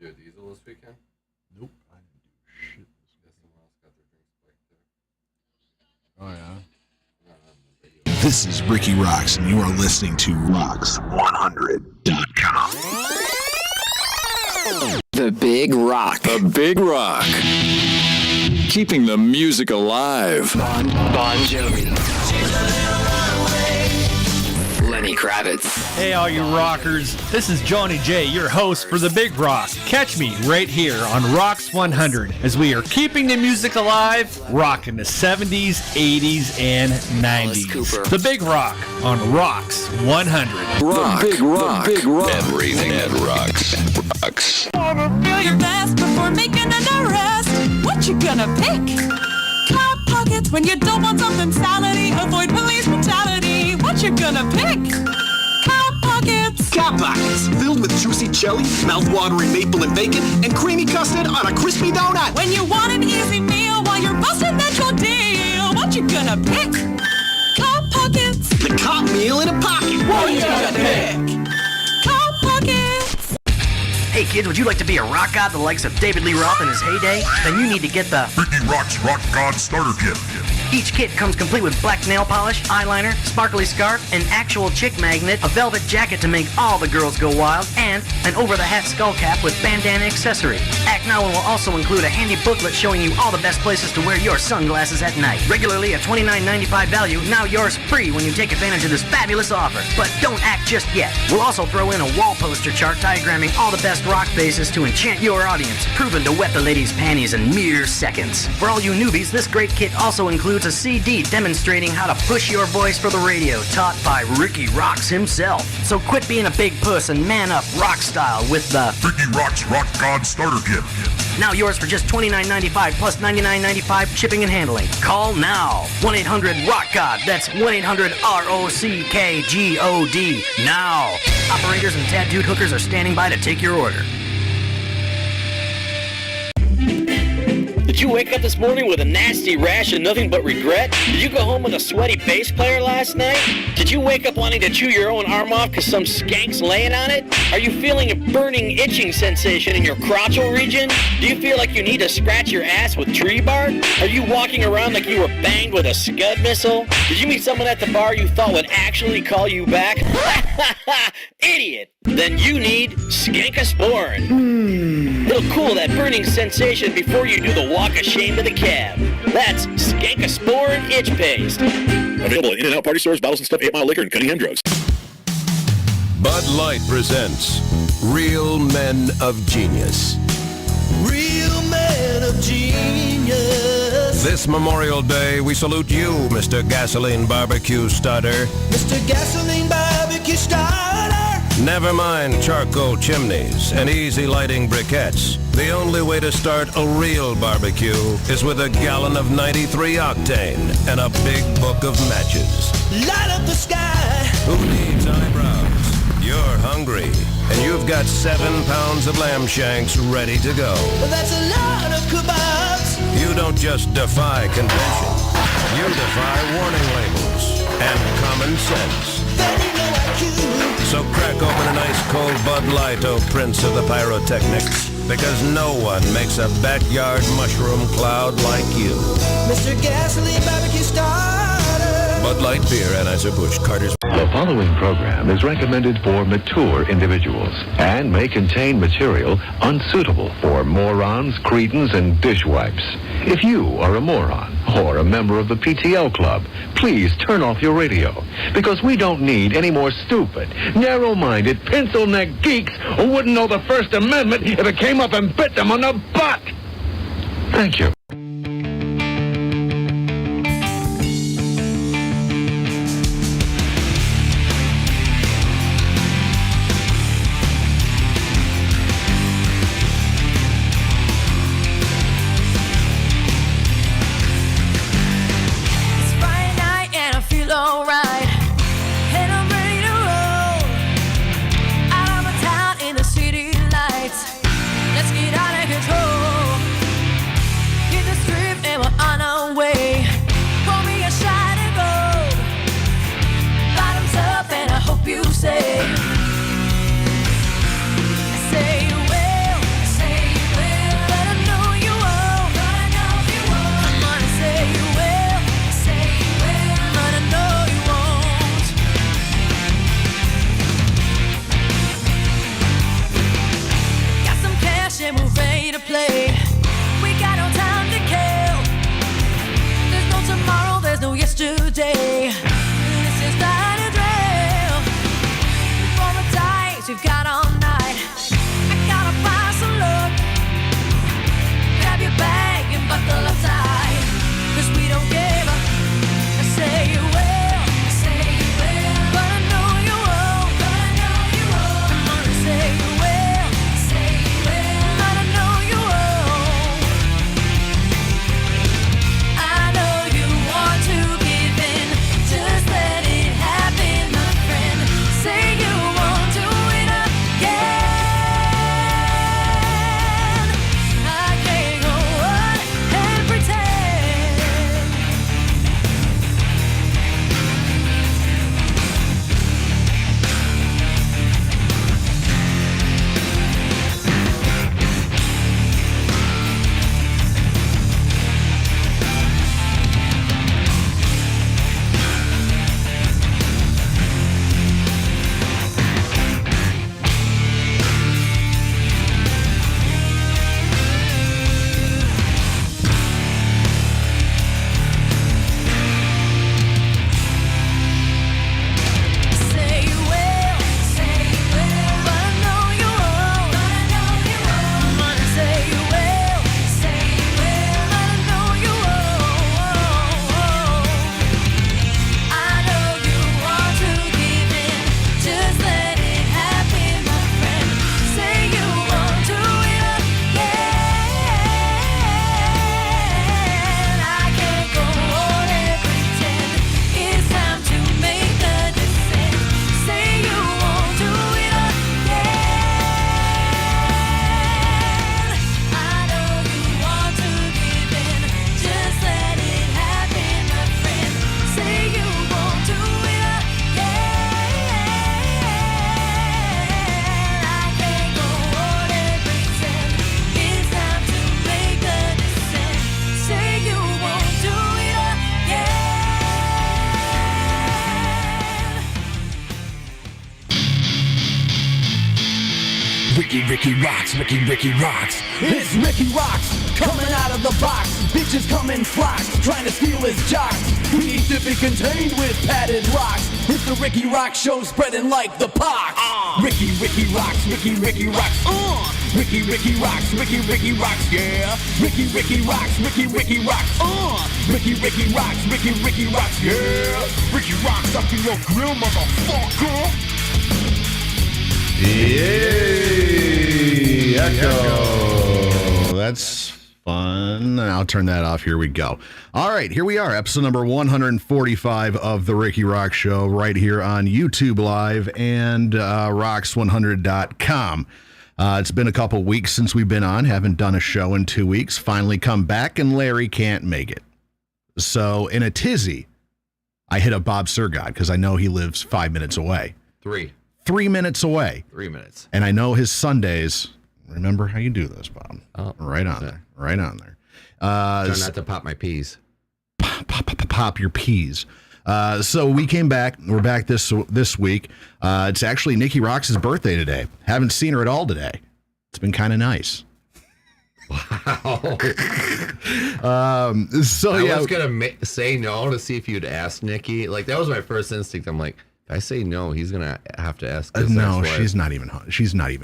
do a diesel this weekend? Nope, I didn't do shit this weekend. Someone else got their drinks spiked there. Oh, yeah? This is Ricky Rocks, and you are listening to Rocks100.com. The Big Rock. The Big Rock. Keeping the music alive. Bon Jovi. Lenny Kravitz. Hey, all you rockers. This is Johnny J, your host for The Big Rock. Catch me right here on Rocks 100 as we are keeping the music alive, rocking the 70s, 80s, and 90s. The Big Rock on Rocks 100. Rock. The Big Rock. The Big Rock. Everything that rocks. Rocks. Feel your best before making an arrest. What you gonna pick? Car pockets when you don't want something salady. Avoid police brutality. What you gonna pick? Car pockets. Car pockets, filled with juicy jelly, mouth-watering maple and bacon, and creamy custard on a crispy donut. When you want an easy meal while you're busting that your deal. What you gonna pick? Car pockets. The cop meal in a pocket. What you gonna pick? Car pockets. Hey kids, would you like to be a rock god the likes of David Lee Roth in his heyday? Then you need to get the RIKKI ROXX Rock God Starter Kit. Each kit comes complete with black nail polish, eyeliner, sparkly scarf, an actual chick magnet, a velvet jacket to make all the girls go wild, and an over-the-hat skull cap with bandana accessory. Act Now will also include a handy booklet showing you all the best places to wear your sunglasses at night. Regularly a $29.95 value, now yours free when you take advantage of this fabulous offer. But don't act just yet. We'll also throw in a wall poster chart diagramming all the best rock faces to enchant your audience, proven to wet the ladies' panties in mere seconds. For all you newbies, this great kit also includes a CD demonstrating how to push your voice for the radio, taught by Ricky Roxx himself. So quit being a big puss and man up rock style with the RIKKI ROXX Rock God Starter Kit. Now yours for just $29.95 plus $99.95 shipping and handling. Call now. 1-800-ROCK-GOD. That's 1-800-ROCKGOD. Now. Operators and tattooed hookers are standing by to take your order. Did you wake up this morning with a nasty rash and nothing but regret? Did you go home with a sweaty bass player last night? Did you wake up wanting to chew your own arm off because some skank's laying on it? Are you feeling a burning, itching sensation in your crotchal region? Do you feel like you need to scratch your ass with tree bark? Are you walking around like you were banged with a Scud missile? Did you meet someone at the bar you thought would actually call you back? Idiot! Then you need Skankosporin. It'll cool that burning sensation before you do the walk of shame to the cab. That's Skankosporin Itch Paste. Available at In-N-Out Party Stores, Bottles and Stuff, 8 Mile Liquor, and Cunningham Drugs. Bud Light presents Real Men of Genius. Real Men of Genius. This Memorial Day, we salute you, Mr. Gasoline Barbecue Starter. Mr. Gasoline Barbecue Starter. Never mind charcoal chimneys and easy lighting briquettes. The only way to start a real barbecue is with a gallon of 93 octane and a big book of matches. Light up the sky. Who needs eyebrows? You're hungry, and you've got 7 pounds of lamb shanks ready to go. That's a lot of kebabs. You don't just defy convention. You defy warning labels and common sense. That ain't no IQ. So crack open an ice cold Bud Light, oh Prince of the Pyrotechnics, because no one makes a backyard mushroom cloud like you. Mr. Gasoline Barbecue Starter. Bud Light Beer, Anheuser-Busch, Carter's. The following program is recommended for mature individuals and may contain material unsuitable for morons, cretins, and dishwipes. If you are a moron or a member of the PTL Club, please turn off your radio, because we don't need any more stupid, narrow-minded, pencil-neck geeks who wouldn't know the First Amendment if it came up and bit them on the butt. Thank you. Let's get out of control. Ricky rocks, Ricky rocks. It's Ricky rocks, coming out of the box. Bitches come in flocks, trying to steal his jocks. He needs to be contained with padded locks. It's the Ricky Rock Show, spreading like the pox. Ricky rocks, Ricky rocks. Ricky rocks, Ricky rocks, yeah. Ricky rocks, Ricky rocks. Ricky rocks, Ricky rocks, yeah. Ricky rocks up in your grill, motherfucker. Yay! Echo. That's fun. I'll turn that off. Here we go. All right, here we are, episode number 145 of the Ricky Rock Show, right here on YouTube Live and Rocks100.com. It's been a couple weeks since we've been on. Haven't done a show in 2 weeks. Finally come back, and Larry can't make it. So in a tizzy, I hit up Bob Sergott because I know he lives 5 minutes away. 3 minutes away. 3 minutes. And I know his Sundays. Remember how you do this, Bob. Oh, right on there. Right on there. Try not to pop my peas. Pop your peas. So we came back. We're back this week. It's actually Nikki Rox's birthday today. Haven't seen her at all today. It's been kind of nice. Wow. So I yeah, was gonna say no to see if you'd ask Nikki. Like that was my first instinct. I'm like, if I say no, he's gonna have to ask. No, she's not even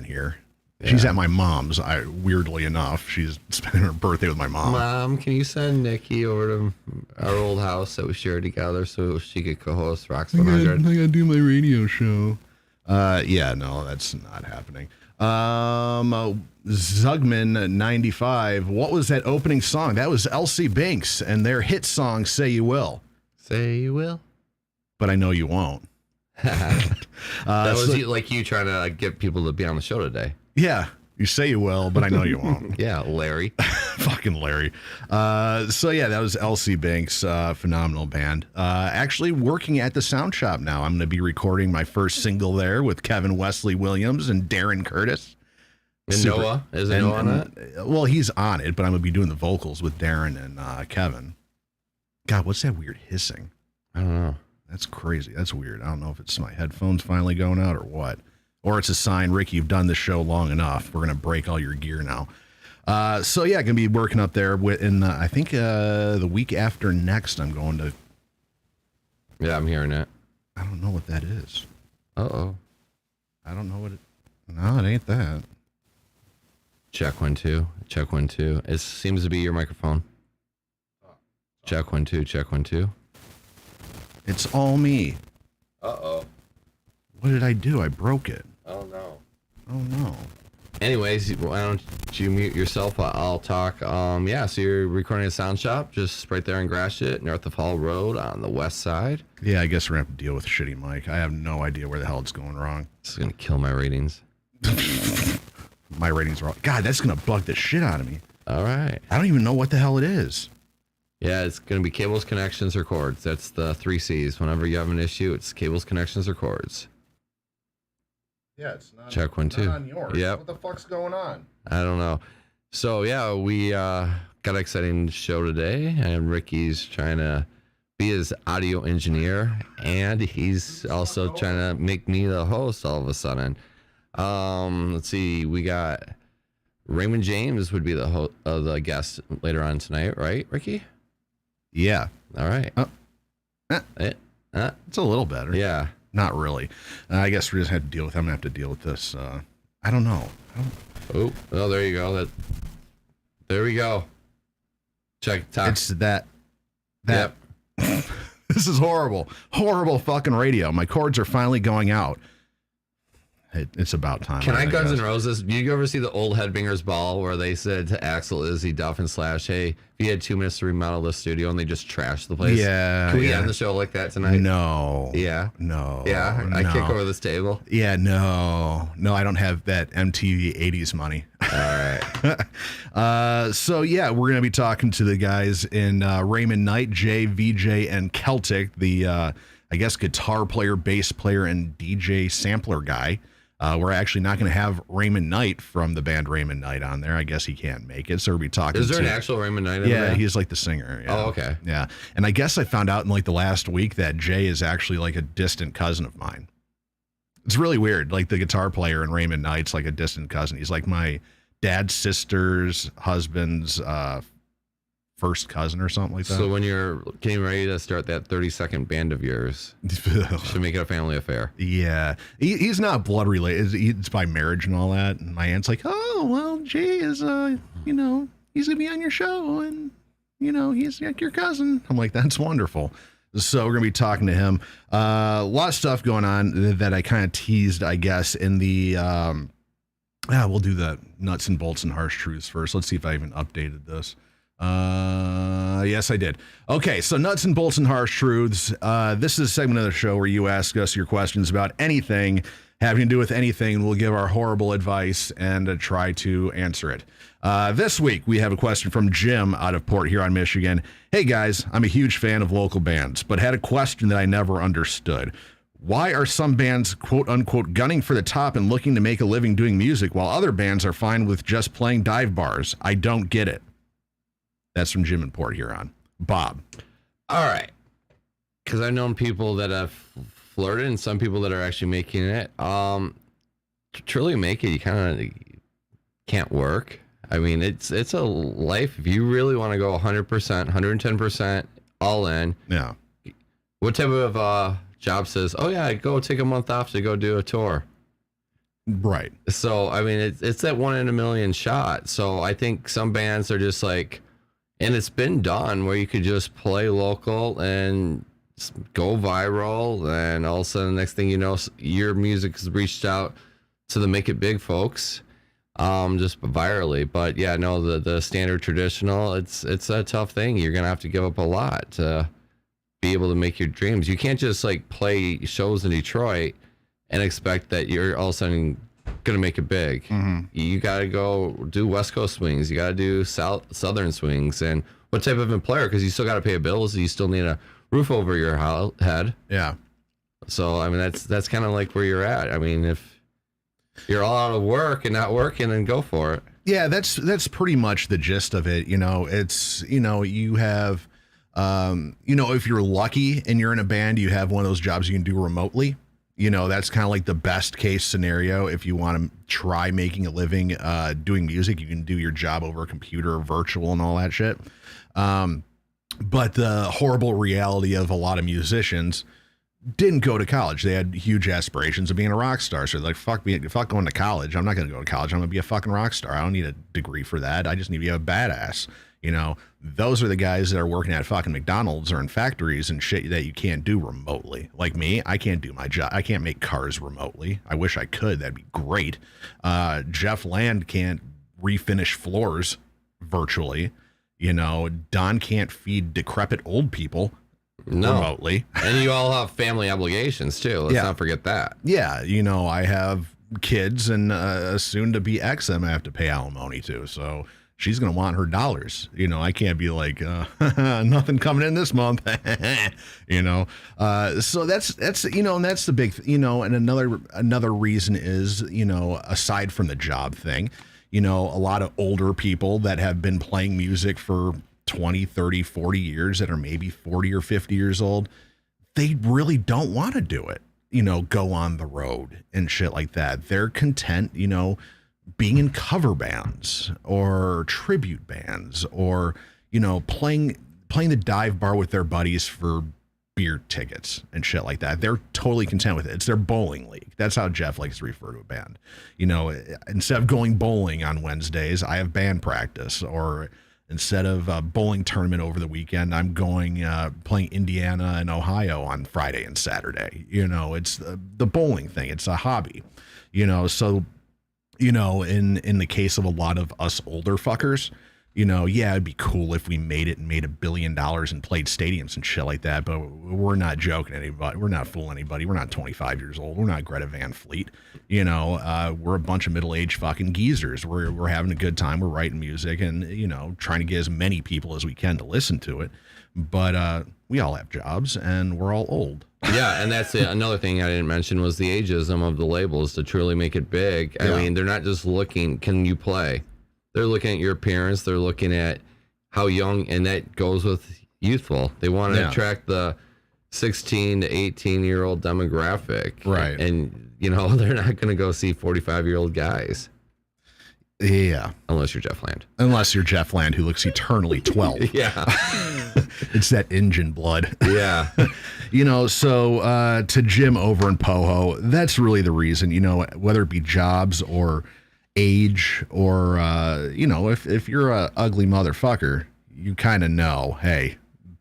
here. Yeah. She's at my mom's. Weirdly enough, she's spending her birthday with my mom. Mom, can you send Nikki over to our old house that we shared together so she could co-host Rocks 100? I gotta do my radio show. Yeah, no, that's not happening. Zugman 95. What was that opening song? That was Elsie Binks and their hit song "Say You Will." Say you will, but I know you won't. That was like you trying to get people to be on the show today. Yeah, you say you will, but I know you won't. Yeah, Larry. Fucking Larry. So yeah, that was Elsie Binks, phenomenal band. Actually working at the Sound Shop now. I'm going to be recording my first single there with Kevin Wesley Williams and Darren Curtis. And Noah? Is it Noah on that? Well, he's on it, but I'm going to be doing the vocals with Darren and Kevin. God, what's that weird hissing? I don't know. That's crazy. That's weird. I don't know if it's my headphones finally going out or what. Or it's a sign, Ricky, you've done this show long enough. We're going to break all your gear now. So, yeah, going to be working up there. I think the week after next, I'm going to... Yeah, I'm hearing it. I don't know what that is. Uh-oh. I don't know what it... No, it ain't that. Check 1 2. Check 1 2. It seems to be your microphone. Check 1 2. Check 1 2. It's all me. Uh-oh. What did I do? I broke it. Oh, no. Oh, no. Anyways, why don't you mute yourself? I'll talk. Yeah, so you're recording at Sound Shop, just right there in Gratiot, north of Hall Road on the west side. Yeah, I guess we're going to have to deal with a shitty mic. I have no idea where the hell it's going wrong. This is going to kill my ratings. My ratings are wrong. God, that's going to bug the shit out of me. All right. I don't even know what the hell it is. Yeah, it's going to be cables, connections, or cords. That's the 3 C's. Whenever you have an issue, it's cables, connections, or cords. Yeah, it's not. Check 1 2. Not on yours. Yep. What the fuck's going on? I don't know. So yeah, we got an exciting show today, and Ricky's trying to be his audio engineer, and he's also trying to make me the host all of a sudden. Let's see, we got Raymond James would be the guest later on tonight, right, Ricky? Yeah. All right. It's a little better. Yeah. Not really. I guess we just had to deal with. I'm gonna have to deal with this. I don't know. Oh, well, there you go. There we go. Check. Talk. It's that. Yep. This is horrible. Horrible fucking radio. My cords are finally going out. It's about time. Can I Guns N' Roses? Do you ever see the old Headbangers Ball where they said to Axl, Izzy, Duff, and Slash, hey, if you had 2 minutes to remodel the studio, and they just trashed the place? Yeah. Can we end the show like that tonight? No. Yeah. No. Yeah. I kick over this table. Yeah. No. No, I don't have that MTV 80s money. All right. So yeah, we're gonna be talking to the guys in Raymond Knight, Jay, VJ, and Celtic, the I guess guitar player, bass player, and DJ sampler guy. We're actually not going to have Raymond Knight from the band Raymond Knight on there. I guess he can't make it, so we'll be talking. Is there an actual Raymond Knight in there? there? He's like the singer. Yeah. Oh, okay. Yeah, and I guess I found out in like the last week that Jay is actually like a distant cousin of mine. It's really weird. Like the guitar player in Raymond Knight's like a distant cousin. He's like my dad's sister's husband's first cousin or something like that. So when you're getting ready to start that 30-second band of yours, should make it a family affair. Yeah. He's not blood related. It's by marriage and all that. And my aunt's like, oh, well, Jay is, he's going to be on your show and, he's like your cousin. I'm like, that's wonderful. So we're going to be talking to him. A lot of stuff going on that I kind of teased, I guess, in the, we'll do the nuts and bolts and harsh truths first. Let's see if I even updated this. Yes, I did. Okay, so nuts and bolts and harsh truths. This is a segment of the show where you ask us your questions about anything having to do with anything. We'll give our horrible advice and try to answer it. This week, we have a question from Jim out of Port Huron, Michigan. Hey guys, I'm a huge fan of local bands, but had a question that I never understood. Why are some bands, quote unquote, gunning for the top and looking to make a living doing music while other bands are fine with just playing dive bars? I don't get it. That's from Jim in Port Huron. Bob. All right. Because I've known people that have flirted and some people that are actually making it. To truly make it, you kind of can't work. I mean, it's a life. If you really want to go 100%, 110% all in. Yeah. What type of job says, oh, yeah, go take a month off to go do a tour? Right. So, I mean, it's that 1 in a million shot. So I think some bands are just like, and it's been done where you could just play local and go viral, and all of a sudden, the next thing you know, your music has reached out to the Make It Big folks, just virally. But yeah, no, the standard traditional, it's a tough thing. You're gonna have to give up a lot to be able to make your dreams. You can't just like play shows in Detroit and expect that you're all of a sudden gonna make it big. Mm-hmm. You gotta go do West Coast swings. You gotta do Southern swings. And what type of a player? Because you still gotta pay bills. You still need a roof over your head. Yeah. So I mean, that's kind of like where you're at. I mean, if you're all out of work and not working, then go for it. Yeah, that's pretty much the gist of it. It's you have, if you're lucky and you're in a band, you have one of those jobs you can do remotely. That's kind of like the best case scenario. If you want to try making a living doing music, you can do your job over a computer, virtual, and all that shit. But the horrible reality of a lot of musicians didn't go to college. They had huge aspirations of being a rock star. So they're like, fuck going to college. I'm not going to go to college. I'm going to be a fucking rock star. I don't need a degree for that. I just need to be a badass. Those are the guys that are working at fucking McDonald's or in factories and shit that you can't do remotely. Like me, I can't do my job. I can't make cars remotely. I wish I could. That'd be great. Jeff Land can't refinish floors virtually. Don can't feed decrepit old people remotely. And you all have family obligations too. Let's not forget that. Yeah. I have kids and a soon to be ex I have to pay alimony to. So she's going to want her dollars. I can't be like, nothing coming in this month. So that's, and that's the big, and another reason is, aside from the job thing, a lot of older people that have been playing music for 20, 30, 40 years that are maybe 40 or 50 years old, they really don't want to do it, go on the road and shit like that. They're content, being in cover bands or tribute bands or, playing the dive bar with their buddies for beer tickets and shit like that. They're totally content with it. It's their bowling league. That's how Jeff likes to refer to a band. Instead of going bowling on Wednesdays, I have band practice, or instead of a bowling tournament over the weekend, I'm going playing Indiana and Ohio on Friday and Saturday. It's the bowling thing. It's a hobby, so, in the case of a lot of us older fuckers, it'd be cool if we made it and made $1 billion and played stadiums and shit like that. But we're not joking anybody. We're not fooling anybody. We're not 25 years old. We're not Greta Van Fleet. We're a bunch of middle-aged fucking geezers. We're having a good time. We're writing music and, trying to get as many people as we can to listen to it. But we all have jobs and we're all old. Yeah, and that's it. Another thing I didn't mention was the ageism of the labels to truly make it big. I mean, they're not just looking, can you play? They're looking at your appearance. They're looking at how young, and that goes with youthful. They want to attract the 16 to 18-year-old demographic. Right. And, you know, they're not going to go see 45-year-old guys. Yeah. Unless you're Jeff Land. Unless you're Jeff Land, who looks eternally 12. Yeah. It's that engine blood. Yeah. You know, so to Jim over in Poho, that's really the reason, you know, whether it be jobs or age or, you know, if you're a ugly motherfucker, you kind of know, hey,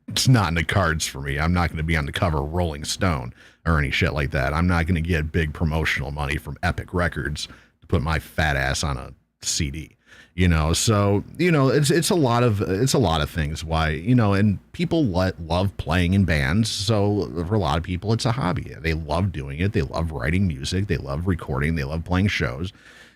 it's not in the cards for me. I'm not going to be on the cover of Rolling Stone or any shit like that. I'm not going to get big promotional money from Epic Records to put my fat ass on a CD, you know. So, you know, it's a lot of things why, you know, and people love playing in bands. So for a lot of people, it's a hobby. They love doing it. They love writing music. They love recording. They love playing shows,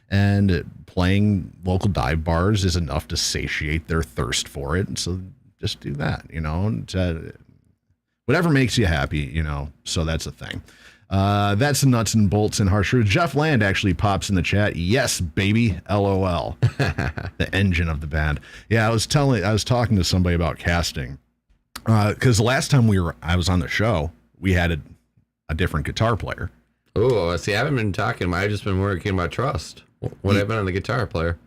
and playing local dive bars is enough to satiate their thirst for it. So just do that, you know, and, whatever makes you happy, you know. So that's the thing. That's the nuts and bolts and harsh truth. Jeff Land actually pops in the chat. Yes, baby. LOL. The engine of the band. Yeah, I was talking to somebody about casting. Because the last time I was on the show, we had a different guitar player. Oh, see, I haven't been talking. I've just been working about trust. What happened on the guitar player?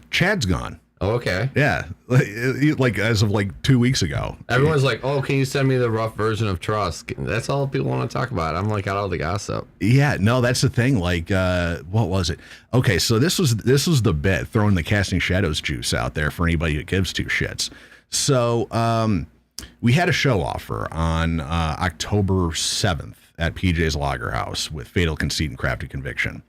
Chad's gone. Oh, okay. Yeah, like as of like 2 weeks ago. Everyone's like, "Oh, can you send me the rough version of Trust?" That's all people want to talk about. I'm like, out all the gossip. Yeah, no, that's the thing. Like, what was it? Okay, so this was the bit, throwing the Casting Shadowz juice out there for anybody who gives two shits. So, we had a show offer on October 7th at PJ's Lager House with Fatal Conceit and Crafted Conviction,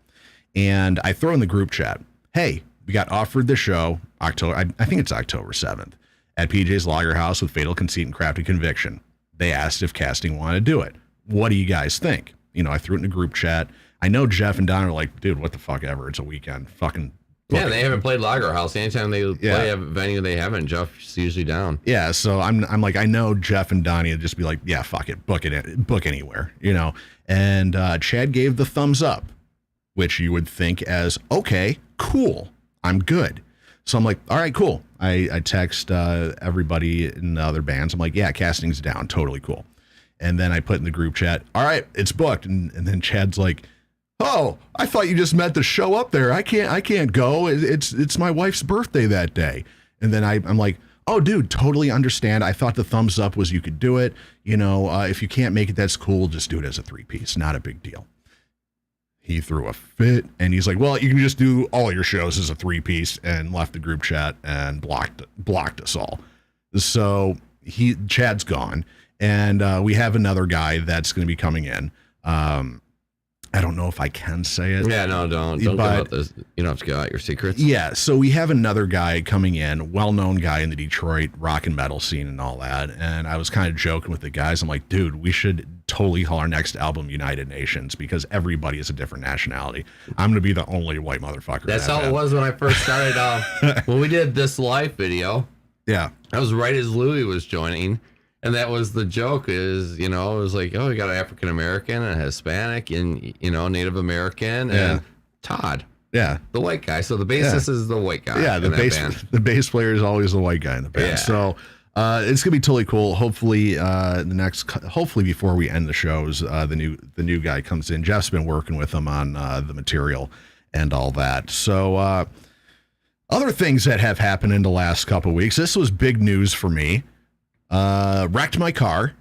and I throw in the group chat, "Hey, we got offered the show October. I think it's October 7th at PJ's Lager House with Fatal Conceit and Crafted Conviction." They asked if casting wanted to do it. What do you guys think? You know, I threw it in the group chat. I know Jeff and Don are like, dude, what the fuck ever? It's a weekend. Fucking. Yeah, they haven't played Lager House. Anytime they play a venue they haven't, Jeff's usually down. Yeah, so I'm like, I know Jeff and Donnie would just be like, yeah, fuck it, book anywhere, you know. And Chad gave the thumbs up, which you would think as, okay, cool, I'm good. So I'm like, all right, cool. I text everybody in the other bands. I'm like, yeah, casting's down, totally cool. And then I put in the group chat, all right, it's booked. And then Chad's like, oh, I thought you just meant to show up there. I can't go. It's my wife's birthday that day. And then I'm like, oh, dude, totally understand. I thought the thumbs up was you could do it. You know, if you can't make it, that's cool. Just do it as a 3-piece. Not a big deal. He threw a fit, and he's like, well, you can just do all your shows as a 3-piece, and left the group chat and blocked us all. So Chad's gone, and we have another guy that's going to be coming in. I don't know if I can say it. Yeah, no, don't give out this. You don't have to give out your secrets. Yeah, so we have another guy coming in, well-known guy in the Detroit rock and metal scene and all that. And I was kind of joking with the guys. I'm like, dude, we should totally call our next album United Nations, because everybody is a different nationality. I'm going to be the only white motherfucker. That's how it was when I first started. When we did this live video. Yeah. That was right as Louis was joining. And that was the joke is, you know, it was like, oh, we got an African-American and a Hispanic and, you know, Native American and Todd. Yeah. The white guy. So the bassist is the white guy. Yeah, the bass player is always the white guy in the band. Yeah. So it's gonna be totally cool. Hopefully hopefully before we end the shows, the new guy comes in. Jeff's been working with him on the material and all that. So other things that have happened in the last couple of weeks. This was big news for me. Wrecked my car.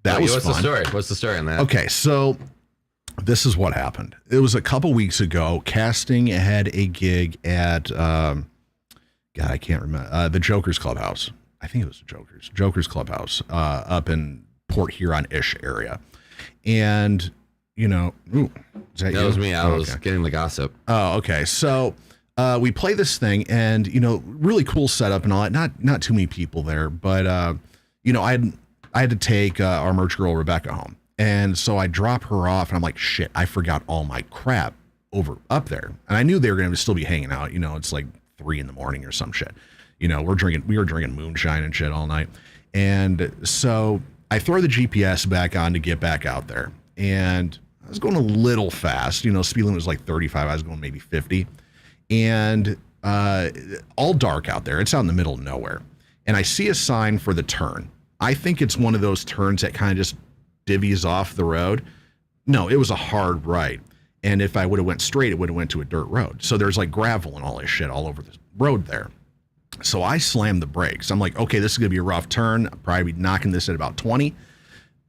That was fun. What's the story on that? Okay, so this is what happened. It was a couple weeks ago. Casting had a gig at God, I can't remember, the Joker's Clubhouse. I think it was the Joker's Clubhouse, up in Port Huron-ish area. And you know, that was me. I was getting the gossip. Oh, okay. So we play this thing, and you know, really cool setup and all that. Not too many people there, but you know, I had to take our merch girl Rebecca home, and so I drop her off, and I'm like, shit, I forgot all my crap up there, and I knew they were going to still be hanging out. You know, it's like 3 a.m. or some shit. You know, we were drinking moonshine and shit all night, and so I throw the GPS back on to get back out there, and I was going a little fast. You know, speed limit was like 35. I was going maybe 50. And all dark out there. It's out in the middle of nowhere. And I see a sign for the turn. I think it's one of those turns that kind of just divvies off the road. No, it was a hard right. And if I would have went straight, it would have went to a dirt road. So there's like gravel and all this shit all over the road there. So I slammed the brakes. I'm like, okay, this is going to be a rough turn. I'll probably be knocking this at about 20.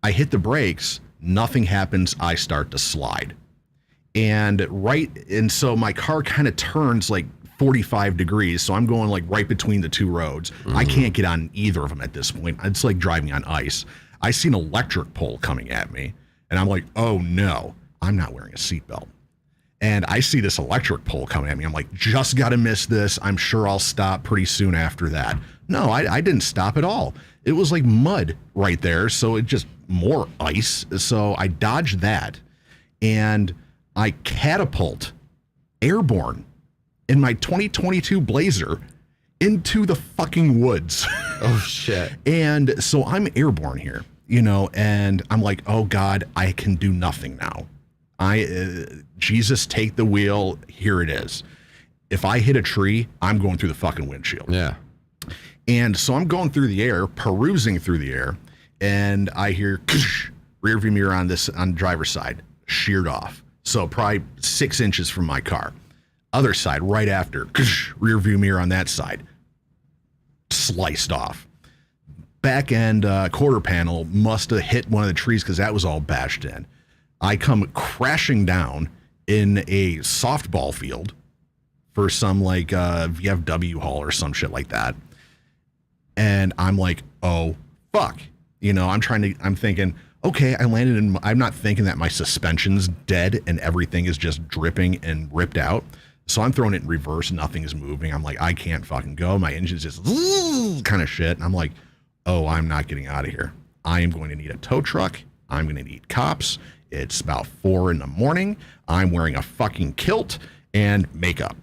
I hit the brakes. Nothing happens. I start to slide. And so my car kind of turns like 45 degrees. So I'm going like right between the two roads. Mm-hmm. I can't get on either of them at this point. It's like driving on ice. I see an electric pole coming at me. And I'm like, oh no, I'm not wearing a seatbelt. And I see this electric pole coming at me. I'm like, just got to miss this. I'm sure I'll stop pretty soon after that. No, I didn't stop at all. It was like mud right there. So it just more ice. So I dodged that. And I catapult airborne in my 2022 Blazer into the fucking woods. Oh, shit. And so I'm airborne here, and I'm like, oh, God, I can do nothing now. Jesus, take the wheel. Here it is. If I hit a tree, I'm going through the fucking windshield. Yeah. And so I'm going through the air, perusing through the air, and I hear rear view mirror on the driver's side, sheared off. So probably 6 inches from my car. Other side, right after, rear view mirror on that side, sliced off. Back end quarter panel must have hit one of the trees because that was all bashed in. I come crashing down in a softball field for some like VFW hall or some shit like that. And I'm like, oh, fuck. I'm thinking, okay, I landed in, I'm not thinking that my suspension's dead and everything is just dripping and ripped out. So I'm throwing it in reverse. Nothing is moving. I'm like, I can't fucking go. My engine's just kind of shit. And I'm like, oh, I'm not getting out of here. I am going to need a tow truck. I'm going to need cops. It's about 4 a.m. I'm wearing a fucking kilt and makeup.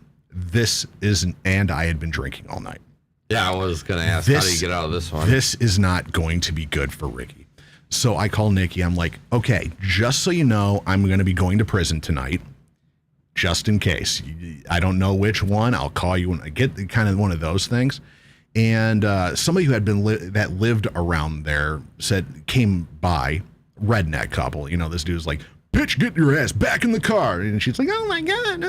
And I had been drinking all night. Yeah, I was going to ask, how do you get out of this one? This is not going to be good for Ricky. So I call Nikki. I'm like, okay, just so you know, I'm going to be going to prison tonight, just in case. I don't know which one. I'll call you when I get kind of one of those things. And somebody who had been that lived around there came by, redneck couple. This dude's like, bitch, get your ass back in the car. And she's like, oh my God,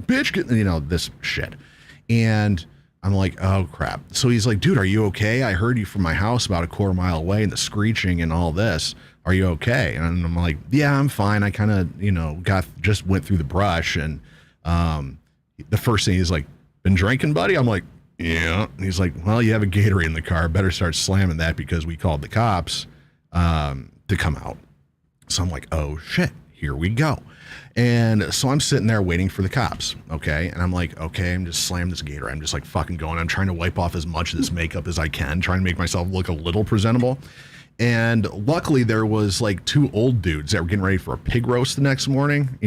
bitch, get, this shit. And I'm like, oh crap. So he's like, dude, are you okay? I heard you from my house about a quarter mile away and the screeching and all this. Are you okay? And I'm like, yeah, I'm fine. I kind of, just went through the brush. And the first thing he's like, been drinking, buddy? I'm like, yeah. And he's like, well, you have a Gatorade in the car. Better start slamming that because we called the cops to come out. So I'm like, oh shit, here we go. And so I'm sitting there waiting for the cops. Okay. And I'm like, okay, I'm just slamming this Gatorade. I'm just like fucking going. I'm trying to wipe off as much of this makeup as I can, trying to make myself look a little presentable. And luckily there was like 2 old dudes that were getting ready for a pig roast the next morning.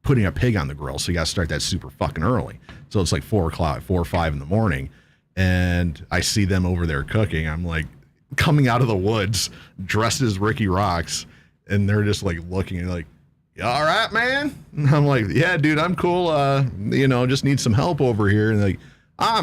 Putting a pig on the grill. So you got to start that super fucking early. So it's like 4 or 5 in the morning. And I see them over there cooking. I'm like coming out of the woods dressed as Ricky ROXX. And they're just like looking and like, you all right, man? And I'm like, yeah, dude, I'm cool. Just need some help over here. And like,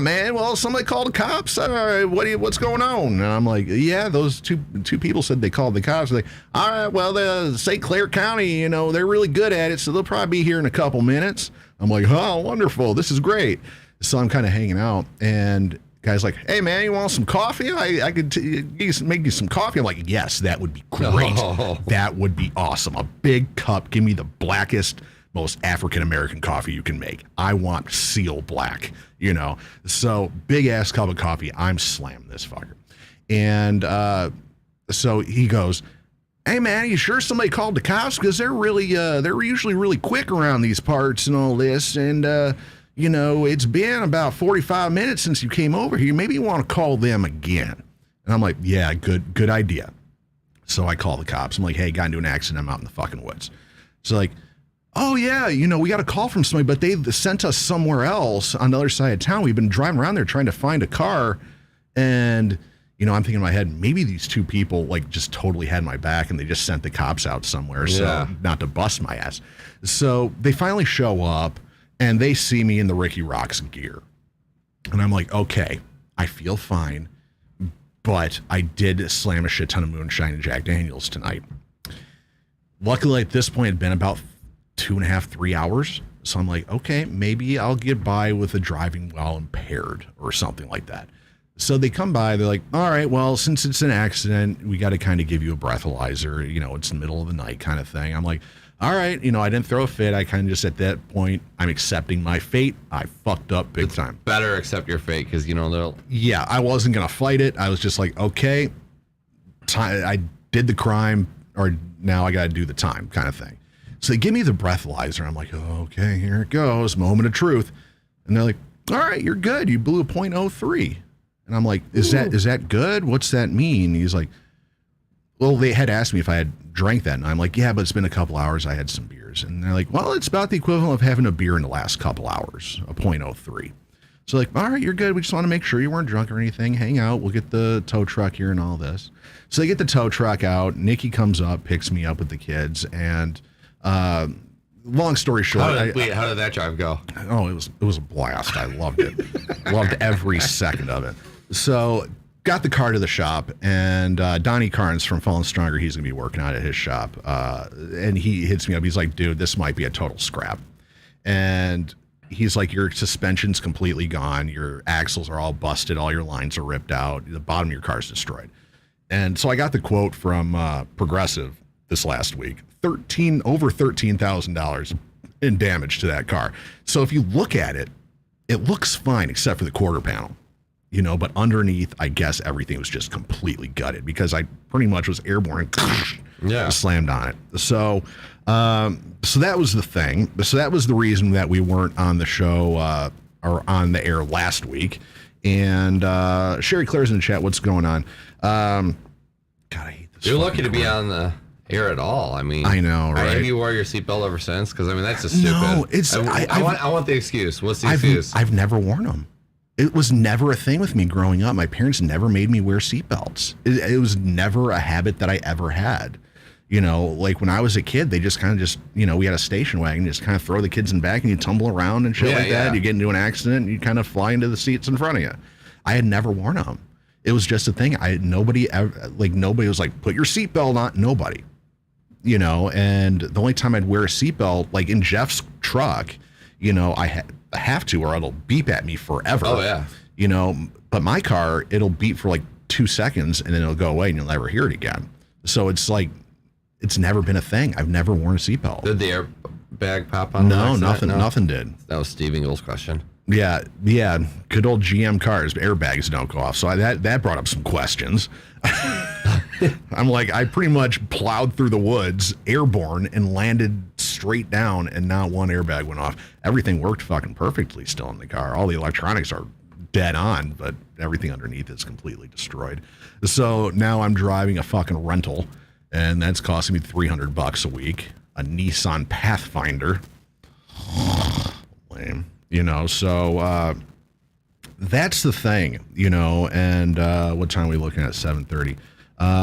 man, well, somebody called the cops. What's going on? And I'm like, yeah, those two people said they called the cops. They're like, all right, well, the St. Clair County, they're really good at it, so they'll probably be here in a couple minutes. I'm like, oh, wonderful. This is great. So I'm kind of hanging out, and guy's like, hey, man, you want some coffee? I could make you some coffee. I'm like, yes, that would be great. Oh. That would be awesome. A big cup. Give me the blackest, most African-American coffee you can make. I want seal black, So big ass cup of coffee. I'm slamming this fucker. And so he goes, hey man, are you sure somebody called the cops? Because they're usually really quick around these parts and all this. And, it's been about 45 minutes since you came over here. Maybe you want to call them again. And I'm like, yeah, good idea. So I call the cops. I'm like, hey, got into an accident. I'm out in the fucking woods. So like, oh yeah, we got a call from somebody, but they sent us somewhere else on the other side of town. We've been driving around there trying to find a car. And, I'm thinking in my head, maybe these 2 people like just totally had my back and they just sent the cops out somewhere. Yeah. So not to bust my ass. So they finally show up and they see me in the RIKKI ROXX gear. And I'm like, okay, I feel fine, But I did slam a shit ton of moonshine and Jack Daniels tonight. Luckily, at this point, it'd been about 2.5, 3 hours. So I'm like, okay, maybe I'll get by with a driving while impaired or something like that. So they come by, they're like, all right, well, since it's an accident, we got to kind of give you a breathalyzer. You know, it's the middle of the night kind of thing. I'm like, all right, you know, I didn't throw a fit. I kind of just, at that point, I'm accepting my fate. I fucked up big time. Better accept your fate because, you know, they'll... Yeah, I wasn't going to fight it. I was just like, okay, I did the crime, or now I got to do the time kind of thing. So they give me the breathalyzer. I'm like, oh, okay, here it goes, moment of truth. And they're like, all right, you're good. You blew a .03. And I'm like, is that good? What's that mean? He's like, well, they had asked me if I had drank that. And I'm like, yeah, but it's been a couple hours. I had some beers. And they're like, well, it's about the equivalent of having a beer in the last couple hours, a .03. So like, all right, you're good. We just want to make sure you weren't drunk or anything. Hang out. We'll get the tow truck here and all this. So they get the tow truck out. Nikki comes up, picks me up with the kids. And long story short. How did that drive go? Oh, it was a blast. I loved it. Loved every second of it. So got the car to the shop, and Donnie Carnes from Fallen Stronger, he's going to be working out at his shop. And he hits me up. He's like, dude, this might be a total scrap. And he's like, your suspension's completely gone. Your axles are all busted. All your lines are ripped out. The bottom of your car's destroyed. And so I got the quote from Progressive this last week. Over $13,000 in damage to that car. So if you look at it, it looks fine except for the quarter panel. You know, but underneath, I guess everything was just completely gutted because I pretty much was airborne and slammed on it. So, so that was the thing. So that was the reason that we weren't on the show or on the air last week. And Sherry Claire's in the chat. What's going on? God, I hate this. You're lucky to be on the air at all. I mean, I know, right? Have you wore your seatbelt ever since? Because I mean, that's just stupid. No, it's. I want the excuse. What's the excuse? I've never worn them. It was never a thing with me growing up. My parents never made me wear seatbelts. It was never a habit that I ever had. You know, like when I was a kid, they just kind of you know, we had a station wagon, just kind of throw the kids in the back and you tumble around and shit that. You get into an accident and you kind of fly into the seats in front of you. I had never worn them. It was just a thing. Nobody was like, put your seatbelt on. Nobody. You know, and the only time I'd wear a seatbelt, like in Jeff's truck, you know, I have to, or it'll beep at me forever. Oh, yeah. You know, but my car, it'll beep for like 2 seconds and then it'll go away and you'll never hear it again. So it's like, it's never been a thing. I've never worn a seatbelt. Did the airbag pop on? No, nothing did. That was Steve Ingles' question. Yeah. Good old GM cars, airbags don't go off. So that brought up some questions. I'm like, I pretty much plowed through the woods, airborne, and landed straight down, and not one airbag went off. Everything worked fucking perfectly still in the car. All the electronics are dead on, but everything underneath is completely destroyed. So now I'm driving a fucking rental, and that's costing me $300 a week. A Nissan Pathfinder. Lame. You know, so that's the thing, you know, and what time are we looking at? 7:30.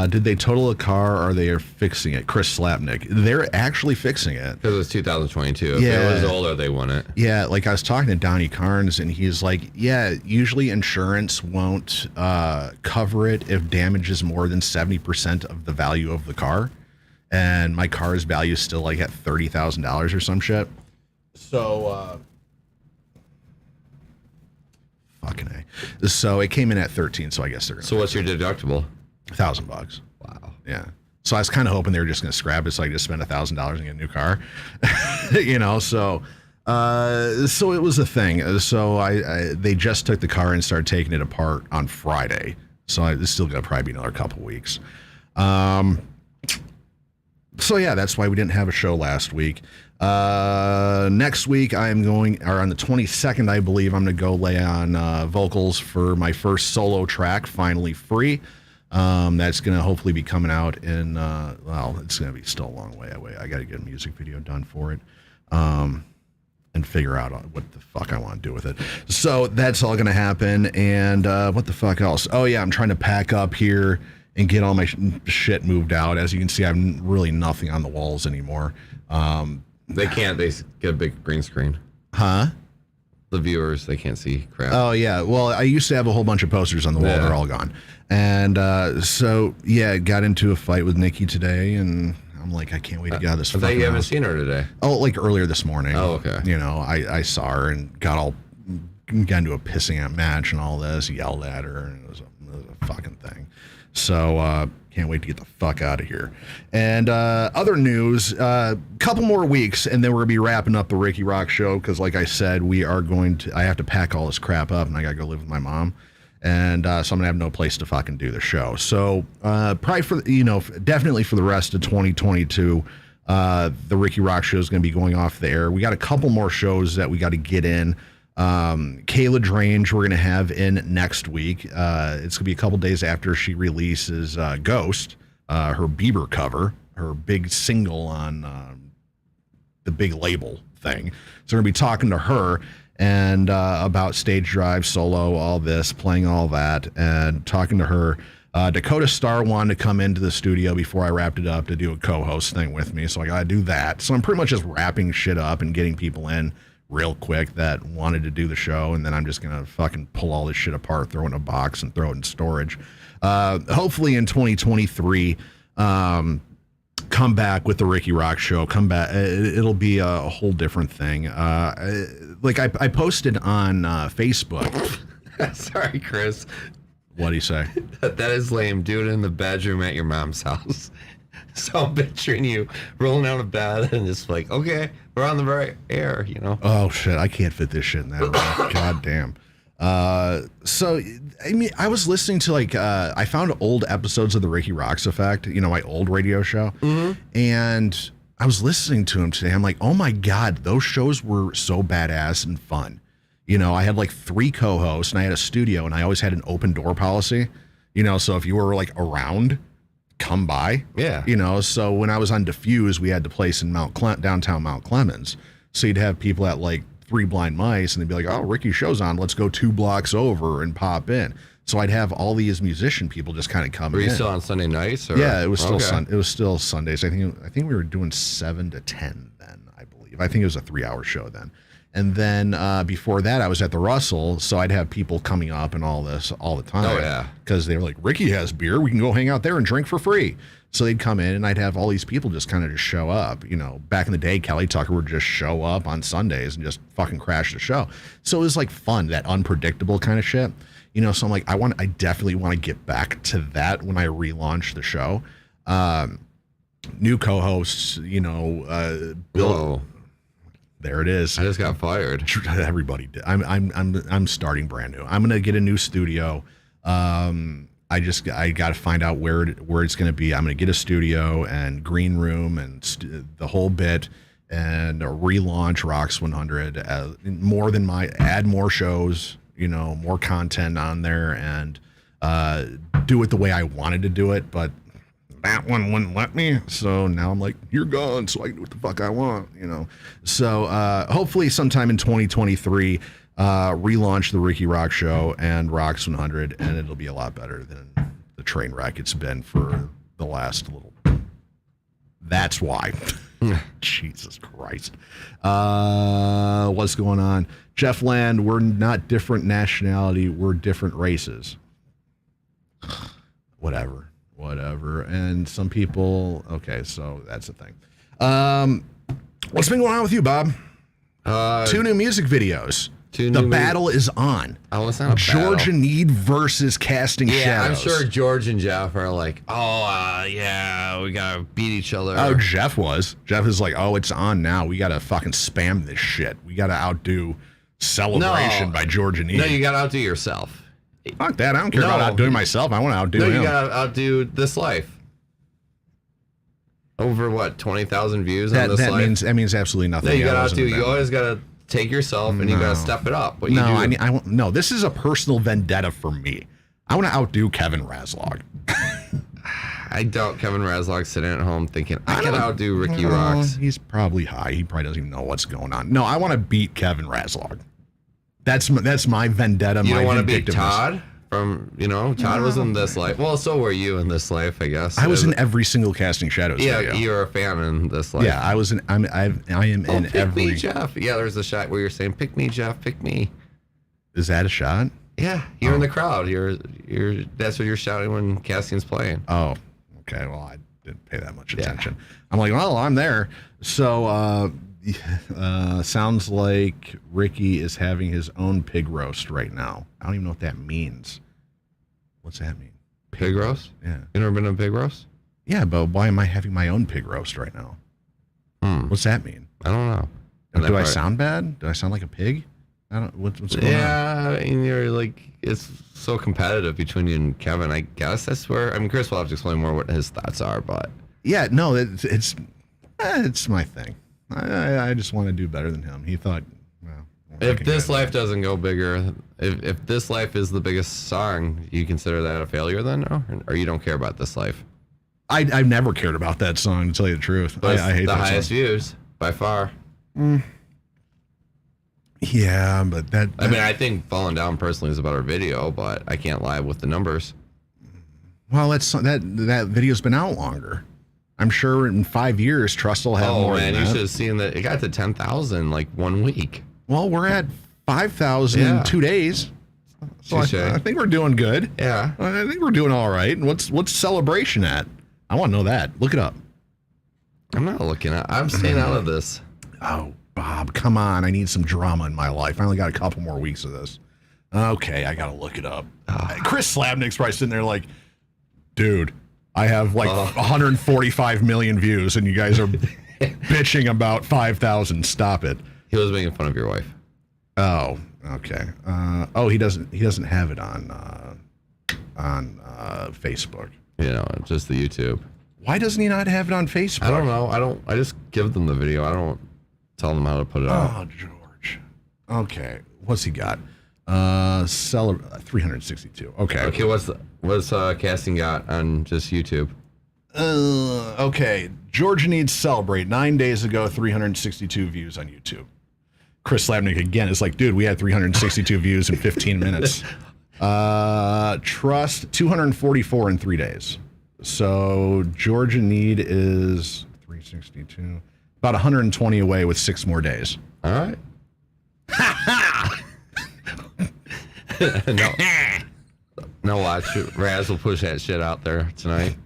Did they total a car, or are they fixing it? Chris Slapnick. They're actually fixing it. Because it's 2022. If it was older, they won it. Yeah, like I was talking to Donnie Carnes, and he's like, yeah, usually insurance won't cover it if damage is more than 70% of the value of the car. And my car's value is still like at $30,000 or some shit. So, fucking A. So it came in at 13, so I guess they're gonna. So what's your deductible? $1,000. Wow. Yeah. So I was kind of hoping they were just going to scrap it, so I just spend $1,000 and get a new car. You know, so it was a thing. So they just took the car and started taking it apart on Friday. So it's still going to probably be another couple weeks. So yeah, that's why we didn't have a show last week. Next week on the 22nd, I believe, I'm going to go lay on vocals for my first solo track, Finally Free. That's going to hopefully be coming out in, it's going to be still a long way away. I got to get a music video done for it, and figure out what the fuck I want to do with it. So that's all going to happen. And, what the fuck else? Oh yeah, I'm trying to pack up here and get all my shit moved out. As you can see, I have really nothing on the walls anymore. They can't. They get a big green screen. Huh? the viewers, they can't see crap. Oh, yeah. Well, I used to have a whole bunch of posters on the wall. Yeah. They're all gone. And got into a fight with Nikki today, and I'm like, I can't wait to get out of this I thought fucking you haven't house. seen her today. Oh, like earlier this morning. Oh, okay. You know, I saw her and got into a pissing at match and all this, yelled at her, and it was a fucking thing. So, can't wait to get the fuck out of here. And other news, couple more weeks, and then we're going to be wrapping up the Rikki ROXX show, because like I said, I have to pack all this crap up, and I got to go live with my mom. And so I'm going to have no place to fucking do the show. So probably definitely for the rest of 2022, the Rikki ROXX show is going to be going off the air. We got a couple more shows that we got to get in. Kayla Drange we're going to have in next week. It's going to be a couple days after she releases Ghost, her Bieber cover, her big single on the big label thing. So we're going to be talking to her and about stage drive, solo, all this, playing all that, and talking to her. Dakota Starr wanted to come into the studio before I wrapped it up to do a co-host thing with me, so I got to do that. So I'm pretty much just wrapping shit up and getting people in real quick that wanted to do the show, and then I'm just going to fucking pull all this shit apart, throw it in a box, and throw it in storage. Hopefully in 2023, come back with the Rikki ROXX show. Come back. It'll be a whole different thing. Like I posted on Facebook. Sorry, Chris. What'd he say? That is lame. Do it in the bedroom at your mom's house. So I'm picturing you rolling out of bed and just like, okay, we're on the right air, you know? Oh, shit. I can't fit this shit in that room. God damn. So, I mean, I was listening to I found old episodes of the Rikki ROXX Effect, my old radio show. Mm-hmm. And I was listening to him today. I'm like, oh my God, those shows were so badass and fun. I had like 3 co-hosts and I had a studio, and I always had an open door policy, so if you were like around, come by. Yeah. So when I was on Diffuse, we had the place in downtown Mount Clemens. So you'd have people at like 3 Blind Mice, and they'd be like, oh, Rikki's show's on. Let's go 2 blocks over and pop in. So I'd have all these musician people just kind of come in. Were you still on Sunday nights? Or? Yeah, it was still it was still Sundays. I think we were doing 7 to 10 then, I believe. I think it was a 3-hour show then. And then before that, I was at the Russell, so I'd have people coming up and all this all the time. Oh, yeah. Because they were like, Rikki has beer. We can go hang out there and drink for free. So they'd come in, and I'd have all these people just kind of just show up. Back in the day, Kelly Tucker would just show up on Sundays and just fucking crash the show. So it was like fun, that unpredictable kind of shit. So I'm like, I definitely want to get back to that when I relaunch the show. New co-hosts, Bill. There it is. I just got fired. Everybody did. I'm starting brand new. I'm gonna get a new studio. I got to find out where it's gonna be. I'm gonna get a studio and green room and the whole bit, and relaunch ROXX 100 add more shows, more content on there, and do it the way I wanted to do it, but that one wouldn't let me, so now I'm like, you're gone, so I can do what the fuck I want, So hopefully sometime in 2023, relaunch the Rikki ROXX show and ROXX 100, and it'll be a lot better than the train wreck it's been for the last little. That's why. Jesus Christ. What's going on? Jeff Land, we're not different nationality, we're different races. Whatever. And some people, okay, so that's the thing. What's been going on with you, Bob? 2 new music videos. The battle is on. Oh, it's not a Georgia battle. Need versus Casting Shadowz. Yeah, I'm sure George and Jeff are like, yeah, we gotta beat each other. Oh, Jeff is like, oh, it's on now. We gotta fucking spam this shit. We gotta outdo Celebration by Georgia Need. No, you gotta outdo yourself. Fuck that. I don't care about outdoing myself. I want to outdo him. You gotta outdo This Life. Over what, 20,000 views on This Life? That means absolutely nothing. No, you gotta outdo. You always gotta take yourself and you gotta step it up. No, this is a personal vendetta for me. I want to outdo Kevin Razlog. I doubt Kevin Razlog's sitting at home thinking, I can outdo Rikki ROXX. He's probably high. He probably doesn't even know what's going on. No, I want to beat Kevin Razlog. That's my vendetta. You my don't want to beat vindictiveness. Todd from, Todd was in This Life. Well, so were you in This Life, I guess. I was in every single Casting Shadowz Yeah, video. you're a fan in This Life. Yeah, I was in. I am in pick every. me, Jeff. Yeah, there's a shot where you're saying, "Pick me, Jeff. Pick me." Is that a shot? Yeah, you're in the crowd. You're. That's what you're shouting when casting's playing. Oh, okay. Well, I didn't pay that much attention. I'm like, well, I'm there. So, sounds like Ricky is having his own pig roast right now. I don't even know what that means. What's that mean? Pig roast? Yeah. You never been to a pig roast? Yeah, but why am I having my own pig roast right now? What's that mean? I don't know. Do I sound bad? Do I sound like a pig? I don't. What's going on? Yeah, I mean, you're like, it's so competitive between you and Kevin. I guess that's where. I mean, Chris will have to explain more what his thoughts are, but yeah, no, it's my thing. I just want to do better than him. He thought, well, if This Life doesn't go bigger, if This Life is the biggest song, you consider that a failure then, or you don't care about This Life? I've never cared about that song, to tell you the truth. But I hate the that highest song. views by far. Yeah, but that. I mean, I think Falling Down personally is a better video, but I can't lie with the numbers. Well, that video's been out longer. I'm sure in 5 years, Trust will have more. Oh man, than you that. should have seen that. It got to 10,000 like 1 week. Well, we're at 5,000 in 2 days. So I think we're doing good. Yeah, I think we're doing all right. And what's celebration at? I want to know that. Look it up. I'm not looking at. I'm staying out of this. Oh, Bob, come on. I need some drama in my life. I only got a couple more weeks of this. Okay, I got to look it up. Chris Slabnick's probably sitting there like, dude, I have like 145 million views and you guys are bitching about 5,000. Stop it. He was making fun of your wife. Oh, okay. He doesn't have it on Facebook. Just the YouTube. Why doesn't he not have it on Facebook? I don't know. I just give them the video. I don't tell them how to put it out. Oh, George. Okay. What's he got? 362. Okay. Okay. What's Casting got on just YouTube? Okay. Georgia Needs Celebrate. 9 days ago, 362 views on YouTube. Chris Slabnick again is like, dude, we had 362 views in 15 minutes. Trust 244 in 3 days. So Georgia Need is 362. About 120 away with 6 more days. All right. No, watch. Raz will push that shit out there tonight.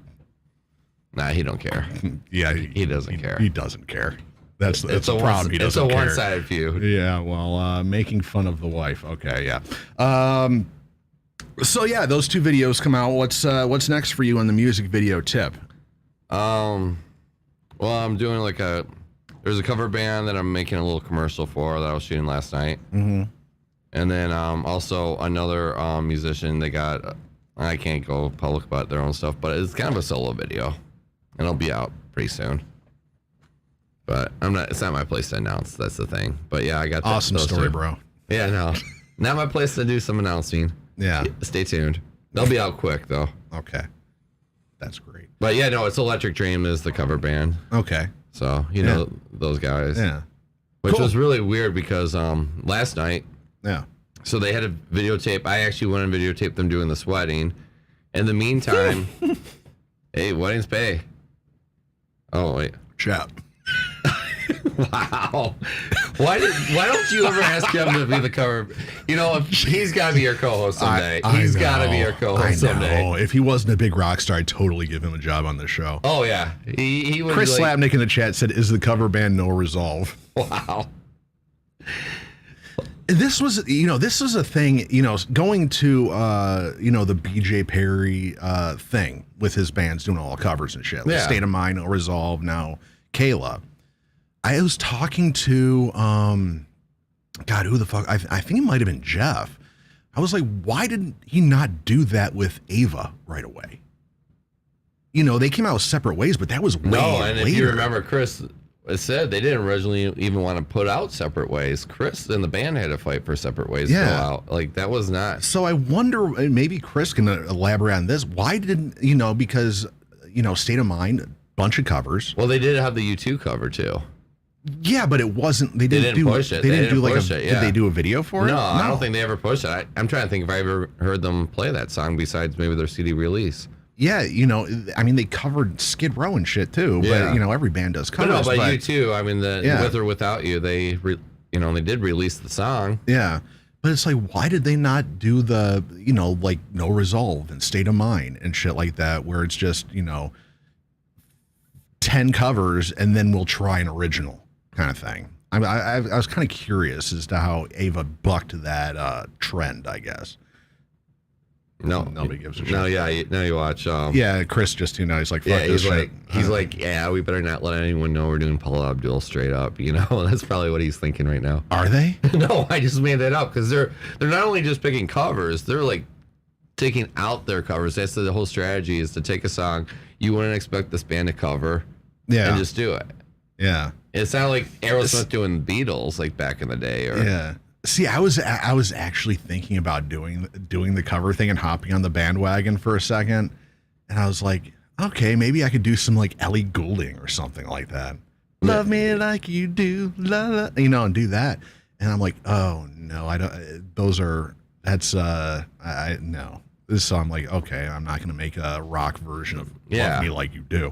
Nah, he don't care. Yeah, he doesn't care. He doesn't care. That's the problem. It's a one-sided feud. Yeah, well, making fun of the wife. Okay, yeah. So yeah, those 2 videos come out. What's next for you on the music video tip? Well, I'm doing there's a cover band that I'm making a little commercial for that I was shooting last night. Mm-hmm. And then also another musician. They got, I can't go public about their own stuff, but it's kind of a solo video, and it'll be out pretty soon. But it's not my place to announce. That's the thing. But yeah, I got awesome story, bro. Yeah, no, not my place to do some announcing. Yeah, stay tuned. They'll be out quick though. Okay, that's great. But yeah, no, it's Electric Dream is the cover band. Okay, so you know those guys. Yeah, which was really weird because last night. Yeah. So they had a videotape. I actually went and videotaped them doing this wedding. In the meantime, hey, weddings pay. Oh wait, chap. Wow. Why don't you ever ask him to be the cover? He's got to be your co-host someday. He's got to be your co-host someday. If he wasn't a big rock star, I'd totally give him a job on this show. Oh yeah, he would. Chris Slabnick in the chat said, "Is the cover band No Resolve?" Wow. This was a thing, going to, the BJ Perry thing with his bands doing all covers and shit. Like State of Mind, No Resolve, now Kayla. I was talking to, God, who the fuck? I think it might have been Jeff. I was like, why did he not do that with Ava right away? They came out separate ways, but that was way later. If you remember, Chris, it said they didn't originally even want to put out separate ways. Chris and the band had to fight for separate ways to go out. Like, that was not. So I wonder, maybe Chris can elaborate on this. Why didn't, because, State of Mind, a bunch of covers. Well, they did have the U2 cover too. Yeah, but it wasn't. They didn't push it. They didn't do like push it, yeah. Did they do a video for it? No, I don't think they ever pushed it. I'm trying to think if I ever heard them play that song besides maybe their CD release. Yeah, I mean, they covered Skid Row and shit too. Yeah. But every band does covers. But U2, I mean, With or Without You, they did release the song. Yeah. But it's like, why did they not do the, like No Resolve and State of Mind and shit like that, where it's just, 10 covers and then we'll try an original kind of thing. I was kind of curious as to how Ava bucked that trend, I guess. No, nobody gives a shit. No, yeah, now you watch. Yeah, Chris just he's like, fuck this shit. He's like, yeah, we better not let anyone know we're doing Paula Abdul straight up. That's probably what he's thinking right now. Are they? No, I just made that up because they're not only just picking covers, they're like taking out their covers. That's the whole strategy, is to take a song you wouldn't expect this band to cover, and just do it. Yeah, it's not like Aerosmith doing Beatles like back in the day. Yeah. See, I was actually thinking about doing the cover thing and hopping on the bandwagon for a second, and I was like, okay, maybe I could do some like Ellie Goulding or something like that. Love me like you do, and do that. And I'm like, oh no, I don't. No. So I'm like, okay, I'm not going to make a rock version of Love Me Like You Do,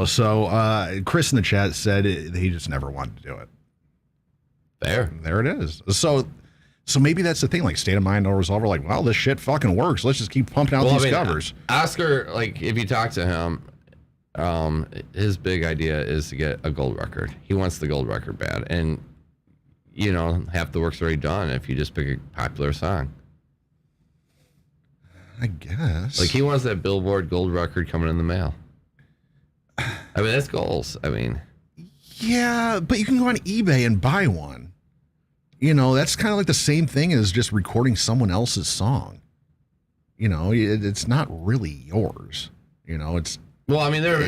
So Chris in the chat said he just never wanted to do it. There it is. So maybe that's the thing. Like State of Mind, No Resolve. We're like, well, this shit fucking works. Let's just keep pumping out these covers. Oscar, like, if you talk to him, his big idea is to get a gold record. He wants the gold record bad, and half the work's already done if you just pick a popular song. I guess. Like, he wants that Billboard gold record coming in the mail. I mean, that's goals. I mean, yeah, but you can go on eBay and buy one. That's kind of like the same thing as just recording someone else's song. It's not really yours. It's. Well, I mean, they're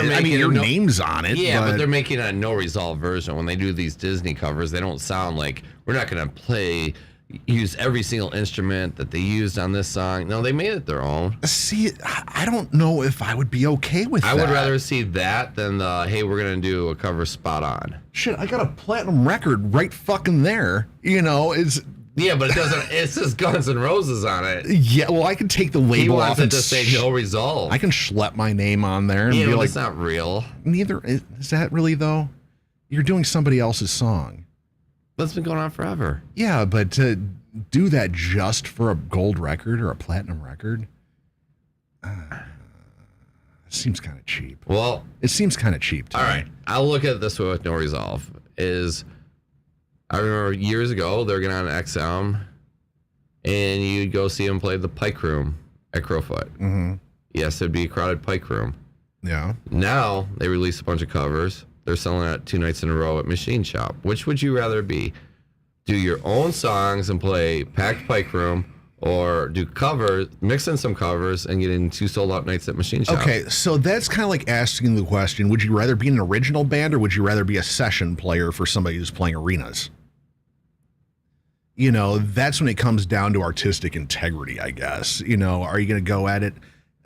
making your name's on it. Yeah, but they're making a No Resolve version. When they do these Disney covers, they don't sound like, we're not going to use every single instrument that they used on this song. No, they made it their own. See, I don't know if I would be okay with that. I would rather see that than hey, we're going to do a cover spot on. Shit, I got a platinum record right fucking there. It's... Yeah, but it doesn't. It says Guns N' Roses on it. Yeah, well, I can take the label he wants off it and to say No Resolve. I can schlep my name on there and be like, it's not real. Neither is that really though. You're doing somebody else's song. That's been going on forever. Yeah, but to do that just for a gold record or a platinum record, seems kind of cheap. Well, it seems kind of cheap to me. All right, I'll look at it this way with No Resolve. I remember years ago, they were getting on XM, and you'd go see them play the Pike Room at Crowfoot. Mm-hmm. Yes, it'd be a crowded Pike Room. Yeah. Now, they release a bunch of covers. They're selling it 2 nights in a row at Machine Shop. Which would you rather be? Do your own songs and play packed Pike Room, or do covers, mix in some covers, and get in 2 sold-out nights at Machine Shop? Okay, so that's kind of like asking the question, would you rather be an original band, or would you rather be a session player for somebody who's playing arenas? That's when it comes down to artistic integrity, I guess. Are you going to go at it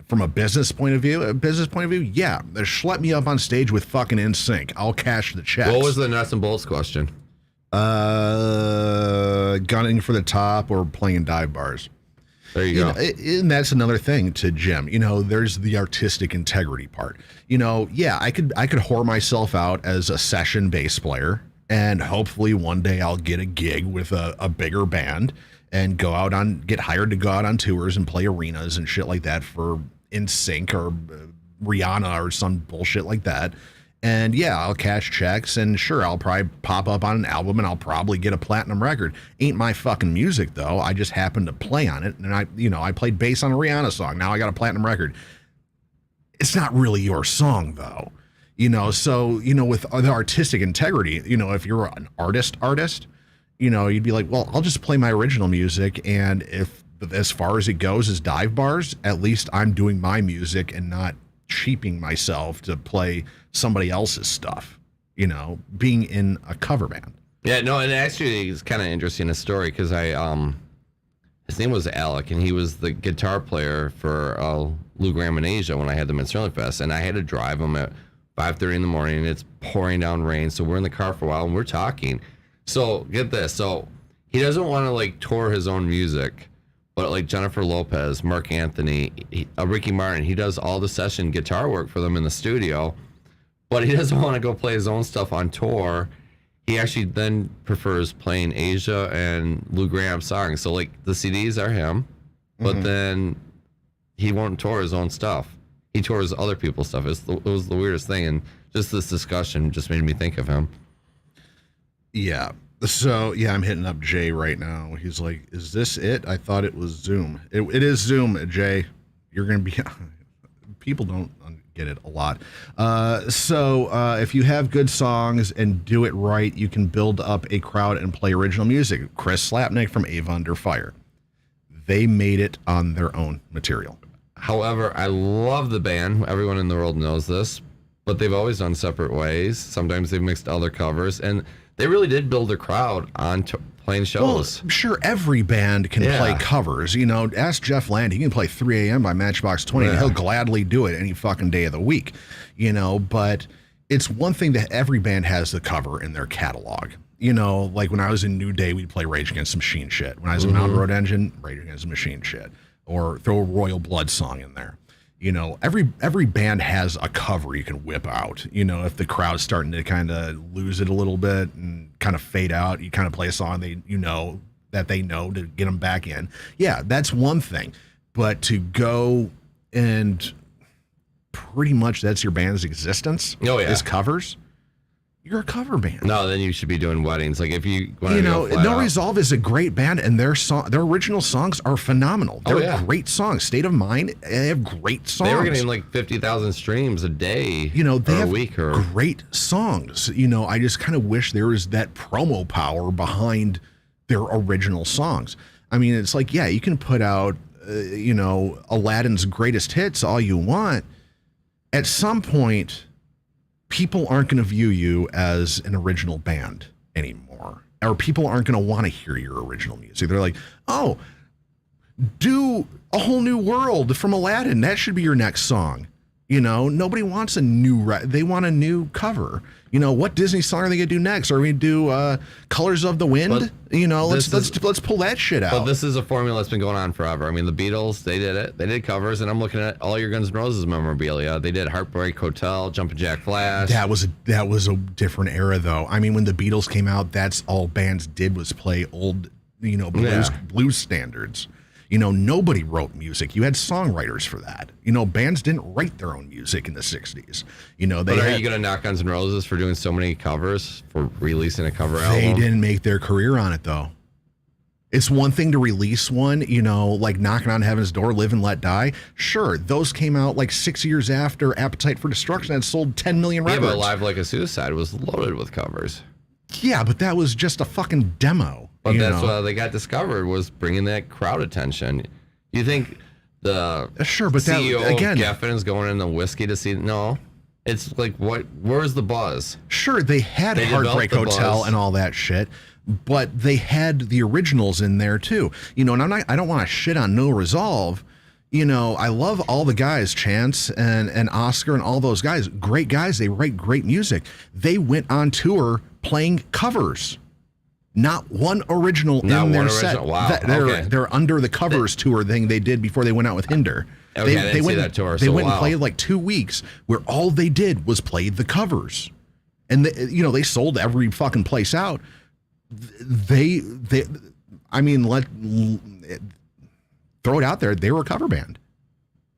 from a business point of view? Yeah. Schlep me up on stage with fucking NSYNC. I'll cash the checks. What was the nuts and bolts question? Gunning for the top or playing dive bars. There you go. And that's another thing to Jim. There's the artistic integrity part. Yeah, I could whore myself out as a session bass player, and hopefully one day I'll get a gig with a bigger band and get hired to go out on tours and play arenas and shit like that for NSYNC or Rihanna or some bullshit like that. And yeah, I'll cash checks, and sure, I'll probably pop up on an album, and I'll probably get a platinum record. Ain't my fucking music though. I just happened to play on it, and I played bass on a Rihanna song. Now I got a platinum record. It's not really your song though, So with the artistic integrity, if you're an artist, you'd be like, well, I'll just play my original music, and if as far as it goes as dive bars, at least I'm doing my music and not cheaping myself to play somebody else's stuff, being in a cover band. Yeah, no, and actually it's kind of interesting, a story, because his name was Alec, and he was the guitar player for Lou Graham in Asia when I had them at Sterling Fest, and I had to drive him at 5:30 in the morning. And it's pouring down rain. So we're in the car for a while and we're talking. So get this. So he doesn't want to like tour his own music, but like Jennifer Lopez, Mark Anthony, Ricky Martin, he does all the session guitar work for them in the studio, but he doesn't want to go play his own stuff on tour. He actually then prefers playing Asia and Lou Gramm songs. So like the CDs are him, but then he won't tour his own stuff. He tours other people's stuff. It was the weirdest thing, and just this discussion just made me think of him. Yeah. So, yeah, I'm hitting up Jay right now. He's like, is this it? I thought it was Zoom. It is Zoom, Jay. You're going to be... People don't get it a lot. So if you have good songs and do it right, you can build up a crowd and play original music. Chris Slapnick from Ava Under Fire. They made it on their own material. However, I love the band. Everyone in the world knows this, but they've always done separate ways. Sometimes they've mixed other covers, and they really did build a crowd on playing shows. Well, sure, every band can play covers. You know, ask Jeff Land. He can play 3 a.m. by Matchbox 20, and he'll gladly do it any fucking day of the week. You know, but it's one thing that every band has the cover in their catalog. You know, like when I was in New Day, we'd play Rage Against the Machine shit. When I was in Mountain Road Engine, Rage Against the Machine shit. Or throw a Royal Blood song in there. You know, every band has a cover you can whip out. You know, if the crowd's starting to kind of lose it a little bit and kind of fade out, you kind of play a song they know to get them back in. Yeah, that's one thing. But to go and pretty much that's your band's existence. Oh yeah, is covers. You're a cover band. No, then you should be doing weddings. Like if you No Resolve is a great band, and their original songs are phenomenal. They're great songs. State of Mind, they have great songs. They were getting like 50,000 streams a day. You know, they have a week or great songs. You know, I just kind of wish there was that promo power behind their original songs. I mean, it's like, yeah, you can put out, Aladdin's greatest hits all you want. At some point, people aren't going to view you as an original band anymore, or people aren't going to want to hear your original music. They're like, oh, do A Whole New World from Aladdin. That should be your next song. You know, nobody wants they want a new cover. You know, what Disney song are they going to do next? Are we going to do Colors of the Wind? Let's pull that shit out. But this is a formula that's been going on forever. I mean, the Beatles, they did it. They did covers, and I'm looking at all your Guns N' Roses memorabilia. They did Heartbreak Hotel, Jumpin' Jack Flash. That was a different era, though. I mean, when the Beatles came out, that's all bands did was play old, blues standards. You know, nobody wrote music. You had songwriters for that. You know, bands didn't write their own music in the 60s. You know, are you going to knock Guns N' Roses for doing so many covers, for releasing a cover album? They didn't make their career on it, though. It's one thing to release one, like Knocking on Heaven's Door, Live and Let Die. Sure, those came out like 6 years after Appetite for Destruction had sold 10 million records. Yeah, but Live Like a Suicide was loaded with covers. Yeah, but that was just a fucking demo. But that's why they got discovered, was bringing that crowd attention. You think the CEO of Geffen's going in the whiskey to see? No. It's like, where's the buzz? Sure, they had Heartbreak Hotel and all that shit, but they had the originals in there too. You know, and I don't want to shit on No Resolve. You know, I love all the guys, Chance and Oscar and all those guys. Great guys. They write great music. They went on tour playing covers. Not one original in their set. Wow. They're under the covers tour thing they did before they went out with Hinder. Okay, they went that tour. They went and played like 2 weeks where all they did was play the covers, and they sold every fucking place out. Throw it out there. They were a cover band.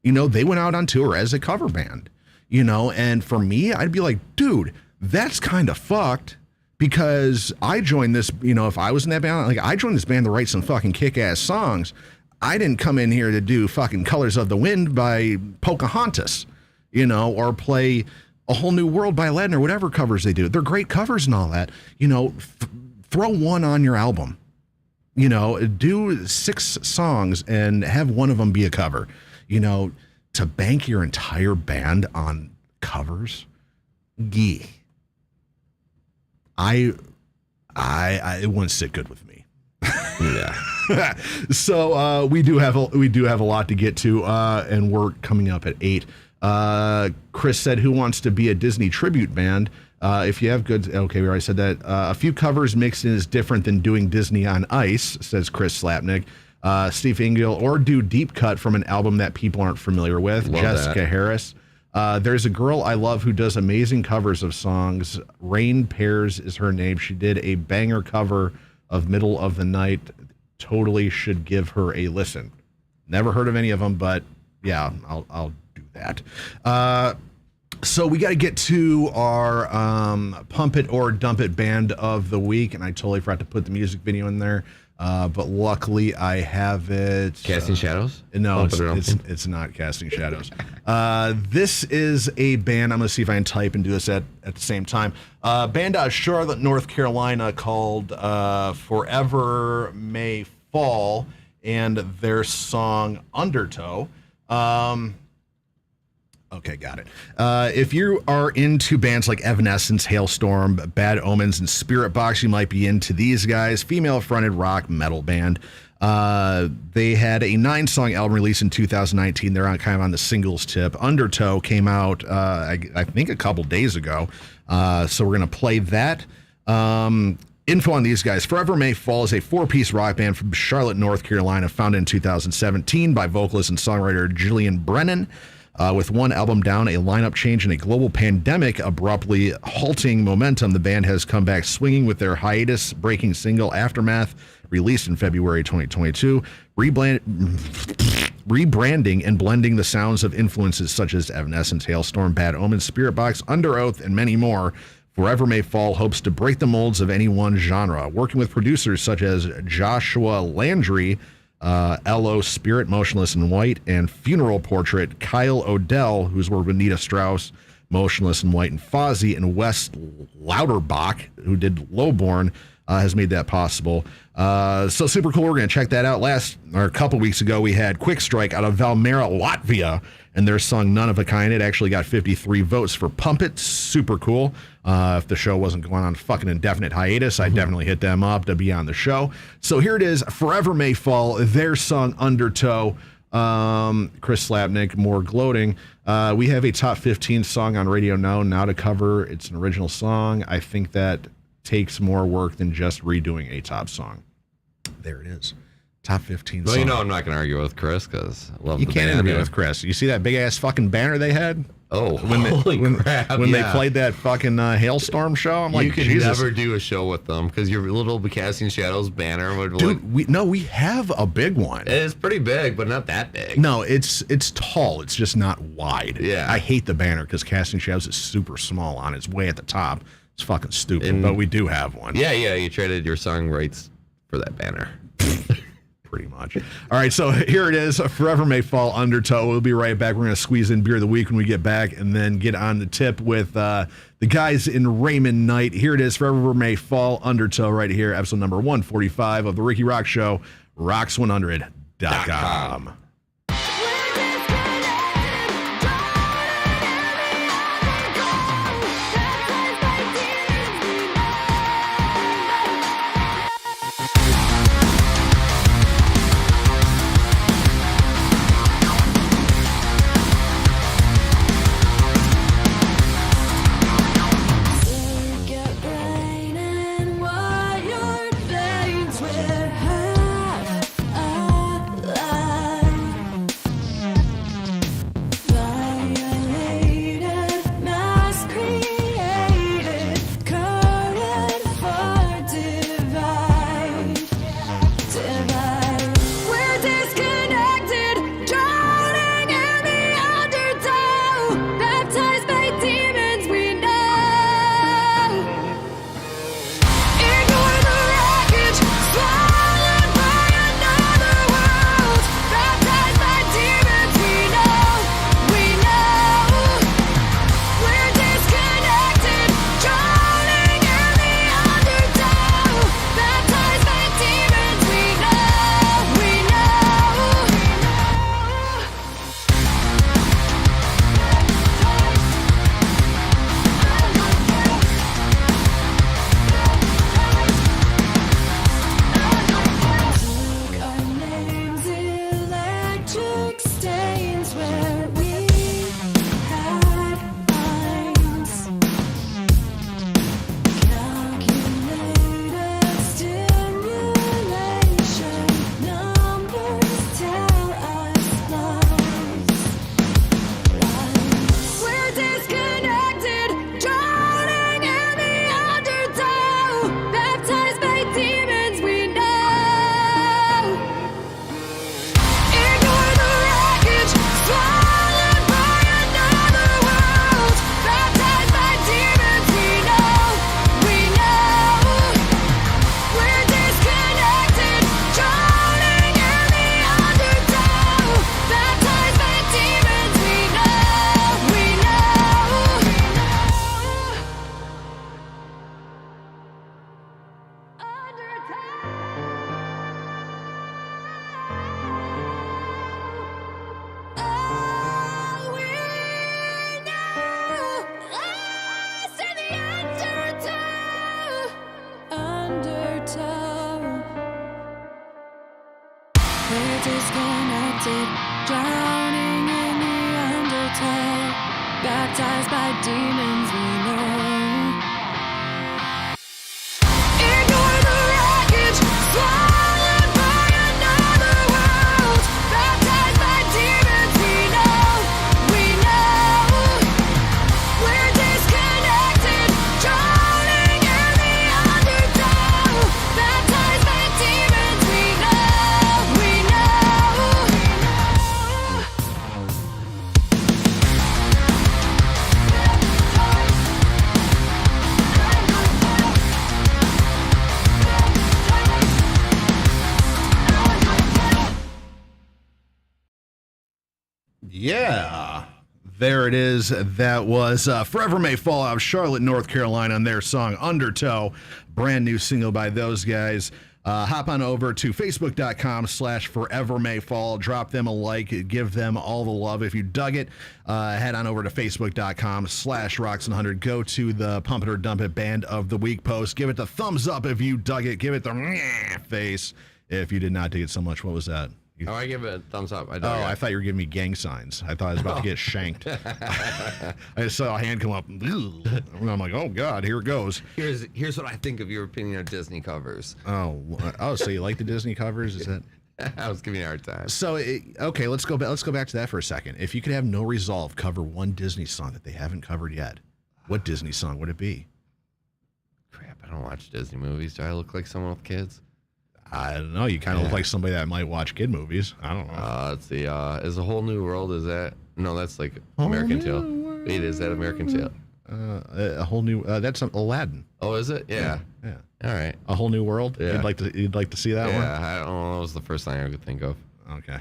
You know, they went out on tour as a cover band. You know, and for me, I'd be like, dude, that's kind of fucked. Because I joined this, if I was in that band, like I joined this band to write some fucking kick-ass songs. I didn't come in here to do fucking Colors of the Wind by Pocahontas, or play A Whole New World by Aladdin or whatever covers they do. They're great covers and all that. Throw one on your album. Do 6 songs and have one of them be a cover. To bank your entire band on covers, it wouldn't sit good with me. Yeah. So we do have a lot to get to, and we're coming up at 8. Chris said, who wants to be a Disney tribute band? If you have good, okay, we already said that. A few covers mixed in is different than doing Disney on Ice, says Chris Slapnick. Steve Engel, or do Deep Cut from an album that people aren't familiar with. Love Jessica that. Harris. There's a girl I love who does amazing covers of songs. Rain Pears is her name. She did a banger cover of Middle of the Night. Totally should give her a listen. Never heard of any of them, but yeah, I'll do that. So we got to get to our Pump It or Dump It band of the week, and I totally forgot to put the music video in there. But luckily I have it. Casting Shadowz? No, it's not Casting Shadowz. This is a band. I'm going to see if I can type and do this at the same time. Band out of Charlotte, North Carolina called Forever May Fall, and their song Undertow. Okay, got it. If you are into bands like Evanescence, Hailstorm, Bad Omens, and Spirit Box, you might be into these guys. Female-fronted rock metal band. They had a 9-song album released in 2019. They're kind of on the singles tip. Undertow came out, I think, a couple days ago. So we're going to play that. Info on these guys. Forever May Fall is a 4-piece rock band from Charlotte, North Carolina, founded in 2017 by vocalist and songwriter Jillian Brennan. With one album down, a lineup change, and a global pandemic abruptly halting momentum, the band has come back swinging with their hiatus-breaking single Aftermath, released in February 2022, rebranding and blending the sounds of influences such as Evanescence, Hailstorm, Bad Omens, Spirit Box, Under Oath, and many more. Forever May Fall hopes to break the molds of any one genre, working with producers such as Joshua Landry, L.O. Spirit, Motionless in White, and Funeral Portrait. Kyle Odell, who's worked with Nita Strauss, Motionless in White, and Fozzy, and Wes Lauterbach, who did Lowborn, has made that possible. So super cool. We're going to check that out. A couple weeks ago, we had Quick Strike out of Valmiera, Latvia, and their song None of a Kind. It actually got 53 votes for Pump It. Super cool. If the show wasn't going on fucking indefinite hiatus, I'd definitely hit them up to be on the show. So here it is, Forever May Fall, their song Undertow. Chris Slapnick, more gloating. We have a top 15 song on Radio Now to cover. It's an original song. I think that takes more work than just redoing a top song. There it is. Top 15 Well, song. you know I'm not going to argue with Chris because I love You the can't band. interview with Chris. You see that big ass fucking banner they had? Oh, when they played that fucking Hailstorm show, I'm like, you could Jesus. never do a show with them because your little Casting Shadowz banner would look. Dude, we have a big one. It's pretty big, but not that big. No, it's tall. It's just not wide. Yeah. I hate the banner because Casting Shadowz is super small on. It's way at the top. It's fucking stupid, but we do have one. Yeah, you traded your song rights for that banner. Pretty much. All right, so here it is. Forever May Fall, Undertow. We'll be right back. We're going to squeeze in Beer of the Week when we get back and then get on the tip with the guys in Raymond Night. Here it is, Forever May Fall, Undertow, right here, episode number 145 of the Rikki ROXX Show, Rocks100.com. Wired veins with half a lie. We're disconnected, drowning in the undertow, baptized by demons we know. Ignore the wreckage, swallowed by another world, baptized by demons we know. We're disconnected, drowning in the undertow, baptized by demons we know. Yeah, there it is. That was Forever May Fall out of Charlotte, North Carolina, on their song Undertow, brand new single by those guys. Hop on over to facebook.com/forevermayfall. Drop them a like. Give them all the love. If you dug it, head on over to facebook.com/rocks100. Go to the Pump It or Dump It Band of the Week post. Give it the thumbs up if you dug it. Give it the face if you did not dig it so much. What was that? Oh, I give it a thumbs up. I thought you were giving me gang signs. I thought I was about to get shanked. I just saw a hand come up. And I'm like, oh, God, here it goes. Here's what I think of your opinion of Disney covers. Oh, so you like the Disney covers? Is that? I was giving you a hard time. So, okay, let's go back to that for a second. If you could have no resolve cover one Disney song that they haven't covered yet, what Disney song would it be? Crap, I don't watch Disney movies. Do I look like someone with kids? I don't know. You kind of look like somebody that might watch kid movies. I don't know. Let's see. Is A Whole New World, is that? No, that's like American Tail. Wait, is that American Tail? A Whole New, that's Aladdin. Oh, is it? Yeah. All right. A Whole New World? Yeah. You'd like to see that one? Yeah, I don't know. That was the first thing I could think of. Okay.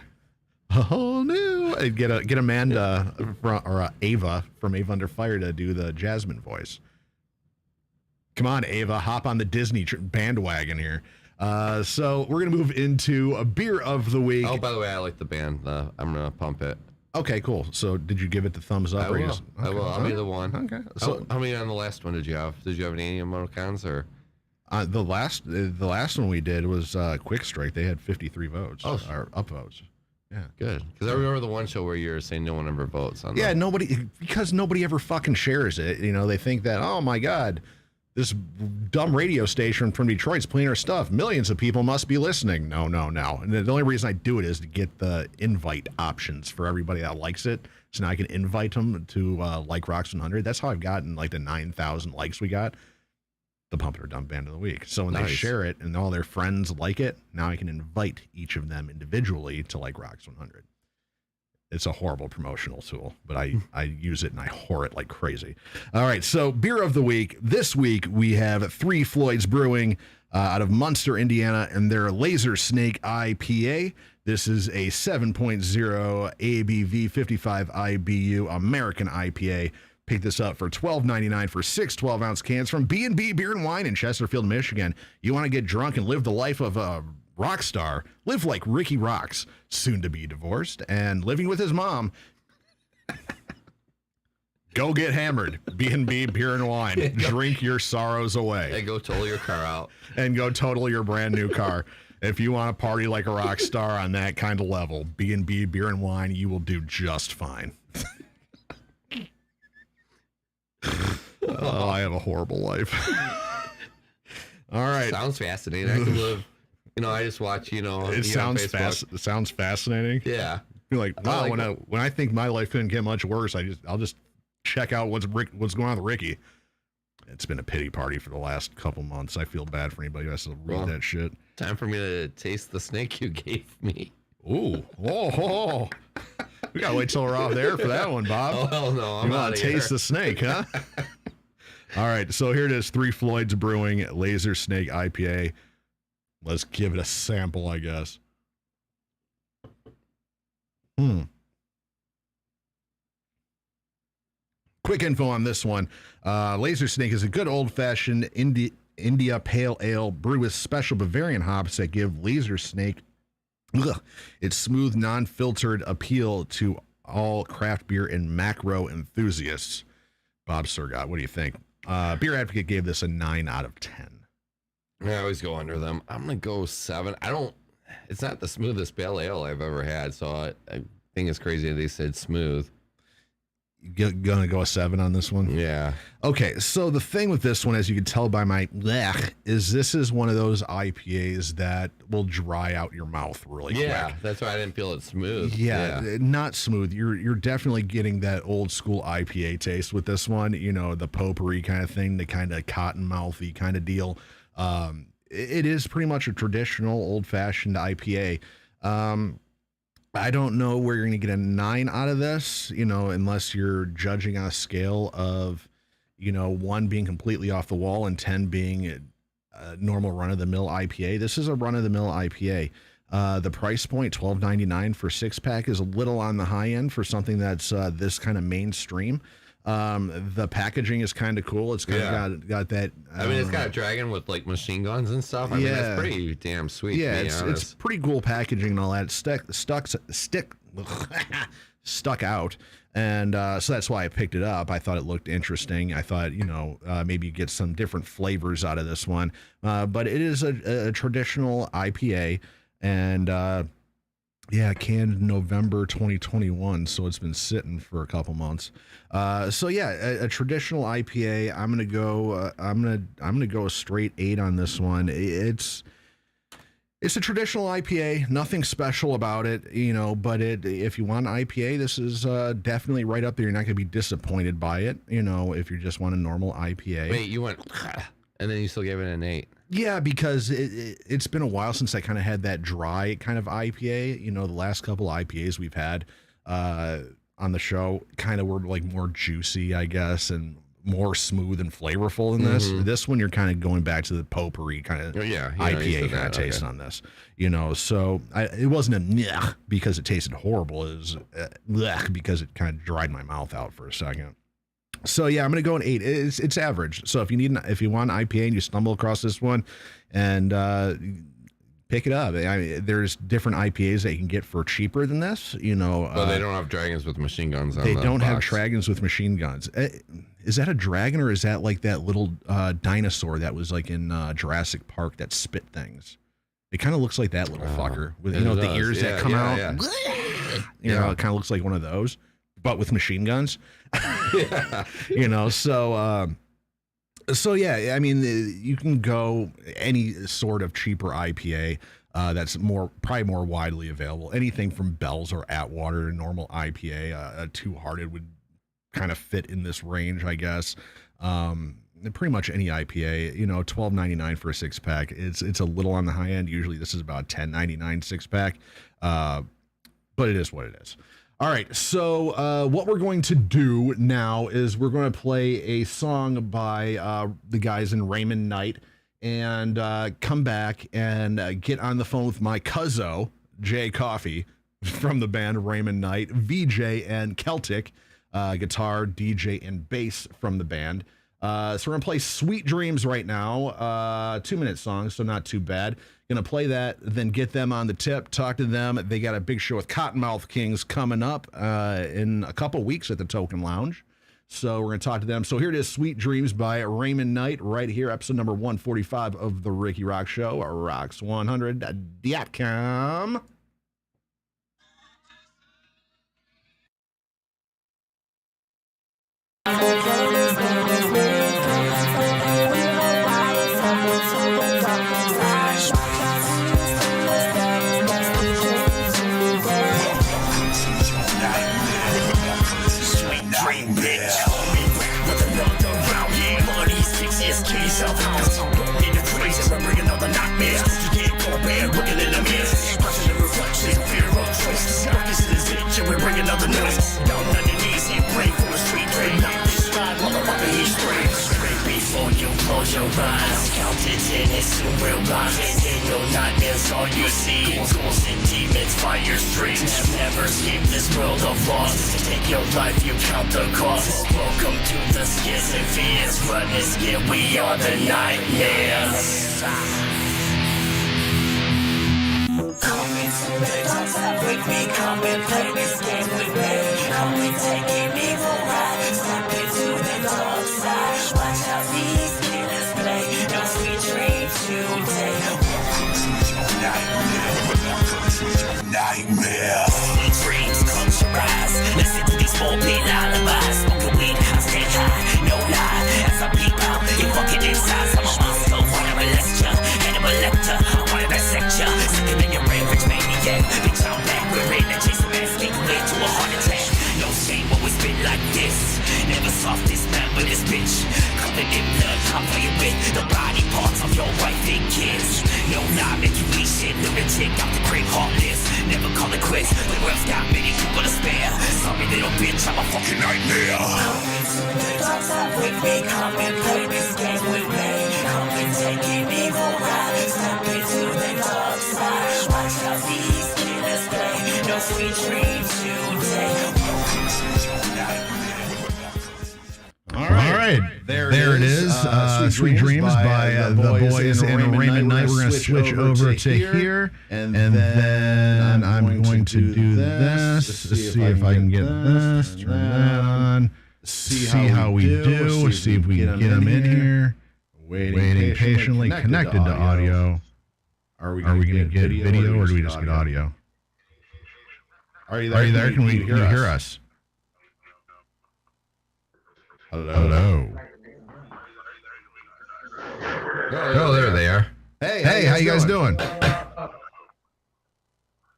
A whole new. Get Amanda or Ava from Ava Under Fire to do the Jasmine voice. Come on, Ava, hop on the Disney bandwagon here. So we're gonna move into a beer of the week. Oh, by the way, I like the band. I'm gonna pump it. Okay, cool. So did you give it the thumbs up? I will. I will. I'll be the one. Okay. So how many on the last one did you have? Did you have any emoticons or? The last one we did was Quick Strike. They had 53 votes. Oh, or upvotes. Yeah, good. Because I remember the one show where you were saying no one ever votes on. Yeah, because nobody ever fucking shares it. You know, they think that, oh my God, this dumb radio station from Detroit's playing our stuff. Millions of people must be listening. No. And the only reason I do it is to get the invite options for everybody that likes it. So now I can invite them to like Rocks 100. That's how I've gotten like the 9,000 likes we got. The Pump It or Dump Band of the Week. So when they share it and all their friends like it, now I can invite each of them individually to like Rocks 100. It's a horrible promotional tool, but I use it and I whore it like crazy. All right, so beer of the week. This week we have 3 Floyds Brewing out of Munster, Indiana, and their Lazer Snake IPA. This is a 7.0 ABV 55 IBU American IPA. Pick this up for $12.99 for 6 12-ounce cans from B&B Beer and Wine in Chesterfield, Michigan. You want to get drunk and live the life of a rock star? Live like RIKKI ROXX, soon to be divorced and living with his mom. Go get hammered. B&B Beer and Wine. Drink your sorrows away. And go total your car out. And go total your brand new car. If you want to party like a rock star on that kind of level, B&B Beer and Wine, you will do just fine. Oh, I have a horrible life. All right. Sounds fascinating. I could live, I just watch, It sounds it sounds fascinating. Yeah. You're like, wow, when I think my life couldn't get much worse, I'll just check out what's going on with Ricky. It's been a pity party for the last couple months. I feel bad for anybody who has to read that shit. Time for me to taste the snake you gave me. Ooh. Oh. We gotta wait till we're off there for that one, Bob. Oh, hell no. I'm you want to taste the snake, huh? All right, so here it is, 3 Floyds Brewing Lazer Snake IPA. Let's give it a sample, I guess. Quick info on this one. Lazer Snake is a good old-fashioned India Pale Ale brewed with special Bavarian hops that give Lazer Snake its smooth, non-filtered appeal to all craft beer and macro enthusiasts. Bob Sergott, what do you think? Beer Advocate gave this a 9 out of 10. I always go under them. I'm going to go 7. I don't It's not the smoothest pale ale I've ever had, so I think it's crazy they said smooth. Gonna go a 7 on this one? Yeah. Okay, so the thing with this one, as you can tell by my blech, is this is one of those IPAs that will dry out your mouth really quick. Yeah, that's why I didn't feel it smooth. Yeah, not smooth. You're definitely getting that old school IPA taste with this one. You know, the potpourri kind of thing, the kind of cottonmouthy kind of deal. It is pretty much a traditional old-fashioned IPA. I don't know where you're going to get a 9 out of this, you know, unless you're judging on a scale of, you know, 1 being completely off the wall and 10 being a normal run-of-the-mill IPA. This is a run-of-the-mill IPA. The price point, $12.99 for 6-pack, is a little on the high end for something that's this kind of mainstream. The packaging is kind of cool. It's kind of got that. I mean, it's got a dragon with like machine guns and stuff. I mean, it's pretty damn sweet. Yeah, to be honest. it's pretty cool packaging and all that. Stuck out, and so that's why I picked it up. I thought it looked interesting. I thought, you know, maybe get some different flavors out of this one. But it is a traditional IPA, and canned November 2021, so it's been sitting for a couple months. So yeah, a traditional IPA. I'm gonna go. I'm gonna go a straight 8 on this one. It's a traditional IPA. Nothing special about it, you know. But if you want an IPA, this is definitely right up there. You're not gonna be disappointed by it, you know. If you just want a normal IPA. Wait, you went, and then you still gave it an 8. Yeah, because it's been a while since I kind of had that dry kind of IPA. You know, the last couple IPAs we've had on the show kind of were like more juicy, I guess, and more smooth and flavorful than this. This one, you're kind of going back to the potpourri kind of IPA kind of taste on this. You know, so it wasn't a blech because it tasted horrible. It was blech because it kind of dried my mouth out for a second. So yeah, I'm gonna go an 8. It's average. So if you want an IPA and you stumble across this one, and pick it up. I mean, there's different IPAs that you can get for cheaper than this. You know, but they don't have dragons with machine guns. They don't have dragons with machine guns. Is that a dragon, or is that like that little dinosaur that was like in Jurassic Park that spit things? It kind of looks like that little fucker with the ears that come out. Yeah. You know, it kind of looks like one of those, but with machine guns. You know, so yeah, I mean, you can go any sort of cheaper IPA that's probably more widely available. Anything from Bell's or Atwater, normal IPA, a Two Hearted would kind of fit in this range, I guess. Pretty much any IPA, you know, $12.99 for a 6-pack. It's a little on the high end. Usually this is about $10.99 6-pack, but it is what it is. All right, so what we're going to do now is we're going to play a song by the guys in Raymond Night, and come back and get on the phone with my cousin, Jay Coffey, from the band Raymond Night, VJ and Celtic, guitar, DJ, and bass from the band. So we're going to play Sweet Dreams right now, 2-minute song, so not too bad. Going to play that, then get them on the tip, talk to them. They got a big show with Cottonmouth Kings coming up in a couple weeks at the Token Lounge. So we're going to talk to them. So here it is, Sweet Dreams by Raymond Night, right here, episode number 145 of the Rikki ROXX Show, Rocks100.com. We're bringing another noise. Down on your knees, you pray for a sweet dream. Not this guy, motherfucker, he's straight. Straight before you close your eyes. Count it in, it soon will rise. In your nightmares, all you see. Ghouls and demons, fire streams. Never escape this world of loss. To take your life, you count the cost. Welcome to the skids and fears. Run is scared, we are the nightmares. Come into the dark side with me, come and play this game with me. Come and take an evil ride, step into the dark side. Watch how these killers play, no sweet dreams today. Welcome to your nightmare. nightmare. Dreams come to rise. Listen to these morbid lullabies. Smoking weed, I stay high, no lie. As I peep out, you fucking inside. I'm a monster, wanna molest ya. Hannibal Lecter, I wanna dissect ya. Sicker than your ravage maniac. Bitch, I'm back, we're in the chase man, sneak away to a heart attack. No shame, always been like this. Never soft this man with this bitch. Covered in blood, I'm playing with the body parts of your wife and kids. No, nah, make you eat shit, lunatic, out the crib, heartless. Never call it quits, the world's got many people to spare. Sorry little bitch, I'm a fucking nightmare. Come into the dark side with me, come and play this game with me. Come and take an evil ride, step into the dark side. Watch how these killers play, no sweet dreams today. Welcome to your nightmare. All right. There it is. Sweet Dreams by the boys in Raymond Night. We're going to switch over to here. And then I'm going to do this. See if I can get this. Turn that on. See how we do. See if we can get them in here. Waiting patiently. Connected to audio. Are we going to get video or do we just get audio? Are you there? Can you hear us? Hello. Oh, there they are. Hey, how you guys doing?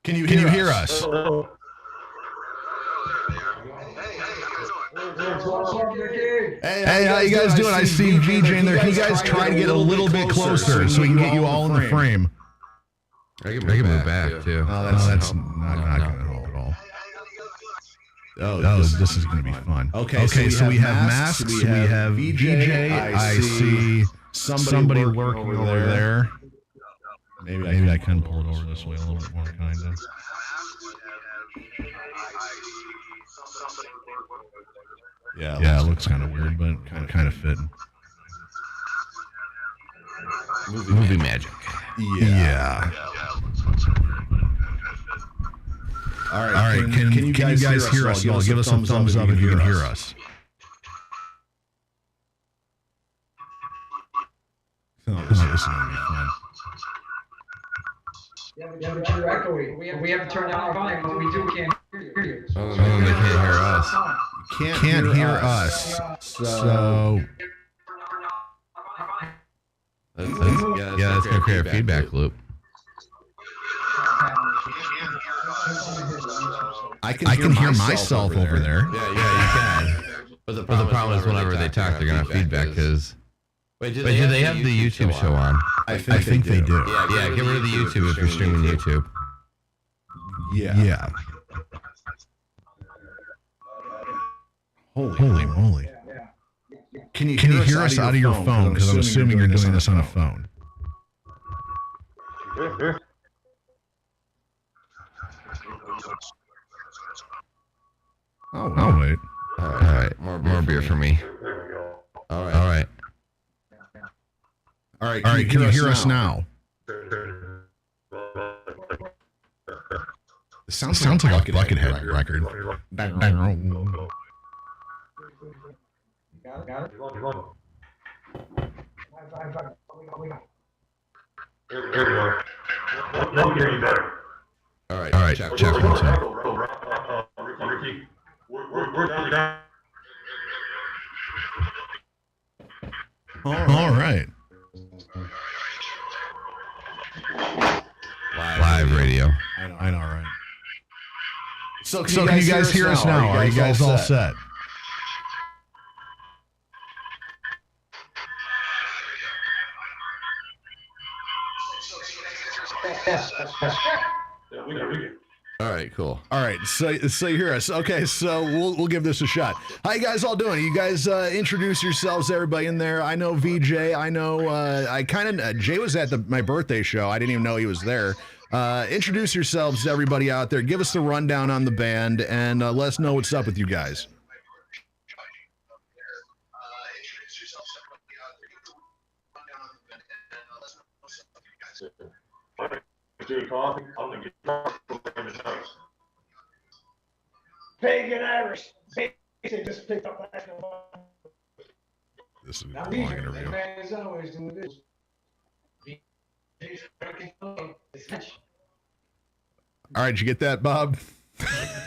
Can you hear us? Hey, how you guys doing? I see VJ in there. Can you guys try to get a little bit closer so we can get you all in the frame? I can move back too. No, that's not going to help at all. Oh, this is going to be fun. Okay, so we have masks. We have VJ. I see somebody lurking over there. Maybe I can pull it over this way a little bit more, kind of. Yeah, it looks kind of weird, but kind of fitting. Movie magic. Yeah. All right. Can you guys hear us? Y'all give us some thumbs up if you can hear us. Oh, this is going to be fun. Yeah, but you're echoing. We have to turn down our volume. When we do, we can't hear you. Oh, no, they can't hear us. Can't hear us. So. That's going to create a feedback loop. I can hear myself over there. Yeah, you can. But the problem is whenever they talk, they're going to have feedback because... Wait, do they have the YouTube show on? I think they do. Yeah, get rid of the YouTube if you're streaming YouTube. Yeah. Holy moly. Can you hear us out of your phone? Because I'm assuming you're doing this on a phone. Oh, wait. All right. More beer for me. All right. Can you hear us now? It sounds like a Buckethead record. Got it? All right. Check 1, 2. All right. Live radio. I know, right? So can you guys hear us now? Are you guys all set? All right, cool. All right, so you hear us. Okay, so we'll give this a shot. How you guys all doing? You guys introduce yourselves, everybody in there. I know VJ. I know Jay was at my birthday show. I didn't even know he was there. Introduce yourselves, everybody out there. Give us the rundown on the band, and let us know what's up with you guys. Coffey. I'm gonna get Pagan Irish. Basic just picked up last night. This is a long interview. Man is always doing this. All right, did you get that, Bob?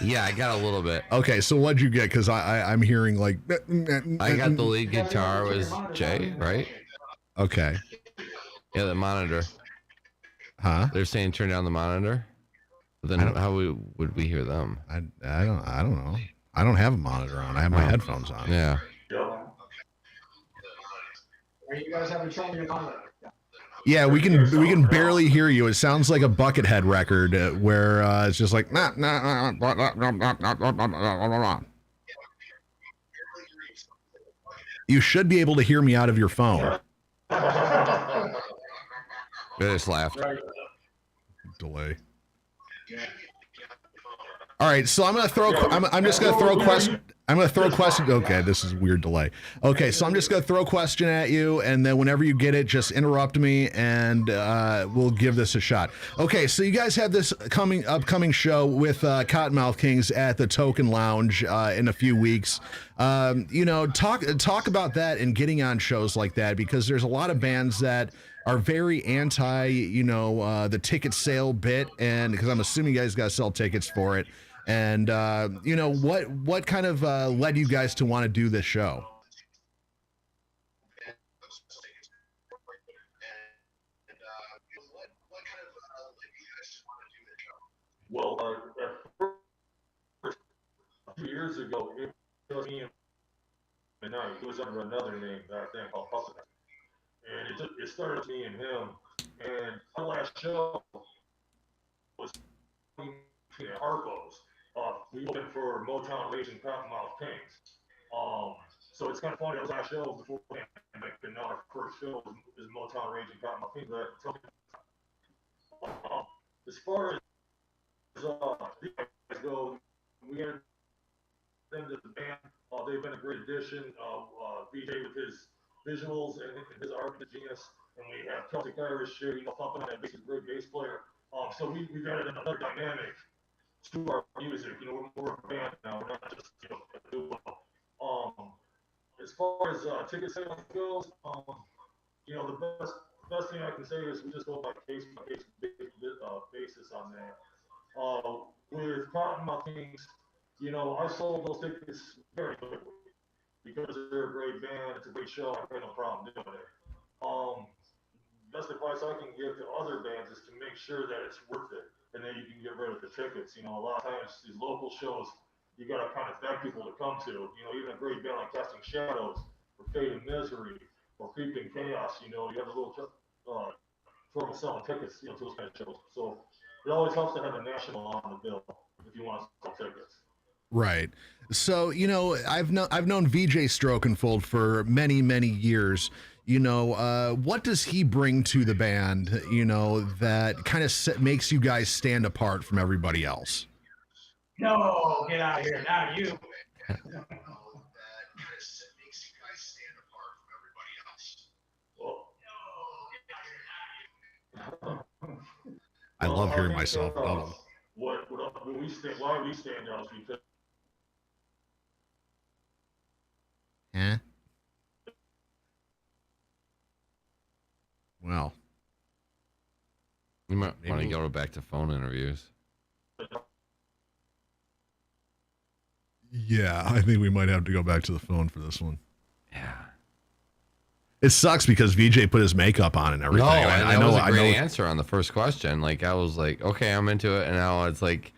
Yeah, I got a little bit. Okay, so what'd you get? Because I'm hearing like. I got the lead guitar was Jay, right? Okay. Yeah, the monitor. Huh? They're saying turn down the monitor. But then how would we hear them? I don't know. I don't have a monitor on. I have my headphones on. Yeah. Are you guys having trouble with your monitor? Yeah, we can barely hear you. It sounds like a Buckethead record where it's just like You should be able to hear me out of your phone. I just laughed. Delay. All right, so I'm gonna throw. I'm just gonna throw question. I'm gonna throw a question. Okay, this is a weird delay. Okay, so I'm just gonna throw a question at you, and then whenever you get it, just interrupt me, and we'll give this a shot. Okay, so you guys have this upcoming show with Cottonmouth Kings at the Token Lounge in a few weeks. Talk about that and getting on shows like that, because there's a lot of bands that are very anti, the ticket sale bit, and because I'm assuming you guys got to sell tickets for it. And what kind of led you guys to want to do this show? Well, a few years ago, it was me and I. It was under another name back then called Puppet. And it started with me and him. And our last show was in Harpo's. We opened for Motown Raging Cottonmouth Kings. So it's kind of funny. That was our show before the pandemic, and now our first show is Motown Raging Cottonmouth Kings. As far as these guys go, we entered them to the band. They've been a great addition. VJ with his visuals and his art is genius, and we have Celtic Irish here, pumping on that bass, a great bass player. So we've added another dynamic to our music. We're a band now. We're not just a duo. As far as ticket sales goes, the best thing I can say is we just go by case basis on that. With Cottonmouth Kings, I sold those tickets very quickly because they're a great band. It's a great show. I have no problem doing it. Best advice I can give to other bands is to make sure that it's worth it, and then you can get rid of the tickets. A lot of times these local shows, you got to kind of beg people to come to. Even a great band like Casting Shadowz, or Fate and Misery, or Creeping Chaos, you have a little trouble selling tickets, to those kind of shows. So it always helps to have a national on the bill if you want to sell tickets. Right. So, I've known VJ Strokenfold for many, many years. What does he bring to the band, that kind of makes you guys stand apart from everybody else? No, get out of here. Not you. I love hearing myself double. Why we stand out is because well, you might want to go back to phone interviews. Yeah, I think we might have to go back to the phone for this one. Yeah. It sucks because VJ put his makeup on and everything. No, I know. Was a great answer on the first question. Like, I was like, okay, I'm into it. And now it's like,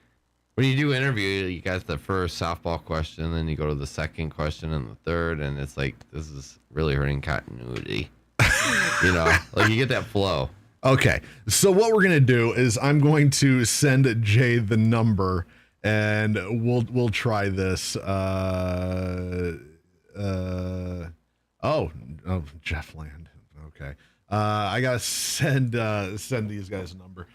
when you do interview, you got the first softball question, then you go to the second question and the third, and it's like, this is really hurting continuity. Like you get that flow. Okay, so what we're gonna do is I'm going to send Jay the number, and we'll try this. Jeff Land. Okay, I gotta send these guys a number.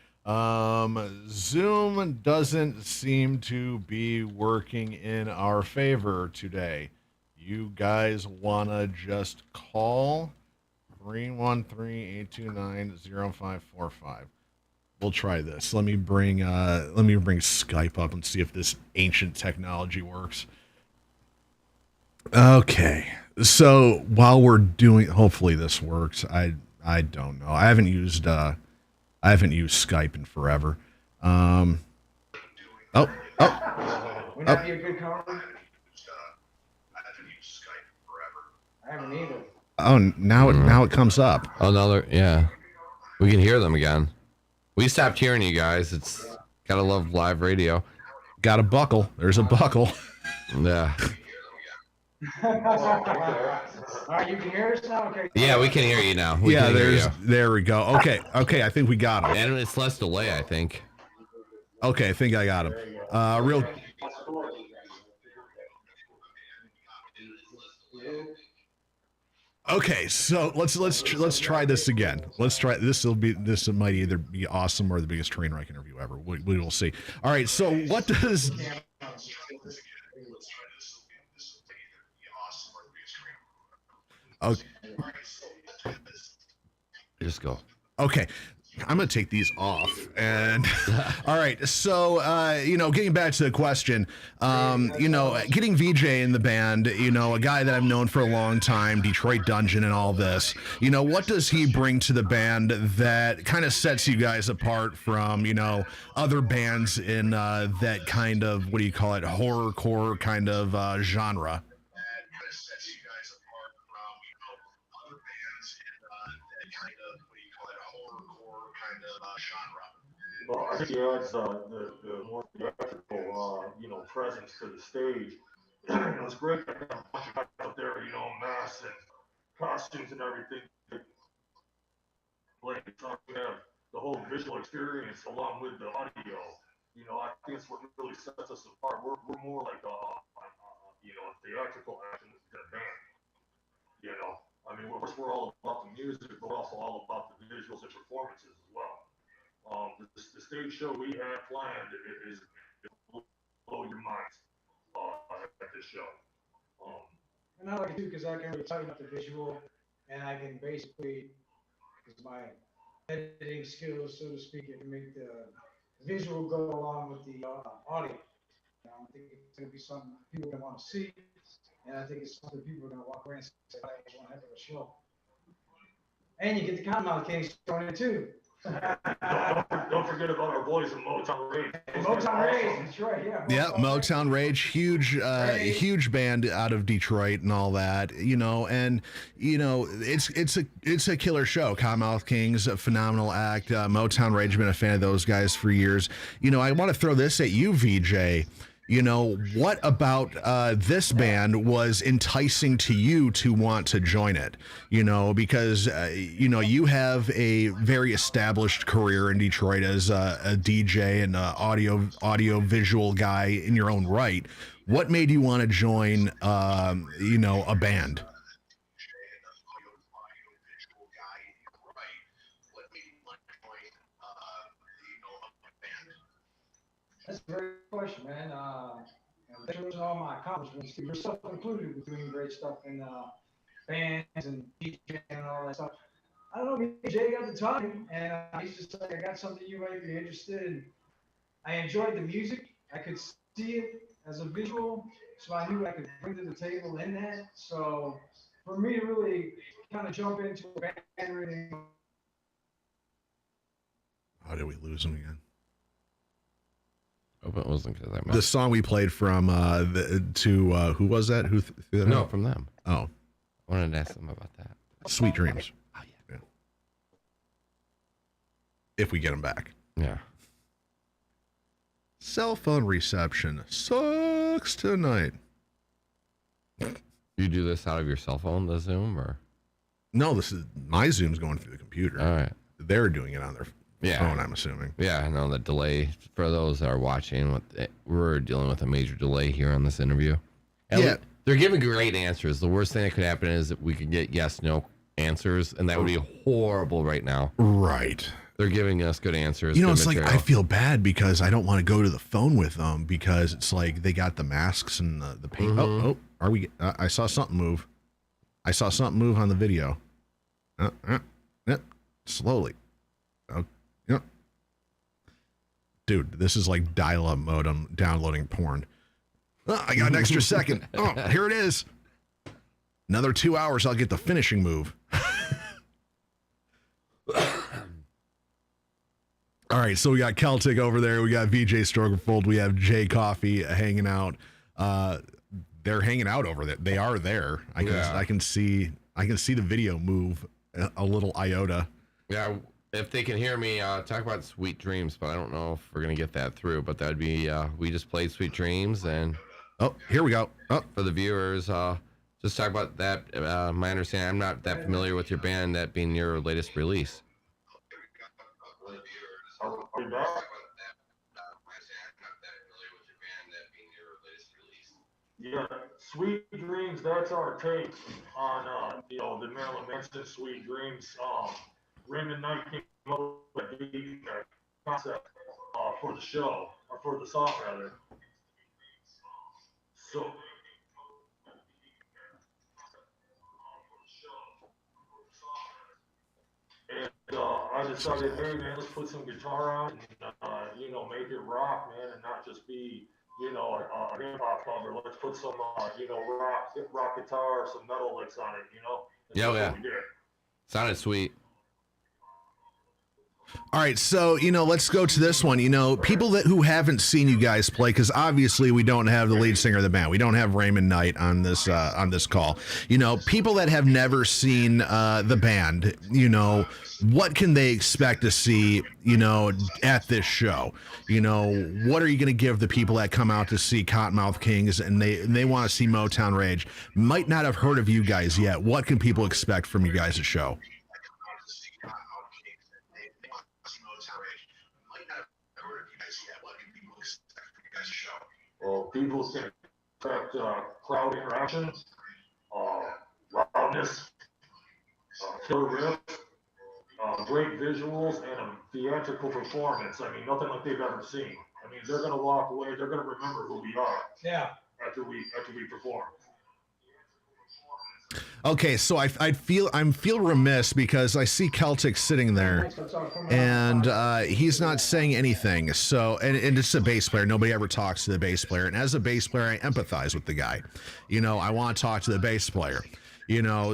Zoom doesn't seem to be working in our favor today. You guys wanna just call 313-829-0545. We'll try this. Let me bring Skype up and see if this ancient technology works. Okay. So while we're doing, hopefully this works. I don't know. I haven't used Skype in forever. Oh. Would that be a good cover? I haven't either. Oh, now it comes up. Oh, no, yeah. We can hear them again. We stopped hearing you guys. It's gotta love live radio. Got a buckle. There's a buckle. Yeah. All right, you can hear us now? Okay. Yeah, we can hear you now. There we go. Okay, I think we got him. And it's less delay, I think. Okay, I think I got him. Real. Okay, so let's try this again. Let's try this. This might either be awesome or the biggest train wreck interview ever. We will see. All right, so what does? Okay. Just go. Okay. I'm going to take these off. And all right. So, getting back to the question, getting VJ in the band, a guy that I've known for a long time, Detroit Dungeon and all this, what does he bring to the band that kind of sets you guys apart from, other bands in that kind of, what do you call it, horrorcore kind of genre? Well, I think he adds the more theatrical, presence to the stage. It was great to have a bunch of guys out there, masks and costumes and everything. Like, we have the whole visual experience along with the audio. I think it's what really sets us apart. We're more like a theatrical action band. I mean, we're all about the music, but we're also all about the visuals and performances as well. The stage show we have planned is blow your minds at this show. And I like it too because I can really tighten up the visual, and I can basically, because my editing skills, so to speak, and make the visual go along with the audio. I think it's going to be something people are going to want to see, and I think it's something people are going to walk away and say, "I just want to have a show." And you get the Cottonmouth Kings on it too. Don't forget about our boys in Motown Rage. Motown Rage, that's right, yeah. Yeah, Motown Rage, huge band out of Detroit and all that, and it's a killer show. Cottonmouth Kings, a phenomenal act. Motown Rage, been a fan of those guys for years. I want to throw this at you, VJ. What about this band was enticing to you to want to join it? Because, you have a very established career in Detroit as a DJ and audio visual guy in your own right. What made you want to join, a band? That's a great question, man. There's all my accomplishments, yourself included, with doing great stuff in bands and DJing and all that stuff. I don't know, Jay got the time, and he's just like, I got something you might be interested in. I enjoyed the music. I could see it as a visual, so I knew I could bring to the table in that. So for me to really kind of jump into a band and everything. How did we lose him again? Hope it wasn't because I the song we played from who was that? Who threw that No, out? from them. Oh, I wanted to ask them about that. Sweet Dreams. Oh yeah. If we get them back. Yeah. Cell phone reception sucks tonight. You do this out of your cell phone, the Zoom, or? No, this is my Zoom's going through the computer. All right. They're doing it on their phone, I'm assuming. Yeah, I know the delay. For those that are watching, we're dealing with a major delay here on this interview. And they're giving great answers. The worst thing that could happen is that we could get yes/no answers, and that would be horrible right now. Right. They're giving us good answers. It's material. Like I feel bad because I don't want to go to the phone with them because it's like they got the masks and the paint. Mm-hmm. Oh, are we? I saw something move. I saw something move on the video. Slowly. Oh, yep. Dude, this is like dial-up mode. I'm downloading porn. Oh, I got an extra second. Oh, here it is. Another 2 hours, I'll get the finishing move. All right, so we got Celtic over there. We got VJ Strogerfold. We have Jay Coffey hanging out. They're hanging out over there. They are there. I can see the video move a little iota. Yeah, if they can hear me talk about Sweet Dreams, but I don't know if we're gonna get that through. But that'd be we just played Sweet Dreams, and here we go. For the viewers, just talk about that. My understanding, I'm not that familiar with your band, that being your latest release. Yeah, Sweet Dreams, that's our take on, the Marilyn Manson Sweet Dreams. Raymond Knight came up with the concept for the show, or for the song, rather. So, and I decided, hey man, let's put some guitar on and, make it rock, man, and not just be, a hip-hop cover. Let's put some, rock guitar, some metal licks on it, And that's what we did. Sounded sweet. All right, so, let's go to this one. People who haven't seen you guys play, because obviously we don't have the lead singer of the band. We don't have Raymond Knight on this call. People that have never seen the band, what can they expect to see, at this show? What are you going to give the people that come out to see Cottonmouth Kings and they want to see Motown Rage? Might not have heard of you guys yet. What can people expect from you guys' show? Well, people can expect crowd interaction, loudness, killer riff, great visuals, and a theatrical performance. I mean, nothing like they've ever seen. I mean, they're going to walk away. They're going to remember who we are. Yeah. After we perform. Okay, so I feel remiss because I see Celtic sitting there, and he's not saying anything. So, and it's a bass player. Nobody ever talks to the bass player. And as a bass player, I empathize with the guy. I want to talk to the bass player.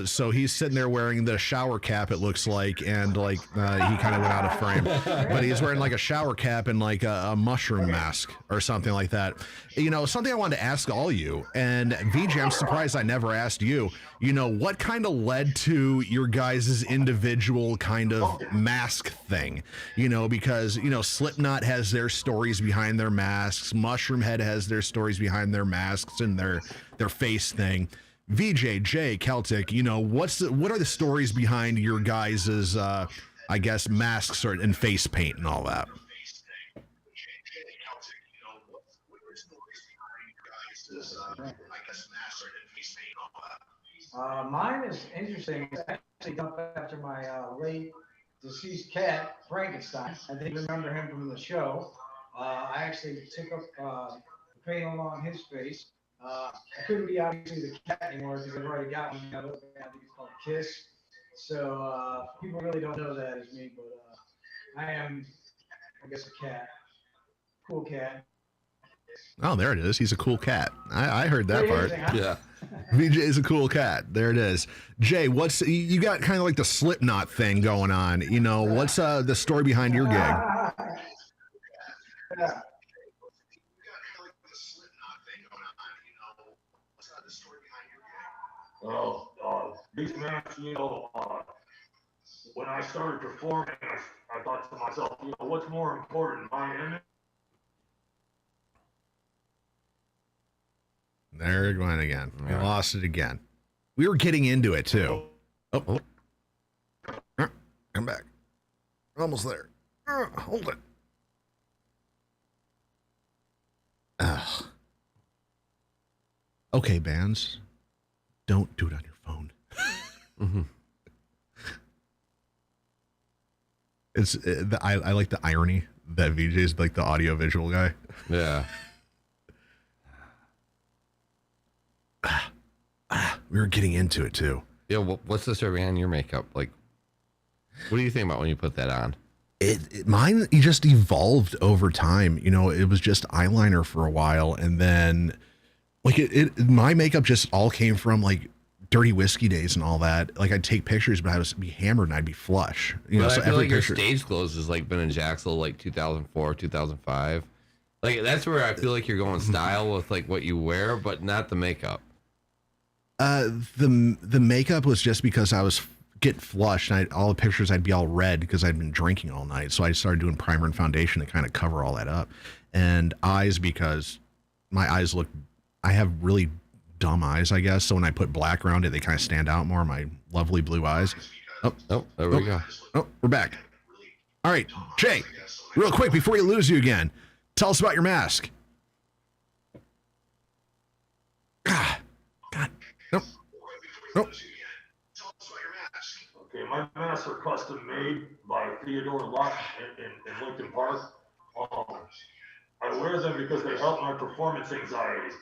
So he's sitting there wearing the shower cap, it looks like, and he kind of went out of frame, but he's wearing like a shower cap and like a mushroom mask or something like that. Something I wanted to ask all you, and VJ, I'm surprised I never asked you, what kind of led to your guys' individual kind of mask thing? Because, Slipknot has their stories behind their masks, Mushroomhead has their stories behind their masks and their face thing. VJ, Jay, Celtic, what are the stories behind your guys' I guess masks and face paint and all that? Mine is interesting. It's actually dumped after my late deceased cat, Frankenstein. I think you remember him from the show. I actually took up the paint along his face. I couldn't be obviously the cat anymore because I've already got one. I think it's called Kiss. So people really don't know that as me, but I am, I guess, a cat. Cool cat. Oh, there it is. He's a cool cat. I heard that part. Yeah. VJ is a cool cat. There it is. Jay, you got kind of like the Slipknot thing going on. What's the story behind your gig? Yeah. Well, these nights, when I started performing, I thought to myself, what's more important, my image? There it went again. We lost it again. We were getting into it too. Oh. Come back. We're almost there. Hold it. Okay, bands. Don't do it on your phone. Mm-hmm. I like the irony that VJ is like the audio visual guy. Yeah. We were getting into it too. Yeah. What's the story behind your makeup? Like, what do you think about when you put that on? Mine just evolved over time. It was just eyeliner for a while, and then my makeup just all came from like Dirty Whiskey days and all that. Like I'd take pictures, but I would be hammered and I'd be flush. You know, But so I feel every like your picture. stage clothes has like been in Jacksonville like 2004, 2005. Like that's where I feel like you're going style with like what you wear, but not the makeup. The makeup was just because I was get flushed, and all the pictures I'd be all red because I'd been drinking all night. So I started doing primer and foundation to kind of cover all that up, and eyes because my eyes I have really dumb eyes, I guess. So when I put black around it, they kind of stand out more. My lovely blue eyes. Oh, there we go. Oh, we're back. All right, Jay, real quick before we lose you again, tell us about your mask. Okay, my masks are custom made by Theodore Luck in Lincoln Park. I wear them because they help my performance anxiety.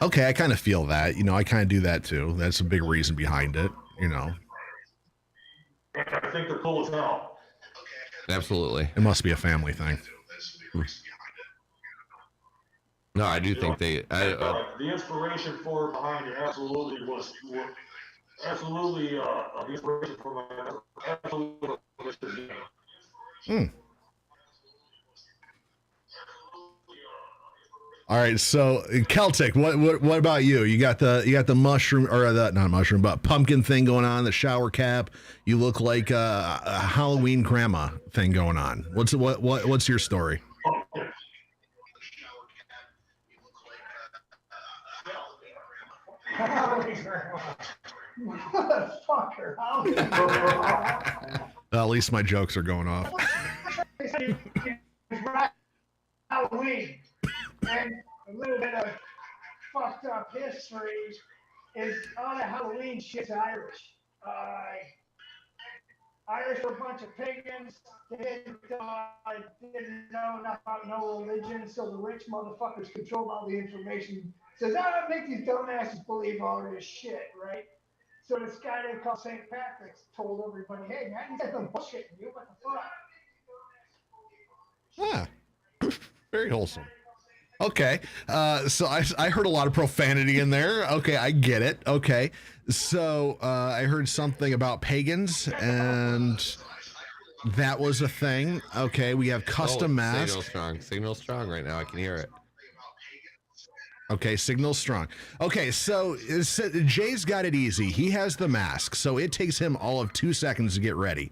Okay, I kind of feel that. You know, I kind of do that too. That's a big reason behind it, you know. And I think they're cool as hell. Absolutely. It must be a family thing. No, I do think they. The inspiration for behind it absolutely was the inspiration for my absolutely Mr. Game. All right, so Celtic, what about you? You got the mushroom or the not mushroom, but pumpkin thing going on, the shower cap. You look like a Halloween grandma thing going on. What's your story? Motherfucker. At least my jokes are going off. Halloween. And a little bit of fucked up history is all the Halloween shit's Irish. Irish were a bunch of pagans. They didn't know nothing about no religion, so the rich motherfuckers control all the information. Says, make these dumbasses believe all this shit, right? So this guy they call St. Patrick's told everybody, hey man, you guys been bullshitting you, what the fuck? Ah, very wholesome. Okay, so I heard a lot of profanity in there. Okay, I get it. Okay, so I heard something about pagans, and that was a thing. Okay, we have custom masks. Signal strong right now. I can hear it. Okay, signal strong. Okay, so Jay's got it easy. He has the mask, so it takes him all of 2 seconds to get ready.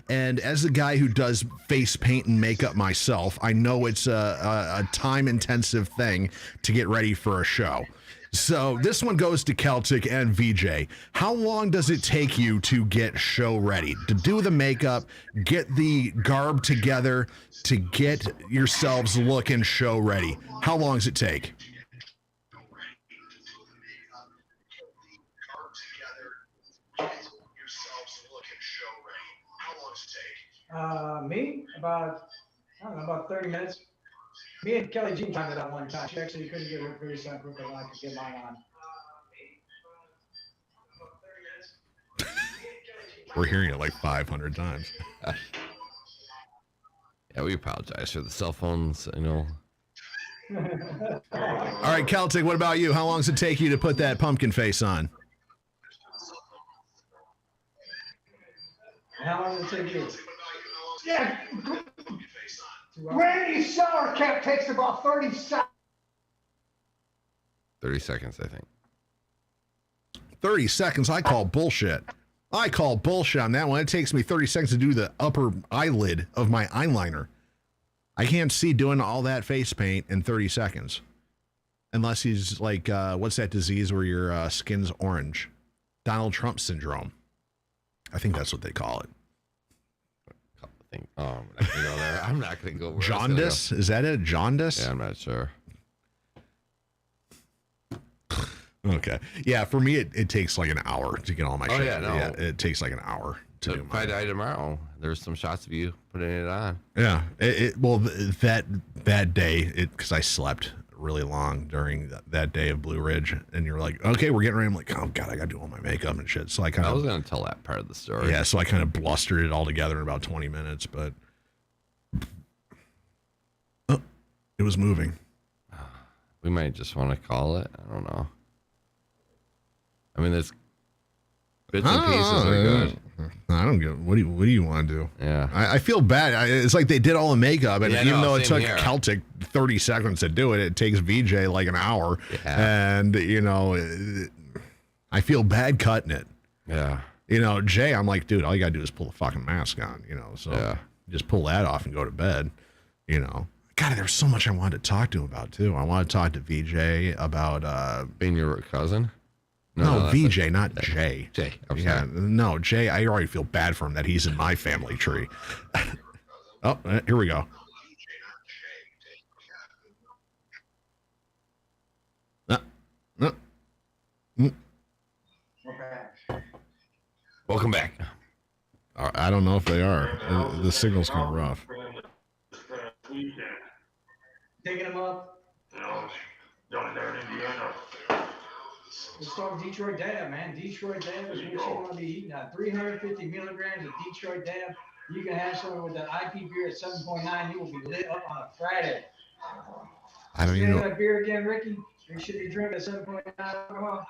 And as a guy who does face paint and makeup myself, I know it's a time-intensive thing to get ready for a show. So this one goes to Celtic and VJ. How long does it take you to get show ready? To do the makeup, get the garb together, to get yourselves looking show ready? How long does it take? Me, about 30 minutes. Me and Kelly Jean timed it out one time. She actually couldn't get her very simple, but I could get mine on. We're hearing it like 500 times. Yeah, we apologize for the cell phones, you know. All right, Celtic, what about you? How long does it take you to put that pumpkin face on? How long does it take you? Yeah. Randy's shower cap takes about 30 seconds. 30 seconds, I think. 30 seconds? I call bullshit. I call bullshit on that one. It takes me 30 seconds to do the upper eyelid of my eyeliner. I can't see doing all that face paint in 30 seconds. Unless he's like, what's that disease where your skin's orange? Donald Trump syndrome. I think that's what they call it. I'm not going to go there. Jaundice? Is that it? Jaundice? Yeah, I'm not sure. Okay. Yeah, for me, it takes like an hour to get all my shit. Yeah, no. Yeah, it takes like an hour to do By die tomorrow, there's some shots of you putting it on. Yeah. That day, because I slept really long during that day of Blue Ridge, and you're like, okay, we're getting ready. I'm like, oh God, I got to do all my makeup and shit. So I was going to tell that part of the story. Yeah, so I kind of blustered it all together in about 20 minutes, but it was moving. We might just want to call it. I don't know. I mean, there's bits and pieces are good. I don't get. What do you want to do? Yeah, I feel bad. It's like they did all the makeup, and even though it took here. Celtic 30 seconds to do it, it takes VJ like an hour. Yeah. And I feel bad cutting it. Yeah. Jay, I'm like, dude, all you gotta do is pull the fucking mask on. So just pull that off and go to bed. God, there's so much I wanted to talk to him about too. I want to talk to VJ about being your cousin. No, VJ, not Jay. Jay. No, Jay. I already feel bad for him that he's in my family tree. Oh, here we go. Welcome back. I don't know if they are. The signal's kind of rough. Taking them up. Down there in Indiana. Let's talk Detroit Dab, man. Detroit Dab is what you're going to be eating. 350 milligrams of Detroit Dab. You can have something with that IP beer at 7.9. You will be lit up on a Friday. I don't even know. That beer again, Ricky? You should be drinking at 7.9 alcohol.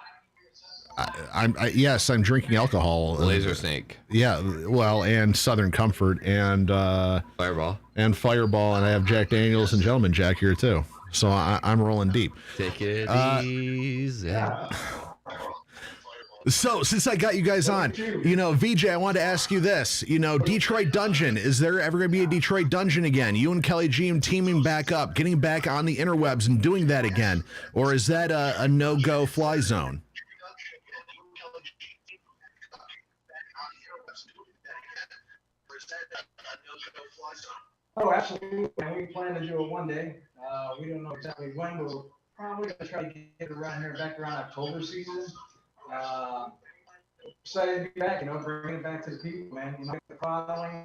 Yes, I'm drinking alcohol. Lazer Snake. Yeah, well, and Southern Comfort and Fireball. And I have Jack Daniels and Gentleman Jack here too. So I'm rolling deep. Take it easy. So since I got you guys on, VJ, I wanted to ask you this. Detroit Dungeon. Is there ever going to be a Detroit Dungeon again? You and Kelly G teaming back up, getting back on the interwebs and doing that again, or is that a no-go fly zone? Oh, absolutely. We plan to do it one day. We don't know exactly when, but we're probably going to try to get it back around October season. Excited to be back, bringing it back to the people, man. The following,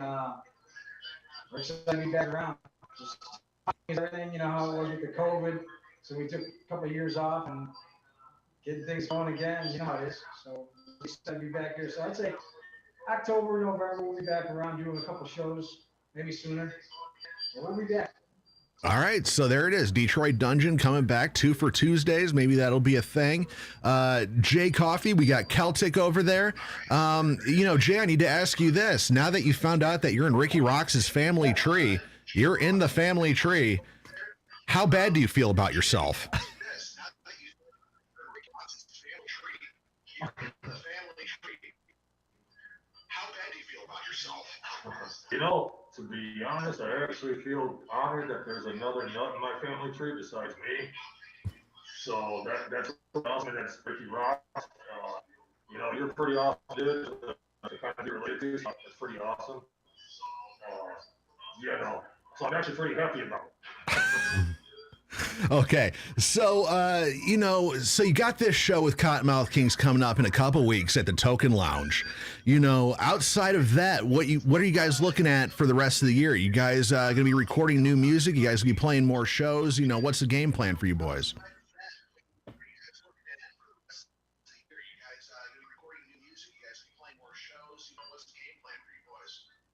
we're excited to be back around. Just everything, how it was with the COVID. So we took a couple of years off and getting things going again. You know how it is. So we're excited to be back here. So I'd say October, November, we'll be back around doing a couple shows, maybe sooner. We'll be back. All right, so there it is. Detroit Dungeon coming back 2 for Tuesdays. Maybe that'll be a thing. Jay Coffey, we got Celtic over there. Jay, I need to ask you this. Now that you found out that you're in Rikki ROXX's family tree, you're in the family tree. How bad do you feel about yourself? To be honest, I actually feel honored that there's another nut in my family tree besides me. So that's awesome. That's Rikki ROXX. You're pretty awesome, dude. To kind of be related to, so that's pretty awesome. So I'm actually pretty happy about it. Okay, so so you got this show with Cottonmouth Kings coming up in a couple weeks at the Token Lounge. Outside of that, what are you guys looking at for the rest of the year? You guys going to be recording new music? You guys going to be playing more shows? What's the game plan for you boys?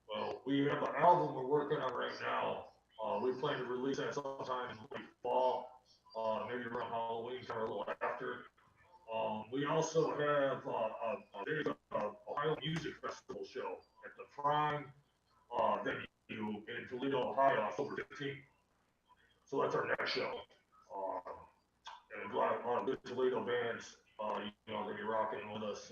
Well, we have an album we're working on right now. We plan to release that sometime in late fall, maybe around Halloween, or a little after. We also have there's a Ohio Music Festival show at the Prime venue in Toledo, Ohio, October 15th. So that's our next show. And a lot of good Toledo bands, going to be rocking with us.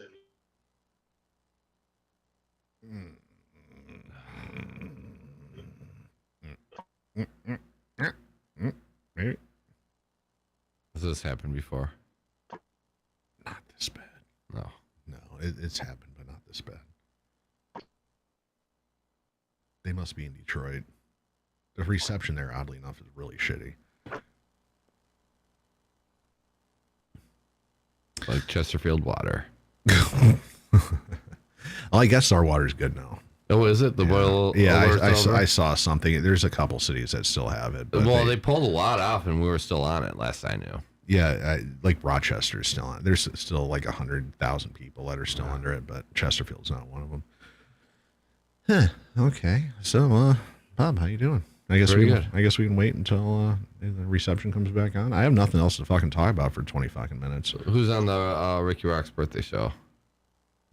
Has this happened before? Not this bad. No, it's happened, but not this bad. They must be in Detroit. The reception there, oddly enough, is really shitty. Like Chesterfield water. Well, I guess our water's good now. Oh, is it? The boil? Yeah, I saw something. There's a couple cities that still have it. But they pulled a lot off, and we were still on it last I knew. Yeah, like Rochester's still on. There's still like 100,000 people that are still under it, but Chesterfield's not one of them. Huh. Okay. So, Bob, how you doing? I guess Very we good. I guess we can wait until the reception comes back on. I have nothing else to fucking talk about for 20 fucking minutes. Who's on the Ricky Roxx birthday show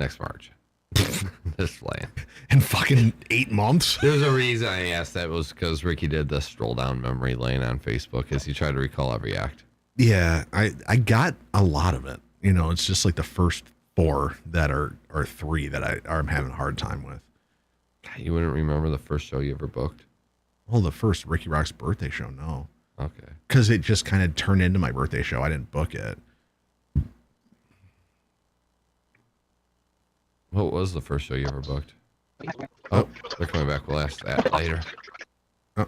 next March? Just playing. In fucking 8 months? There's a reason I asked that was because Ricky did the stroll down memory lane on Facebook as he tried to recall every act. Yeah, I got a lot of it. You know, it's just like the first 4 that are 3 that I'm having a hard time with. You wouldn't remember the first show you ever booked? Well, the first Ricky Roxx birthday show, no. Okay. Because it just kind of turned into my birthday show. I didn't book it. What was the first show you ever booked? Oh, they're coming back. We'll ask that later. Oh.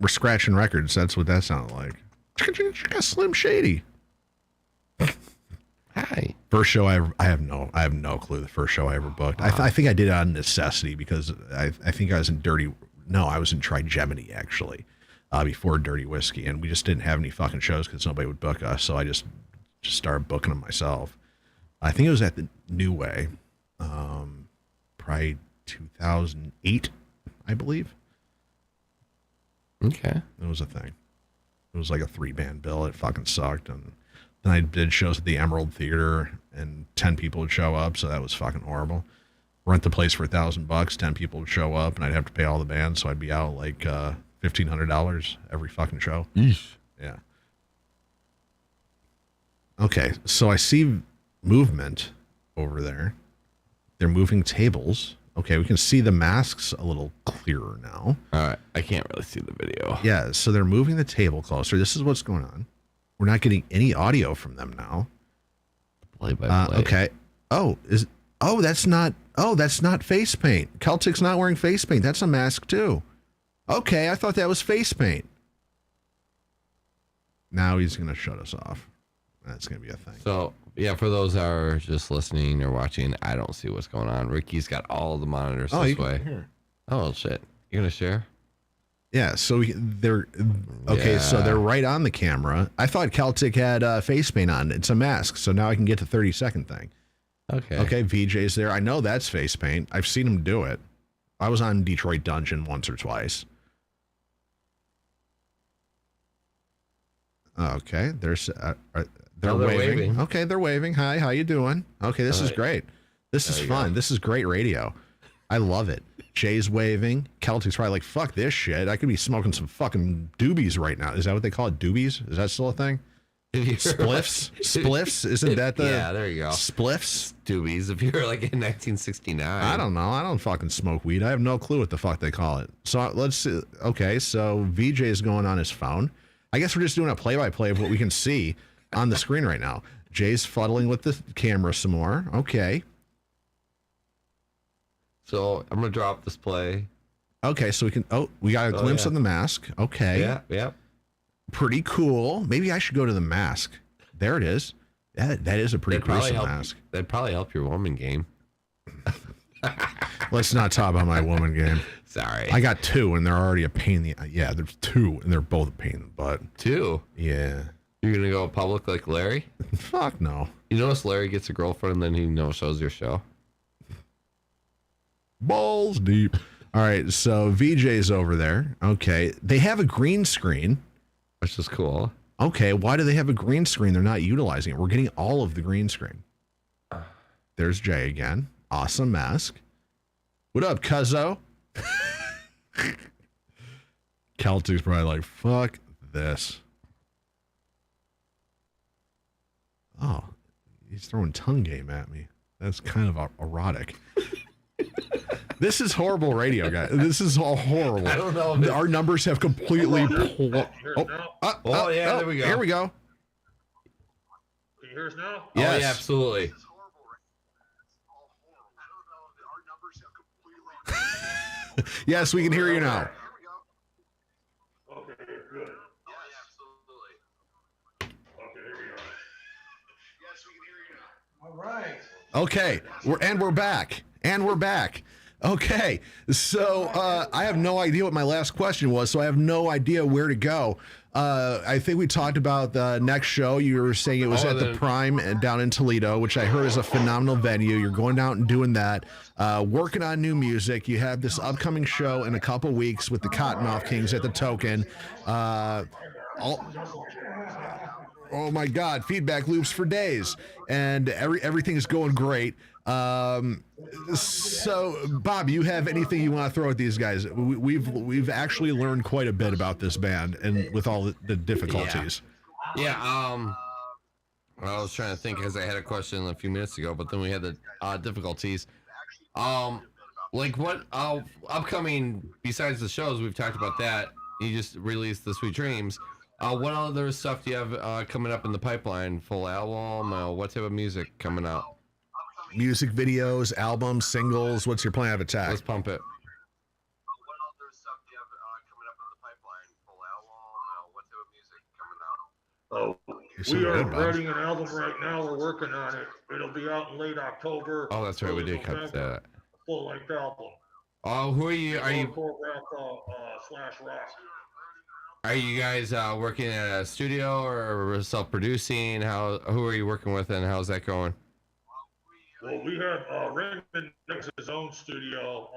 We're scratching records. That's what that sounded like. Slim Shady. Hi. First show I have no clue. The first show I ever booked. I think I did it out of necessity because I think I was in I was in Trigemini actually before Dirty Whiskey, and we just didn't have any fucking shows because nobody would book us. So I just started booking them myself. I think it was at the New Way, probably 2008, I believe. Okay. It was a thing. It was like a 3-band bill. It fucking sucked. And then I did shows at the Emerald Theater, and 10 people would show up, so that was fucking horrible. Rent the place for $1,000, 10 people would show up, and I'd have to pay all the bands, so I'd be out like $1,500 every fucking show. Yeesh. Yeah. Okay, so I see movement over there. They're moving tables. Okay, we can see the masks a little clearer now. All right, I can't really see the video. Yeah, so they're moving the table closer. This is what's going on. We're not getting any audio from them now. Play by play. Okay. That's not face paint. Celtic's not wearing face paint. That's a mask too. Okay, I thought that was face paint. Now he's going to shut us off. That's going to be a thing. So, yeah, for those that are just listening or watching, I don't see what's going on. Ricky's got all the monitors this way. Here. Oh, shit. You're going to share? Yeah, so they're okay. So they're right on the camera. I thought Celtic had face paint on. It's a mask, so now I can get the 30-second thing. Okay, VJ's there. I know that's face paint. I've seen him do it. I was on Detroit Dungeon once or twice. Okay, they're waving. Okay, they're waving. Hi, how you doing? Okay, this is great. This is fun. This is great radio. I love it. Jay's waving. Celtic's probably like, fuck this shit. I could be smoking some fucking doobies right now. Is that what they call it? Doobies? Is that still a thing? Spliffs? Spliffs? Isn't that the... Yeah, there you go. Spliffs? Doobies. If you're like in 1969. I don't know. I don't fucking smoke weed. I have no clue what the fuck they call it. So let's see. Okay, so VJ is going on his phone. I guess we're just doing a play-by-play of what we can see on the screen right now. Jay's fuddling with the camera some more. Okay. So I'm going to drop this play. Okay, so we can... Oh, we got a glimpse of the mask. Okay. Yeah. Pretty cool. Maybe I should go to the mask. There it is. That is a pretty gruesome mask. That'd probably help your woman game. Let's not talk about my woman game. Sorry. I got 2, and they're already a pain in the... Yeah, there's 2, and they're both a pain in the butt. 2? Yeah. You're going to go public like Larry? Fuck no. You notice Larry gets a girlfriend, and then he no-shows your show? Balls deep. All right, so VJ's over there. Okay. They have a green screen. Which is cool. Okay, why do they have a green screen? They're not utilizing it. We're getting all of the green screen. There's Jay again. Awesome mask. What up, cuzzo? Celtic's probably like, fuck this. Oh, he's throwing tongue game at me. That's kind of erotic. This is horrible radio, guys. This is all horrible. I don't know. Our numbers have completely... There we go. Here we go. Can you hear us now? Yes. Oh, yeah, absolutely. Yes, we can hear you now. Okay, good. Okay, here we go. All right. Okay, we're back. Okay, so I have no idea what my last question was, so I have no idea where to go. I think we talked about the next show. You were saying it was at the Prime down in Toledo, which I heard is a phenomenal venue. You're going out and doing that, working on new music. You have this upcoming show in a couple weeks with the Cottonmouth Kings at the Token. Oh my God, feedback loops for days, and everything is going great. So, Bob, you have anything you want to throw at these guys? We've actually learned quite a bit about this band, and with all the difficulties. Yeah. I was trying to think because I had a question a few minutes ago, but then we had the difficulties. Like what upcoming besides the shows we've talked about that. You just released the Sweet Dreams. What other stuff do you have coming up in the pipeline? Full album? What type of music coming out? Music videos, albums, singles. What's your plan of attack? Let's pump it. We are writing an album right now. We're working on it. It'll be out in late October. Oh, that's right. We did cut that. Full-length album. Oh, who are you? Are you slash rock? Are you guys working at a studio or self-producing? Who are you working with, and how's that going? Well, we have Raymond next his own studio,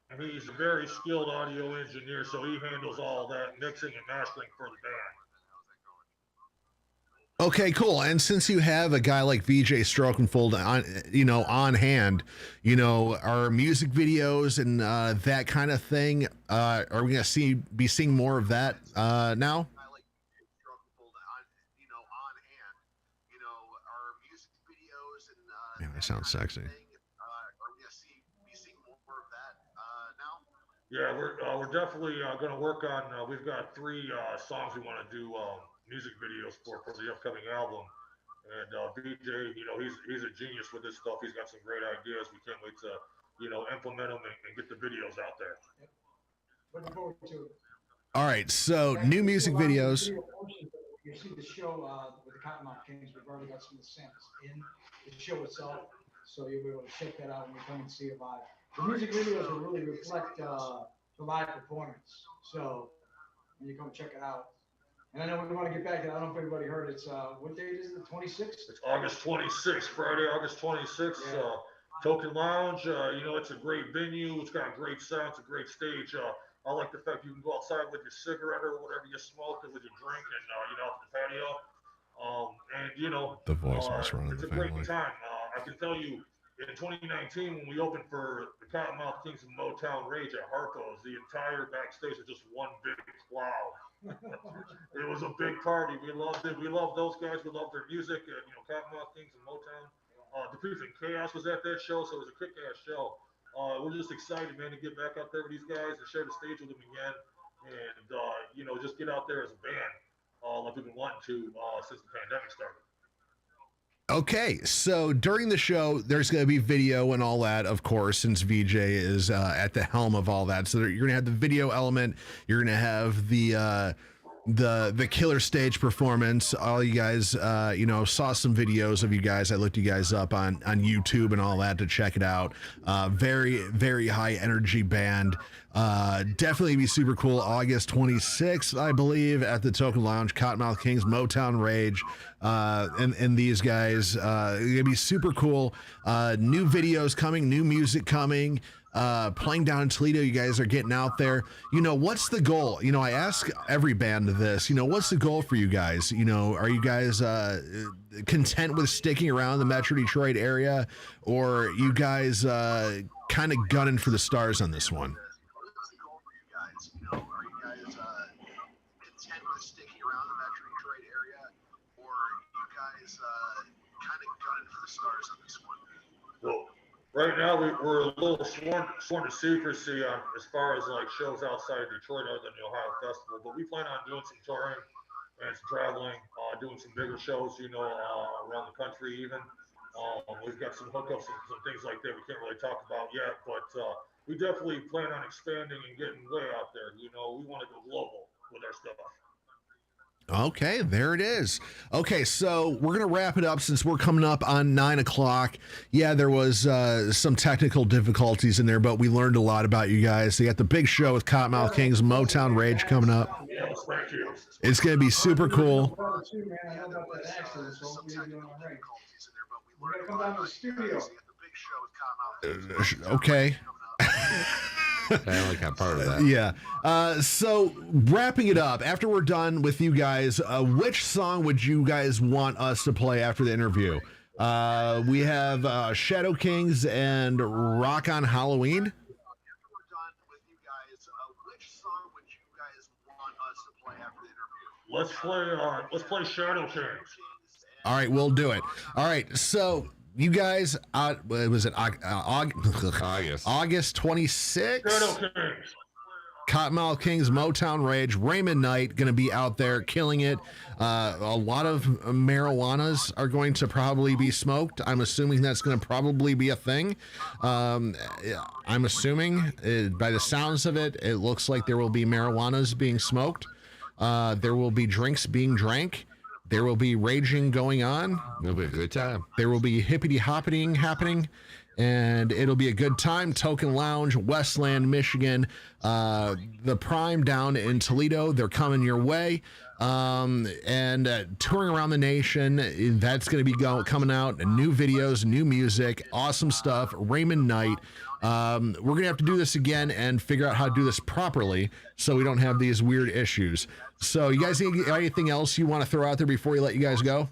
and he's a very skilled audio engineer, so he handles all that mixing and mastering for the band. Okay, cool. And since you have a guy like VJ Strokenfold on hand, our music videos and that kind of thing, are we going to be seeing more of that now? Yeah, that sounds sexy. Yeah, we're definitely going to work on. We've got 3 songs we want to do music videos for the upcoming album. And BJ, he's a genius with this stuff. He's got some great ideas. We can't wait to, implement them and get the videos out there. Looking forward to it. All right, so new music videos. You see the show with the Cottonmouth Kings. We've already got some of the samples in the show itself, so you'll be able to check that out when you come and see it live. The music videos will really reflect the live performance. So when you come check it out. And I know we want to get back to it. I don't know if everybody heard. It's what date is it? The 26th? It's August 26th, Friday, August 26th. Yeah. Token Lounge. It's a great venue. It's got great sound. It's a great stage. I like the fact you can go outside with your cigarette or whatever you smoke and with your drink and, off the patio. The voice must run in it's the a family. great time. I can tell you, in 2019, when we opened for the Cottonmouth Kings of Motown Rage at Harco's, the entire backstage was just one big cloud. It was a big party. We loved it. We loved those guys. We loved their music. Cottonmouth Kings and Motown. Defeat and Chaos was at that show, so it was a kick-ass show. We're just excited, man, to get back out there with these guys and share the stage with them again. And, just get out there as a band like we've been wanting to since the pandemic started. Okay, so during the show, there's going to be video and all that, of course, since VJ is at the helm of all that. So you're going to have the video element. You're going to have the killer stage performance. All you guys, saw some videos of you guys. I looked you guys up on YouTube and all that to check it out. Very, very high energy band. Definitely be super cool. August 26th, I believe, at the Token Lounge, Cottonmouth Kings, Motown Rage, and these guys. It'll be super cool. New videos coming, new music coming. Playing down in Toledo, you guys are getting out there. What's the goal? I ask every band this, what's the goal for you guys? Are you guys content with sticking around the Metro Detroit area, or you guys kind of gunning for the stars on this one? Well, right now we're a little sworn to secrecy on as far as like shows outside Detroit other than the Ohio Festival, but we plan on doing some touring and some traveling, doing some bigger shows, around the country even. We've got some hookups and some things like that we can't really talk about yet, but we definitely plan on expanding and getting way out there. We want to go global with our stuff. Okay, there it is. Okay, so we're going to wrap it up since we're coming up on 9 o'clock. Yeah, there was some technical difficulties in there, but we learned a lot about you guys. They got the big show with Cottonmouth Kings, Motown Rage coming up. Yes, thank you. It's going to be super cool. I know about that accident, so hopefully you're doing all right. We're going to come down to the studio. Okay. I only got part of that. Yeah. So wrapping it up, after we're done with you guys, which song would you guys want us to play after the interview? We have Shadow Kings and Rock on Halloween. Let's play Shadow Kings. All right, we'll do it. All right, so you guys, was it August 26th? Shadow Kings. Cottonmouth Kings, Motown Rage, Raymond Knight going to be out there killing it. A lot of marijuanas are going to probably be smoked. I'm assuming that's going to probably be a thing. I'm assuming by the sounds of it, it looks like there will be marijuanas being smoked. There will be drinks being drank. There will be raging going on. It'll be a good time. There will be hippity-hoppeting happening, and it'll be a good time. Token Lounge, Westland, Michigan, the Prime down in Toledo. They're coming your way. And touring around the nation, that's going to be coming out. New videos, new music, awesome stuff. Raymond Knight. We're going to have to do this again and figure out how to do this properly so we don't have these weird issues. So you guys got anything else you want to throw out there before we let you guys go? We're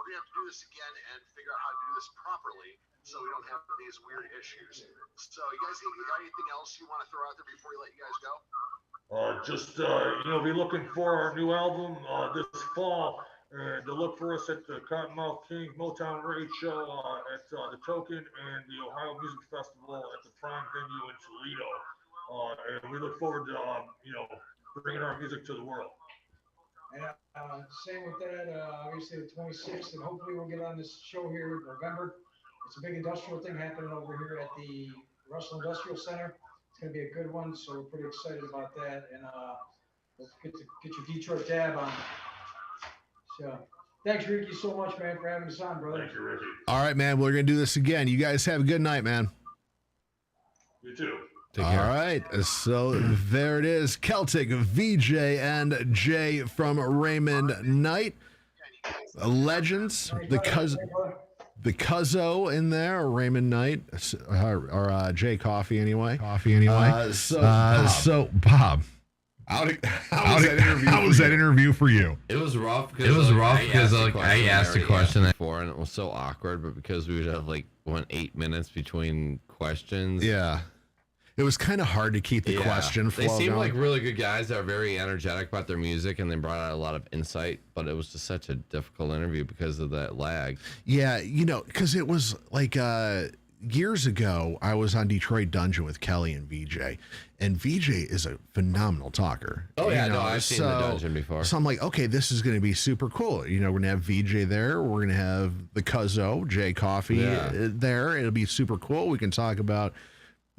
going to have to do this again and figure out how to do this properly so we don't have these weird issues. So you guys got anything else you want to throw out there before we let you guys go? Be looking for our new album this fall, and to look for us at the Cottonmouth King Motown Rage show at the Token and the Ohio Music Festival at the Prime venue in Toledo. And we look forward to bringing our music to the world. And same with that, obviously the 26th, and hopefully we'll get on this show here in November. It's a big industrial thing happening over here at the Russell Industrial Center. It's going to be a good one, so we're pretty excited about that. And we'll get your Detroit tab on. So thanks, Ricky, so much, man, for having us on, brother. Thank you, Ricky. All right, man. We're going to do this again. You guys have a good night, man. You too. All right, so there it is. Celtic, VJ, and Jay from Raymond Knight. Legends, the Cuzzo in there, Raymond Knight, or Jay Coffey anyway. So Bob, how was that interview for you? It was rough because I asked a question before and it was so awkward, but because we would have 8 minutes between questions. Yeah. It was kind of hard to keep the question flow They seemed going. like really good guys that are very energetic about their music, and they brought out a lot of insight, but it was just such a difficult interview because of that lag. Yeah, because it was years ago, I was on Detroit Dungeon with Kelly and VJ, and VJ is a phenomenal talker. Oh, yeah, no, I've seen the Dungeon before. So I'm like, okay, this is going to be super cool. We're going to have VJ there. We're going to have the Cuzzo, Jay Coffey there. It'll be super cool. We can talk about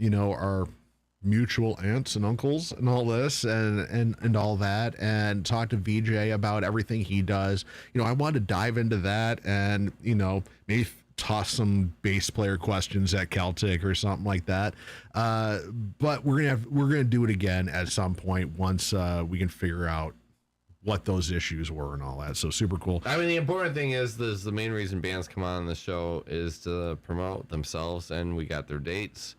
our mutual aunts and uncles and all this and all that, and talk to VJ about everything he does. I wanted to dive into that and, maybe toss some bass player questions at Celtic or something like that. But we're going to do it again at some point once we can figure out what those issues were and all that. So super cool. I mean, the important thing is the main reason bands come on the show is to promote themselves, and we got their dates.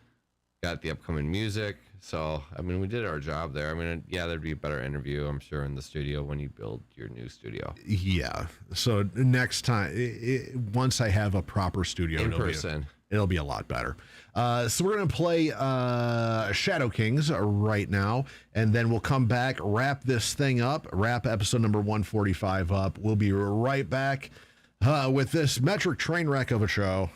Got the upcoming music, so we did our job there. There'd be a better interview, I'm sure, in the studio when you build your new studio. Yeah. So next time, once I have a proper studio in person, it'll be a lot better. So we're gonna play Shadow Kings right now, and then we'll come back, wrap this thing up, wrap episode number 145 up. We'll be right back with this metric train wreck of a show,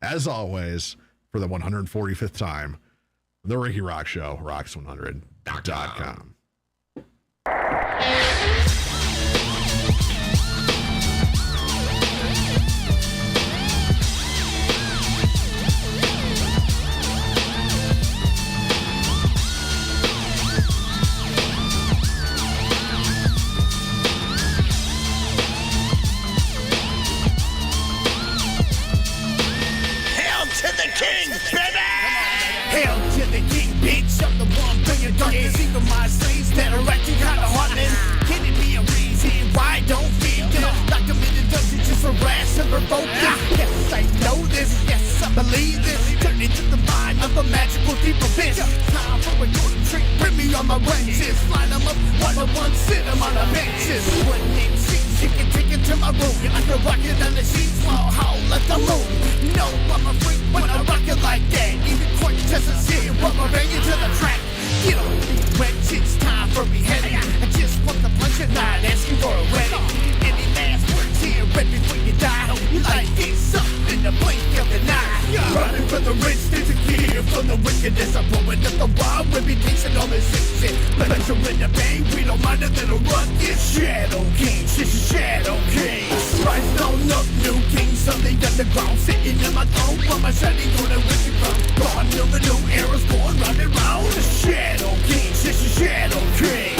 as always. For the 145th time, the Ricky ROXX Show, ROX100.com. king, bitch. I'm the one bringing darkness. Even my slaves that are acting kinda heartless. Can it be a reason why I don't feel good? Lock them in the dungeon just for rash and provoke this. Yes, I know this. Yes, I believe this. Turn into the mind of a magical deep abyss. Time for a golden trick. Bring me on my wenches. Line them up one by one. Sit them on the benches. One name sheets. You can take it to my room. I can rock it on the sheets while howl at the moon. You know I'm a freak when I rock it like that. Even court doesn't see it. But I bring it to the track. Get on me, wench. It's time for me heading. I just want the punch and not asking for a wedding. Any last words here right before you die? You like this up in the blink of an eye. Running from the rich, there's a gear from the wickedness. I'm blowing up the wild reputation, all this shit. Pleasure in the pain, we don't mind a little run. It's Shadow King, she's a Shadow King. Rise on up, new kings on the underground. Sitting in my throne, while my shining gonna rip you from. Gone till the new era's going round and round. The Shadow King, she's a Shadow King.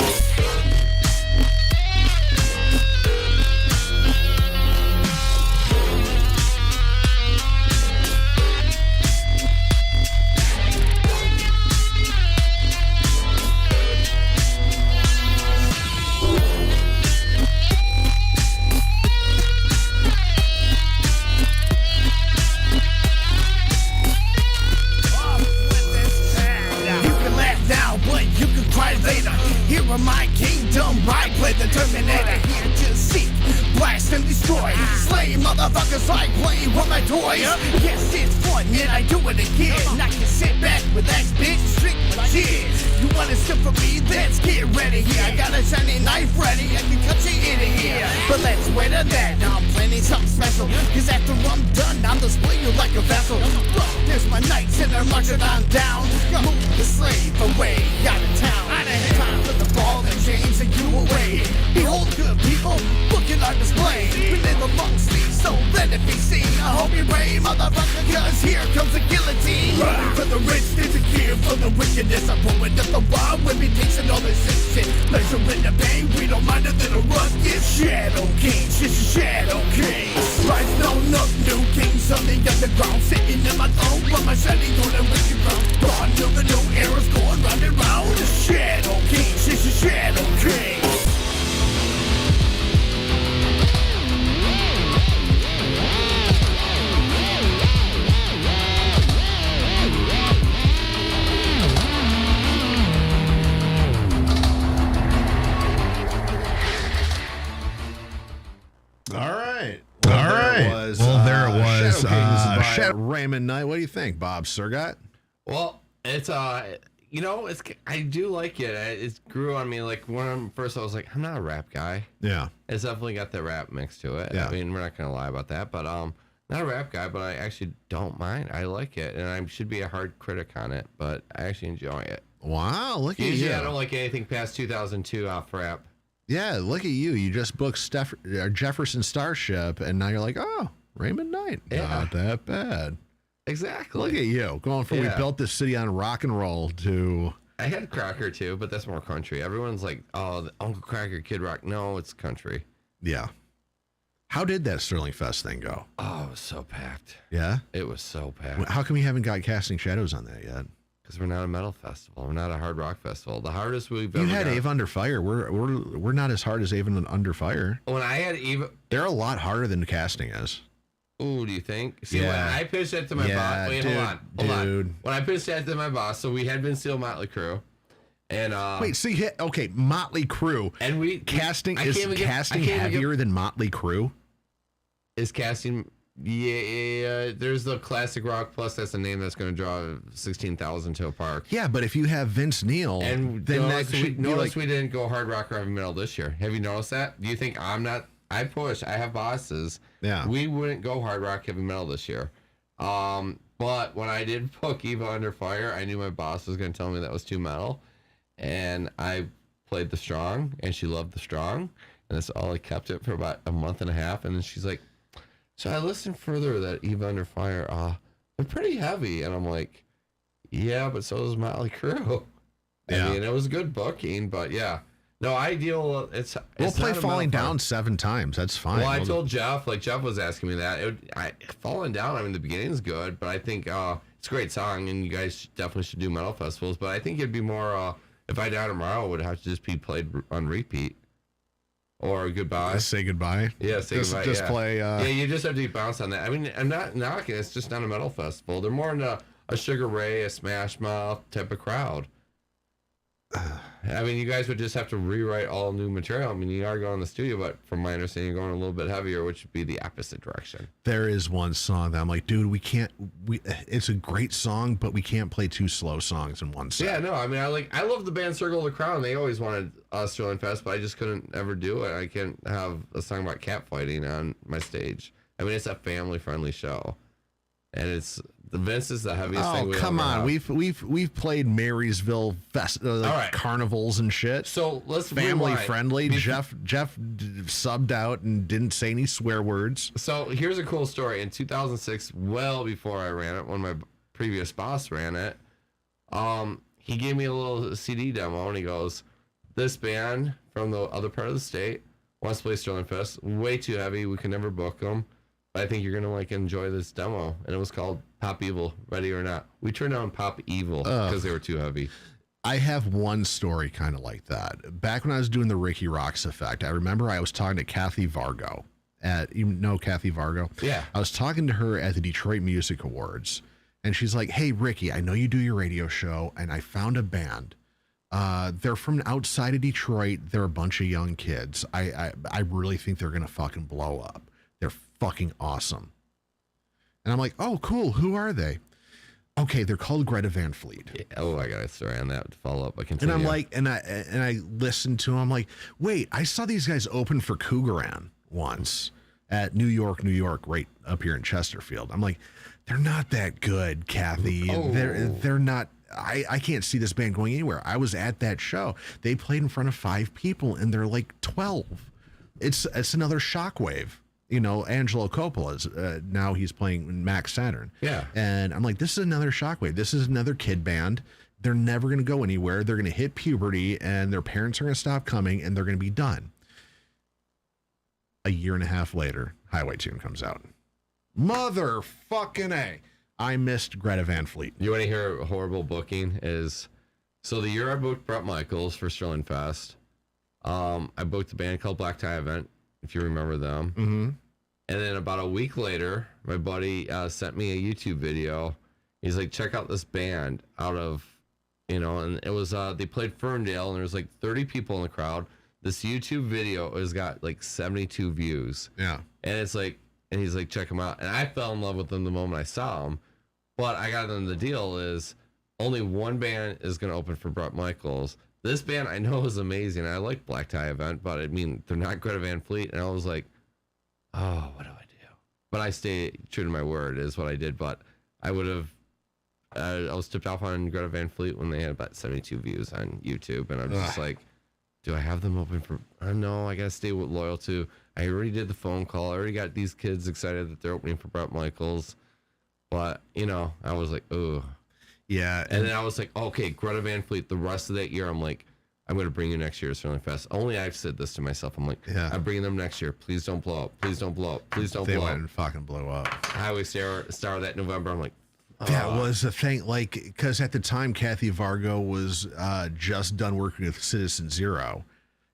Here in my kingdom, I play the Terminator. Here to seek, blast and destroy. Slay motherfuckers like playing with my toys. Yes, it's fun, and I do it again. I can sit back, relax, bitch, drink my tears. You wanna sip from me? Let's get ready here. I got a shiny knife ready, I can cut you in here. But let's wait on that, now I'm planning something special. Cause after I'm done, I'll display you like a vessel. Look, there's my knights and they're marching on down. Move the slave away, out of town. Time for the ball and chains and you away. Behold, good people, looking on display. We live amongst these, so let it be seen. I hope you pray, motherfucker, cause here comes the guillotine. Running for the rich, there's a gear for the wickedness. I'm pulling up the wild reputation, all this shit. Pleasure in the pain, we don't mind a little run. It's Shadow King, she's a Shadow King. Rise on up, new kings on the underground. Sitting in my throne, while my shining gonna rip you from. Gone till the new era's going round and round. The Shadow King, she's a Shadow King. There it was. Shadow Raymond Knight. What do you think, Bob Sergott? Well, it's I do like it. It grew on me. Like when first I was like, I'm not a rap guy. Yeah, it's definitely got the rap mix to it. Yeah. I mean, we're not gonna lie about that, but not a rap guy, but I actually don't mind. I like it, and I should be a hard critic on it, but I actually enjoy it. Wow, look at you. Usually I don't like anything past 2002 off rap. Yeah, look at you. You just booked Jefferson Starship, and now you're like, oh, Raymond Knight. Yeah. Not that bad. Exactly. Look at you. Going from we built this city on rock and roll to... I had Cracker, too, but that's more country. Everyone's like, oh, the Uncle Cracker, Kid Rock. No, it's country. Yeah. How did that Sterling Fest thing go? Oh, it was so packed. Yeah? It was so packed. How come you haven't got Casting Shadowz on that yet? Because we're not a metal festival. We're not a hard rock festival. The hardest we've ever You had got. Ave Under Fire. We're not as hard as Ave Under Fire. When I had Eve... They're a lot harder than Casting is. Ooh, do you think? See, when I pitched that to my boss... Wait, hold on. When I pitched that to my boss, so we had been Steel Motley Crue. And wait, see, okay, Motley Crue. And Casting is casting heavier than Motley Crue? Is Casting... Yeah, there's the Classic Rock Plus. That's a name that's going to draw 16,000 to a park. Yeah, but if you have Vince Neil, and then notice we didn't go hard rock or heavy metal this year. Have you noticed that? Do you think I'm not? I push. I have bosses. Yeah, we wouldn't go hard rock heavy metal this year. But when I did book Eva Under Fire, I knew my boss was going to tell me that was too metal, and I played the strong, and she loved the strong, and that's all I kept it for about a month and a half, and then she's like. So I listened further that Eve Under Fire, they're pretty heavy. And I'm like, yeah, but so is Motley Crue. I mean, it was good booking, but yeah. No, ideal. We'll play not a Falling metal Down 7 times. That's fine. Well, I told Jeff, like Jeff was asking me that. Falling Down, I mean, the beginning's good, but I think it's a great song, and you guys definitely should do metal festivals. But I think it'd be more, If I Die Tomorrow would have to just be played on repeat. Or Goodbye. Just say goodbye. Yeah, say goodbye. Just play. Yeah, you just have to bounce on that. I mean, I'm not knocking. It's just not a metal festival. They're more into a Sugar Ray, a Smash Mouth type of crowd. I mean, you guys would just have to rewrite all new material. I mean, you are going in the studio, but from my understanding, you're going a little bit heavier, which would be the opposite direction. There is one song that I'm like, dude, we can't. It's a great song, but we can't play 2 slow songs in one set. Yeah, no, I mean, I love the band Circle of the Crown. They always wanted Australian Fest, but I just couldn't ever do it. I can't have a song about catfighting on my stage. I mean, it's a family-friendly show, and it's. The Vince is the heaviest thing. Oh, come on! We've played Marysville carnivals and shit. So let's family rewind. friendly. Jeff subbed out and didn't say any swear words. So here's a cool story. In 2006, well before I ran it, when my previous boss ran it, he gave me a little CD demo, and he goes, "This band from the other part of the state wants to play Sterling Fest. Way too heavy. We can never book them. I think you're gonna enjoy this demo," and it was called Pop Evil, Ready or Not. We turned down Pop Evil because they were too heavy. I have one story kind of like that. Back when I was doing the RIKKI ROXX Effect, I remember I was talking to Kathy Vargo you know Kathy Vargo? Yeah. I was talking to her at the Detroit Music Awards, and she's like, "Hey, Ricky, I know you do your radio show, and I found a band. They're from outside of Detroit. They're a bunch of young kids. I really think they're gonna fucking blow up. They're fucking awesome." And I'm like, "Oh, cool. Who are they?" "Okay, they're called Greta Van Fleet." Yeah. Oh, I got a story on that to follow up. I continue. And I'm like, and I listened to them. I'm like, wait, I saw these guys open for Cougaran once at New York, right up here in Chesterfield. I'm like, they're not that good, Kathy. Oh. They're not. I can't see this band going anywhere. I was at that show. They played in front of 5 people, and they're like 12. It's another Shockwave. You know, Angelo Coppola's now he's playing Max Saturn. Yeah. And I'm like, this is another Shockwave. This is another kid band. They're never going to go anywhere. They're going to hit puberty, and their parents are going to stop coming, and they're going to be done. A year and a half later, Highway Tune comes out. Motherfucking A. I missed Greta Van Fleet. You want to hear a horrible booking? So the year I booked Bret Michaels for Sterling Fest, I booked a band called Black Tie Event, if you remember them. Mm-hmm. And then about a week later, my buddy sent me a YouTube video. He's like, check out this band out of, and it was, they played Ferndale, and there was like 30 people in the crowd. This YouTube video has got like 72 views. Yeah. And it's like, and he's like, check them out. And I fell in love with them the moment I saw them. But I got them, the deal is only one band is going to open for Bret Michaels. This band I know is amazing. I like Black Tie Event, but I mean, they're not Greta Van Fleet. And I was like, oh, what do I do? But I stay true to my word is what I did. But I would have, I was tipped off on Greta Van Fleet when they had about 72 views on YouTube. And I'm just like, do I have them open for, no, I got to stay loyal to, I already did the phone call. I already got these kids excited that they're opening for Bret Michaels. But, I was like, oh. Yeah. And then I was like, okay, Greta Van Fleet, the rest of that year, I'm like, I'm going to bring you next year to Sterling Fest. Only I've said this to myself. I'm like, I'm bringing them next year. Please don't blow up. Please don't blow up. Please don't blow up. They went and fucking blow up. Highway Star that November. I'm like, that was the thing. Like, because at the time, Kathy Vargo was just done working with Citizen Zero.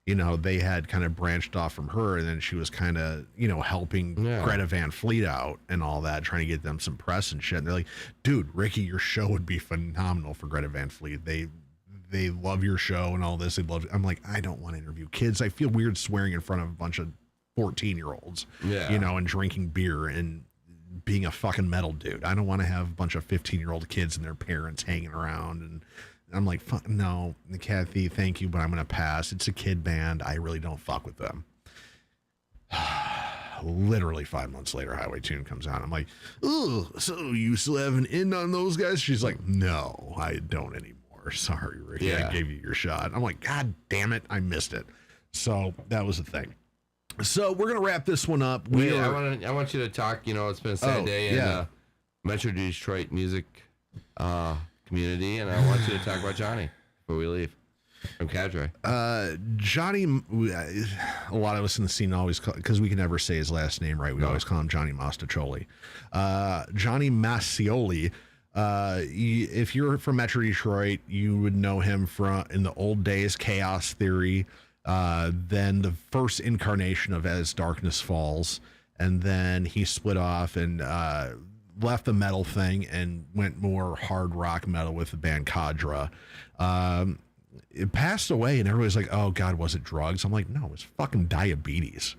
They had kind of branched off from her, and then she was kind of, helping Greta Van Fleet out and all that, trying to get them some press and shit. And they're like, dude, Ricky, your show would be phenomenal for Greta Van Fleet. They love your show and all this. They love. I'm like, I don't want to interview kids. I feel weird swearing in front of a bunch of 14-year-olds, and drinking beer and being a fucking metal dude. I don't want to have a bunch of 15-year-old kids and their parents hanging around. And I'm like, fuck, no, Kathy, thank you, but I'm going to pass. It's a kid band. I really don't fuck with them. Literally 5 months later, Highway Tune comes out. I'm like, oh, so you still have an in on those guys? She's like, no, I don't anymore. Sorry, Ricky, I gave you your shot. I'm like, God damn it, I missed it. So that was the thing. So we're going to wrap this one up. I want you to talk, it's been a sad day in Metro Detroit music community, and I want you to talk about Johnny before we leave. From Cadre. Johnny, a lot of us in the scene always call, because we can never say his last name right, we always call him Johnny Mastacholi. Johnny Mascioli. If you're from Metro Detroit, you would know him from in the old days, Chaos Theory, then the first incarnation of As Darkness Falls, and then he split off and left the metal thing and went more hard rock metal with the band Cadre. It passed away, and everybody's like, "Oh God, was it drugs?" I'm like, "No, it was fucking diabetes."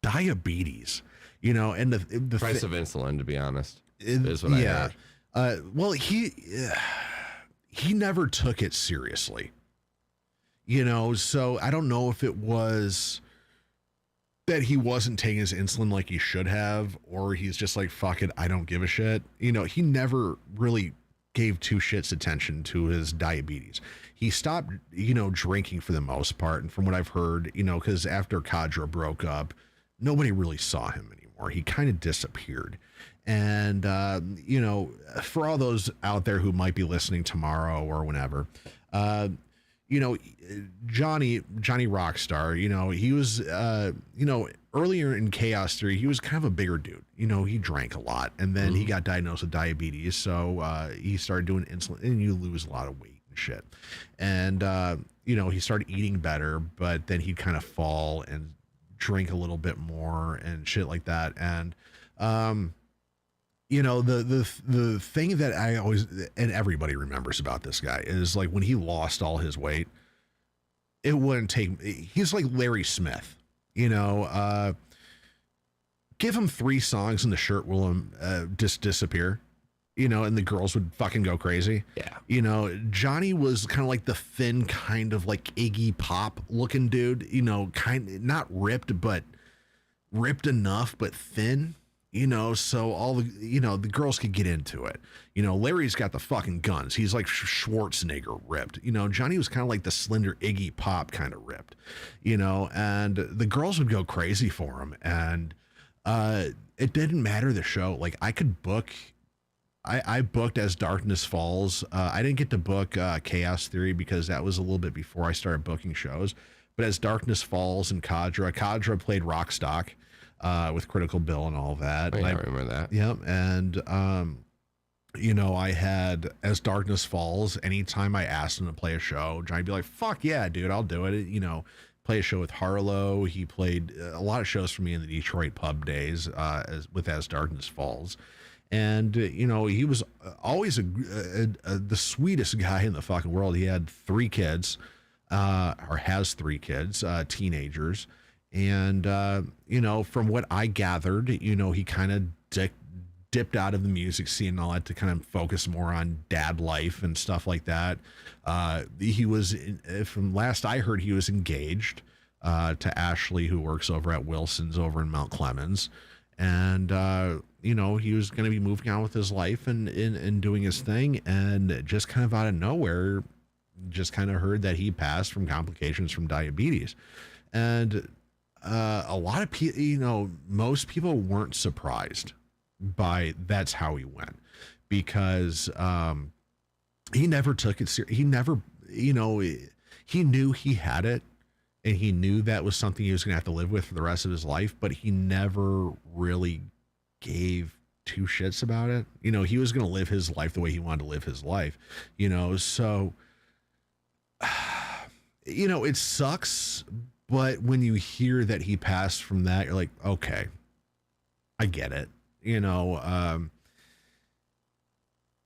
Diabetes, you know, and the price of insulin, to be honest, is what I heard. Well, he never took it seriously, you know. So I don't know if it was that he wasn't taking his insulin like he should have, or he's just like, "Fuck it, I don't give a shit." You know, he never really gave two shits attention to his diabetes. He stopped, you know, drinking for the most part. And from what I've heard, you know, because after Cadre broke up, nobody really saw him anymore. He kind of disappeared. And, you know, for all those out there who might be listening tomorrow or whenever, you know, Johnny Rockstar, you know, he was, you know, earlier in Chaos Theory, he was kind of a bigger dude. You know, he drank a lot, and then he got diagnosed with diabetes. So he started doing insulin, and you lose a lot of weight and shit. And, you know, he started eating better, but then he'd kind of fall and drink a little bit more and shit like that. And, you know, the thing that I always, and everybody remembers about this guy, is like when he lost all his weight, it wouldn't take, he's like Larry Smith, you know, give him 3 songs and the shirt will just disappear, you know, and the girls would fucking go crazy. Yeah. You know, Johnny was kind of like the thin, kind of like Iggy Pop looking dude, you know, kind of not ripped, but ripped enough, but thin. You know, so all the, you know, the girls could get into it. You know, Larry's got the fucking guns. He's like Schwarzenegger ripped. You know, Johnny was kind of like the slender Iggy Pop kind of ripped, you know, and the girls would go crazy for him. And it didn't matter the show. Like I could book, I booked As Darkness Falls. I didn't get to book Chaos Theory because that was a little bit before I started booking shows. But As Darkness Falls and Cadre played Rockstock. With Critical Bill and all that. I remember that. Yep. And, you know, I had As Darkness Falls. Anytime I asked him to play a show, Johnny'd be like, "Fuck yeah, dude, I'll do it." You know, play a show with Harlow. He played a lot of shows for me in the Detroit pub days with As Darkness Falls. And, you know, he was always the sweetest guy in the fucking world. He had 3 kids, or has 3 kids, teenagers. And, you know, from what I gathered, you know, he kind of dipped out of the music scene and all that to kind of focus more on dad life and stuff like that. He was, from last I heard, he was engaged to Ashley, who works over at Wilson's over in Mount Clemens. And, you know, he was going to be moving on with his life and doing his thing. And just kind of out of nowhere, just kind of heard that he passed from complications from diabetes. And a lot of people, you know, most people weren't surprised by that's how he went, because he never took it serious. He never, you know, he knew he had it, and he knew that was something he was going to have to live with for the rest of his life, but he never really gave 2 shits about it. You know, he was going to live his life the way he wanted to live his life, you know, so, you know, it sucks. But when you hear that he passed from that, you're like, okay, I get it. You know,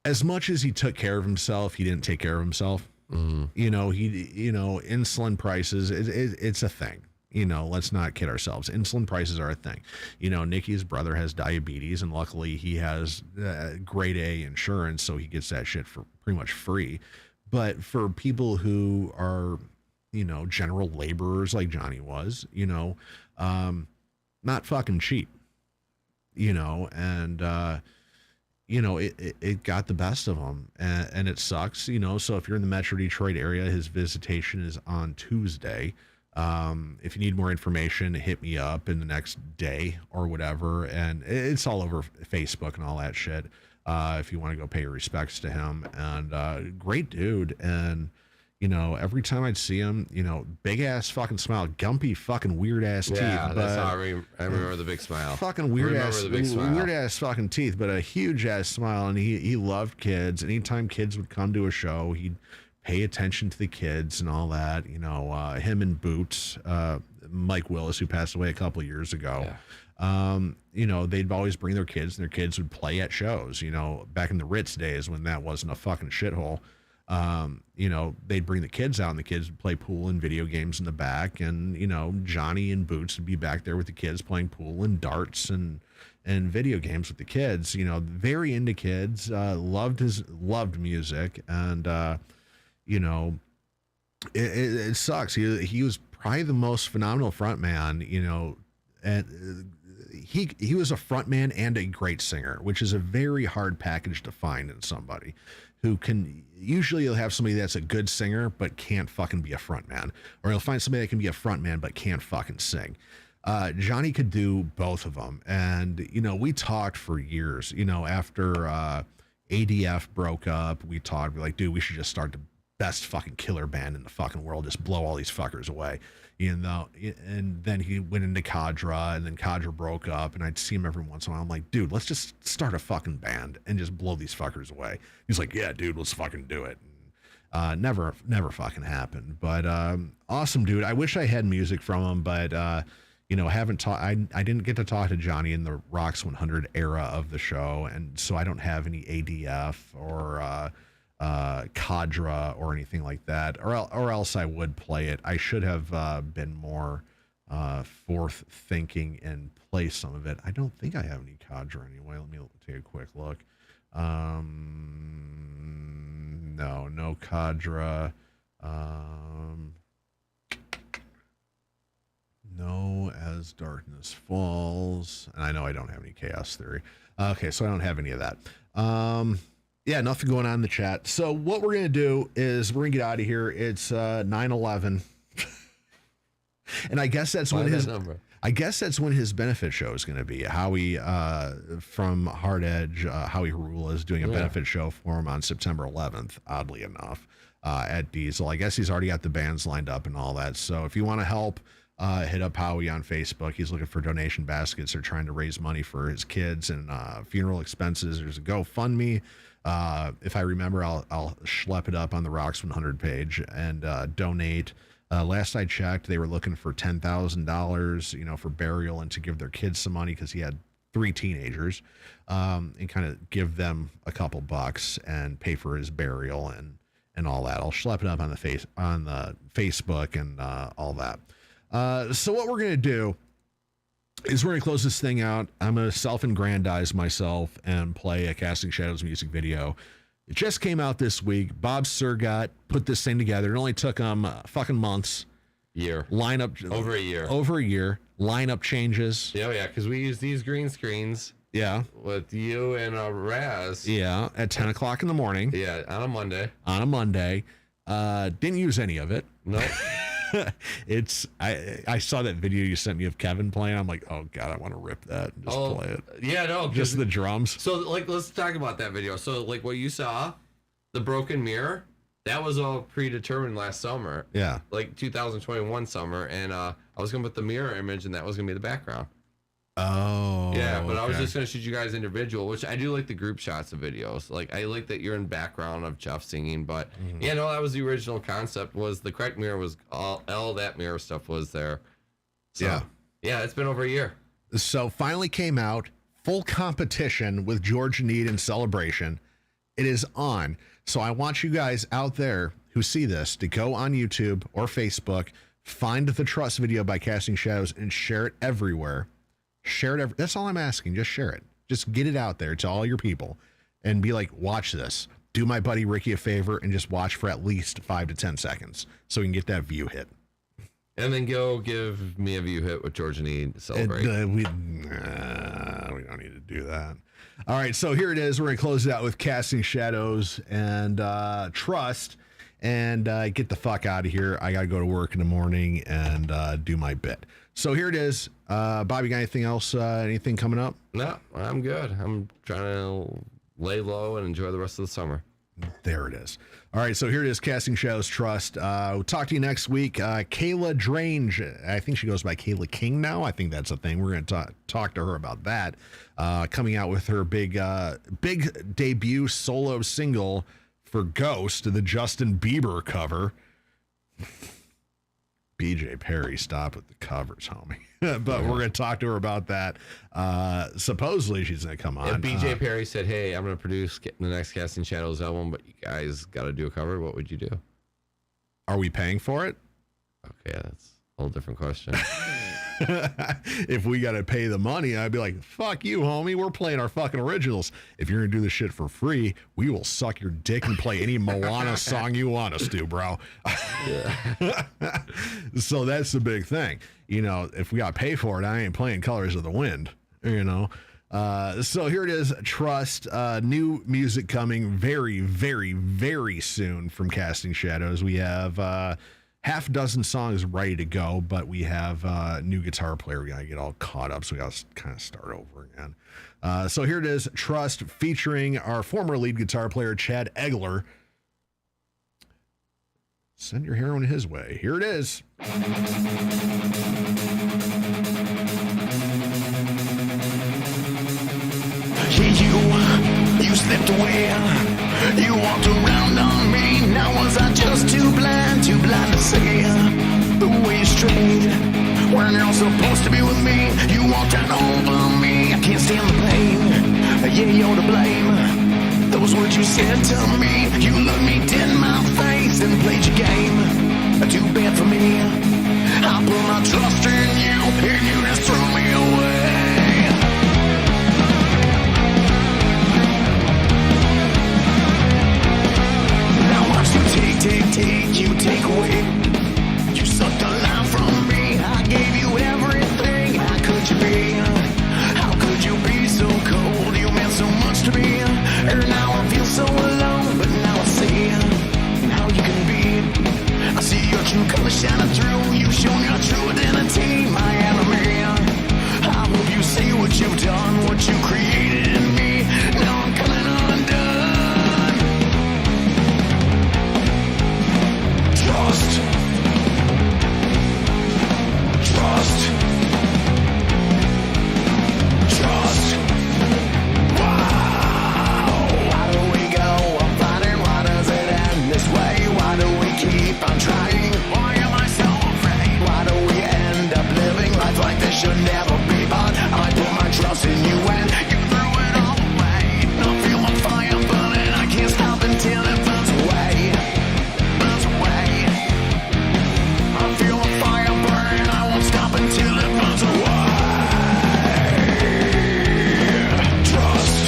as much as he took care of himself, he didn't take care of himself. You know, insulin prices, it's a thing. You know, let's not kid ourselves. Insulin prices are a thing. You know, Nikki's brother has diabetes, and luckily he has grade A insurance, so he gets that shit for pretty much free. But for people who are, you know, general laborers like Johnny was, you know, not fucking cheap, you know, and, you know, it got the best of him, and it sucks, you know. So if you're in the Metro Detroit area, his visitation is on Tuesday. If you need more information, hit me up in the next day or whatever. And it's all over Facebook and all that shit. If you want to go pay your respects to him, and great dude. And, you know, every time I'd see him, you know, big ass fucking smile, gumpy fucking weird ass teeth. Yeah, that's but how I remember the big smile. Fucking weird ass fucking teeth, but a huge ass smile. And he loved kids. Anytime kids would come to a show, he'd pay attention to the kids and all that. You know, him and Boots, Mike Willis, who passed away a couple of years ago. Yeah. You know, they'd always bring their kids, and their kids would play at shows. You know, back in the Ritz days when that wasn't a fucking shithole. You know, they'd bring the kids out, and the kids would play pool and video games in the back, and you know, Johnny and Boots would be back there with the kids playing pool and darts and video games with the kids. You know, very into kids, loved music, and you know, it sucks. He was probably the most phenomenal front man, you know, and he was a front man and a great singer, which is a very hard package to find in somebody who can. Usually you'll have somebody that's a good singer but can't fucking be a front man, or you'll find somebody that can be a front man but can't fucking sing. Johnny could do both of them, and you know, we talked for years. You know, after ADF broke up, we talked. We're like, dude, we should just start the best fucking killer band in the fucking world. Just blow all these fuckers away. You know, and then he went into Cadra, and then Cadra broke up, and I'd see him every once in a while. I'm like, dude, let's just start a fucking band and just blow these fuckers away. He's like, yeah, dude, let's fucking do it. And, never fucking happened. But awesome dude. I wish I had music from him, but you know, I didn't get to talk to Johnny in the Rocks 100 era of the show, and so I don't have any ADF or Cadra or anything like that, or else I would play it. I should have been more forth thinking and play some of it. I don't think I have any Cadra anyway. Let me take a quick look. No Cadra. No As Darkness Falls, and I know I don't have any Chaos Theory. Okay, so I don't have any of that. Yeah, nothing going on in the chat. So what we're going to do is we're going to get out of here. It's 9/11. And I guess that's when his benefit show is going to be. Howie from Hard Edge, Howie Harula is doing a benefit show for him on September 11th, oddly enough, at Diesel. I guess he's already got the bands lined up and all that. So if you want to help, hit up Howie on Facebook. He's looking for donation baskets. They're trying to raise money for his kids and funeral expenses. There's a GoFundMe. If I remember, I'll schlep it up on the Rocks 100 page and donate. Last I checked, they were looking for $10,000, you know, for burial and to give their kids some money because he had 3 teenagers, and kind of give them a couple bucks and pay for his burial and all that. I'll schlep it up on the Facebook and all that. So what we're gonna do is we're going to close this thing out. I'm going to self-aggrandize myself and play a Casting Shadowz music video. It just came out this week. Bob Sergott put this thing together. It only took fucking months. Lineup. Over a year. Over a year. Lineup changes. Yeah, because we use these green screens. Yeah. With you and Raz. Yeah, at 10 o'clock in the morning. Yeah, on a Monday. Didn't use any of it. No. I saw that video you sent me of Kevin playing. I'm like, oh god, I want to rip that and just play it. Yeah, no, just the drums. So like, let's talk about that video. So like, what you saw, the broken mirror, that was all predetermined last summer. Yeah, like 2021 summer, and I was gonna put the mirror image, and that was gonna be the background. Oh, yeah, but I was just gonna shoot you guys individual, which I do like the group shots of videos. Like I like that you're in background of Jeff singing, but yeah, no, that was the original concept. Was the correct mirror was all that mirror stuff was there. So, yeah, it's been over a year. So finally came out, full competition with Georgia Need and Celebration. It is on. So I want you guys out there who see this to go on YouTube or Facebook, find the Trust video by Casting Shadowz and share it everywhere. Share it. That's all I'm asking. Just share it. Just get it out there to all your people and be like, watch this. Do my buddy Ricky a favor and just watch for at least 5 to 10 seconds so we can get that view hit. And then go give me a view hit with Georgia Need to celebrate. We don't need to do that. All right. So here it is. We're going to close it out with Casting Shadowz and Trust and get the fuck out of here. I got to go to work in the morning and do my bit. So here it is. Bobby, got anything else? Anything coming up? No, I'm good. I'm trying to lay low and enjoy the rest of the summer. There it is. All right, so here it is, Casting Shadowz Trust. We'll talk to you next week. Kayla Drange, I think she goes by Kayla King now. I think that's a thing. We're going to talk to her about that. Coming out with her big debut solo single for Ghost, the Justin Bieber cover. BJ Perry, stop with the covers, homie. But we're going to talk to her about that. Supposedly she's going to come on. If BJ Perry said, hey, I'm going to produce the next Casting Shadowz album, but you guys got to do a cover, what would you do? Are we paying for it? Okay, that's a whole different question. If we got to pay the money, I'd be like, fuck you, homie. We're playing our fucking originals. If you're going to do this shit for free, we will suck your dick and play any Moana song you want us to, bro. So that's the big thing. You know, if we got to pay for it, I ain't playing Colors of the Wind, you know. So here it is, Trust. New music coming very, very, very soon from Casting Shadowz. We have half dozen songs ready to go, but we have a new guitar player. We got to get all caught up, so we got to kind of start over again. So here it is, Trust, featuring our former lead guitar player, Chad Egler. Send your heroin his way. Here it is. You slipped away. You walked around on me. Now was I just too blind to see the way you strayed? When you're supposed to be with me, you walked out over me. I can't stand the pain. Yeah, you're to blame. Those words you said to me, you looked me dead in my face and played your game. Too bad for me. I put my trust in you, and you just threw me away. Take, you take away. You sucked the life from me. I gave you everything. How could you be? How could you be so cold? You meant so much to me. And now I feel so alone. But now I see how you can be. I see your true colors shining through. You've shown your true identity, my enemy. I hope you see what you've done, what you created in me. Now I'm coming undone. Trust. Wow. Why do we go on fighting? Why does it end this way? Why do we keep on trying? Why am I so afraid? Why do we end up living life like this should never be? But I put my trust in you and you threw it all away. I feel my fire burning. I can't stop until it burns away. Until it burns away. Trust.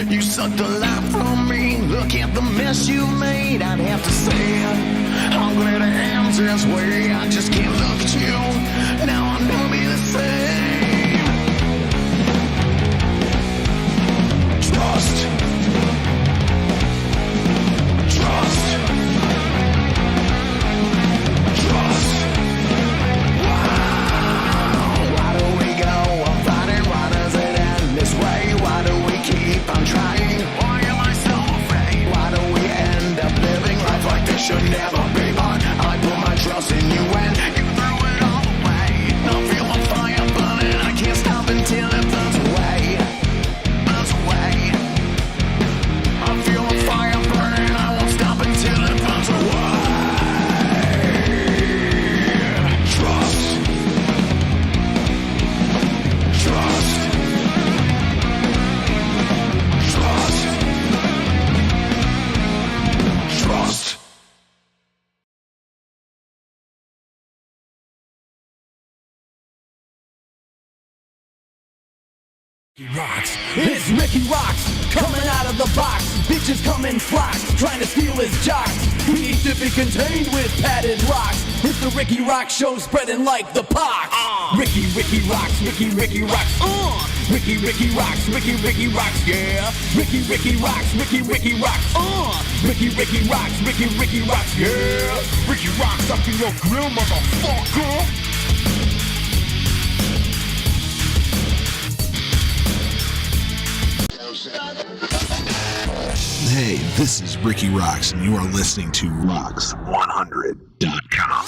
You sucked the life from me. Look at the mess you made. I'd have to say I'm glad it ends this way. I just can't look at you. Now I'm gonna be the same. Trust. Wow. Why do we go on fighting? Why does it end this way? Why do we keep on trying? Why am I so afraid? Why do we end up living life like this should never be? But I put my trust in you and you threw it all away. I feel my fire. Rocks. It's Ricky Rocks coming out of the box. Bitches come in flocks trying to steal his jocks. He needs to be contained with padded rocks. It's the Ricky Rocks Show spreading like the pox. Ricky rocks, Ricky rocks. Ricky rocks, Ricky rocks, yeah. Ricky rocks, Ricky rocks. Ricky rocks, Ricky rocks, yeah. Ricky rocks up in your grill, motherfucker. Hey, this is Ricky Rocks, and you are listening to Rocks100.com.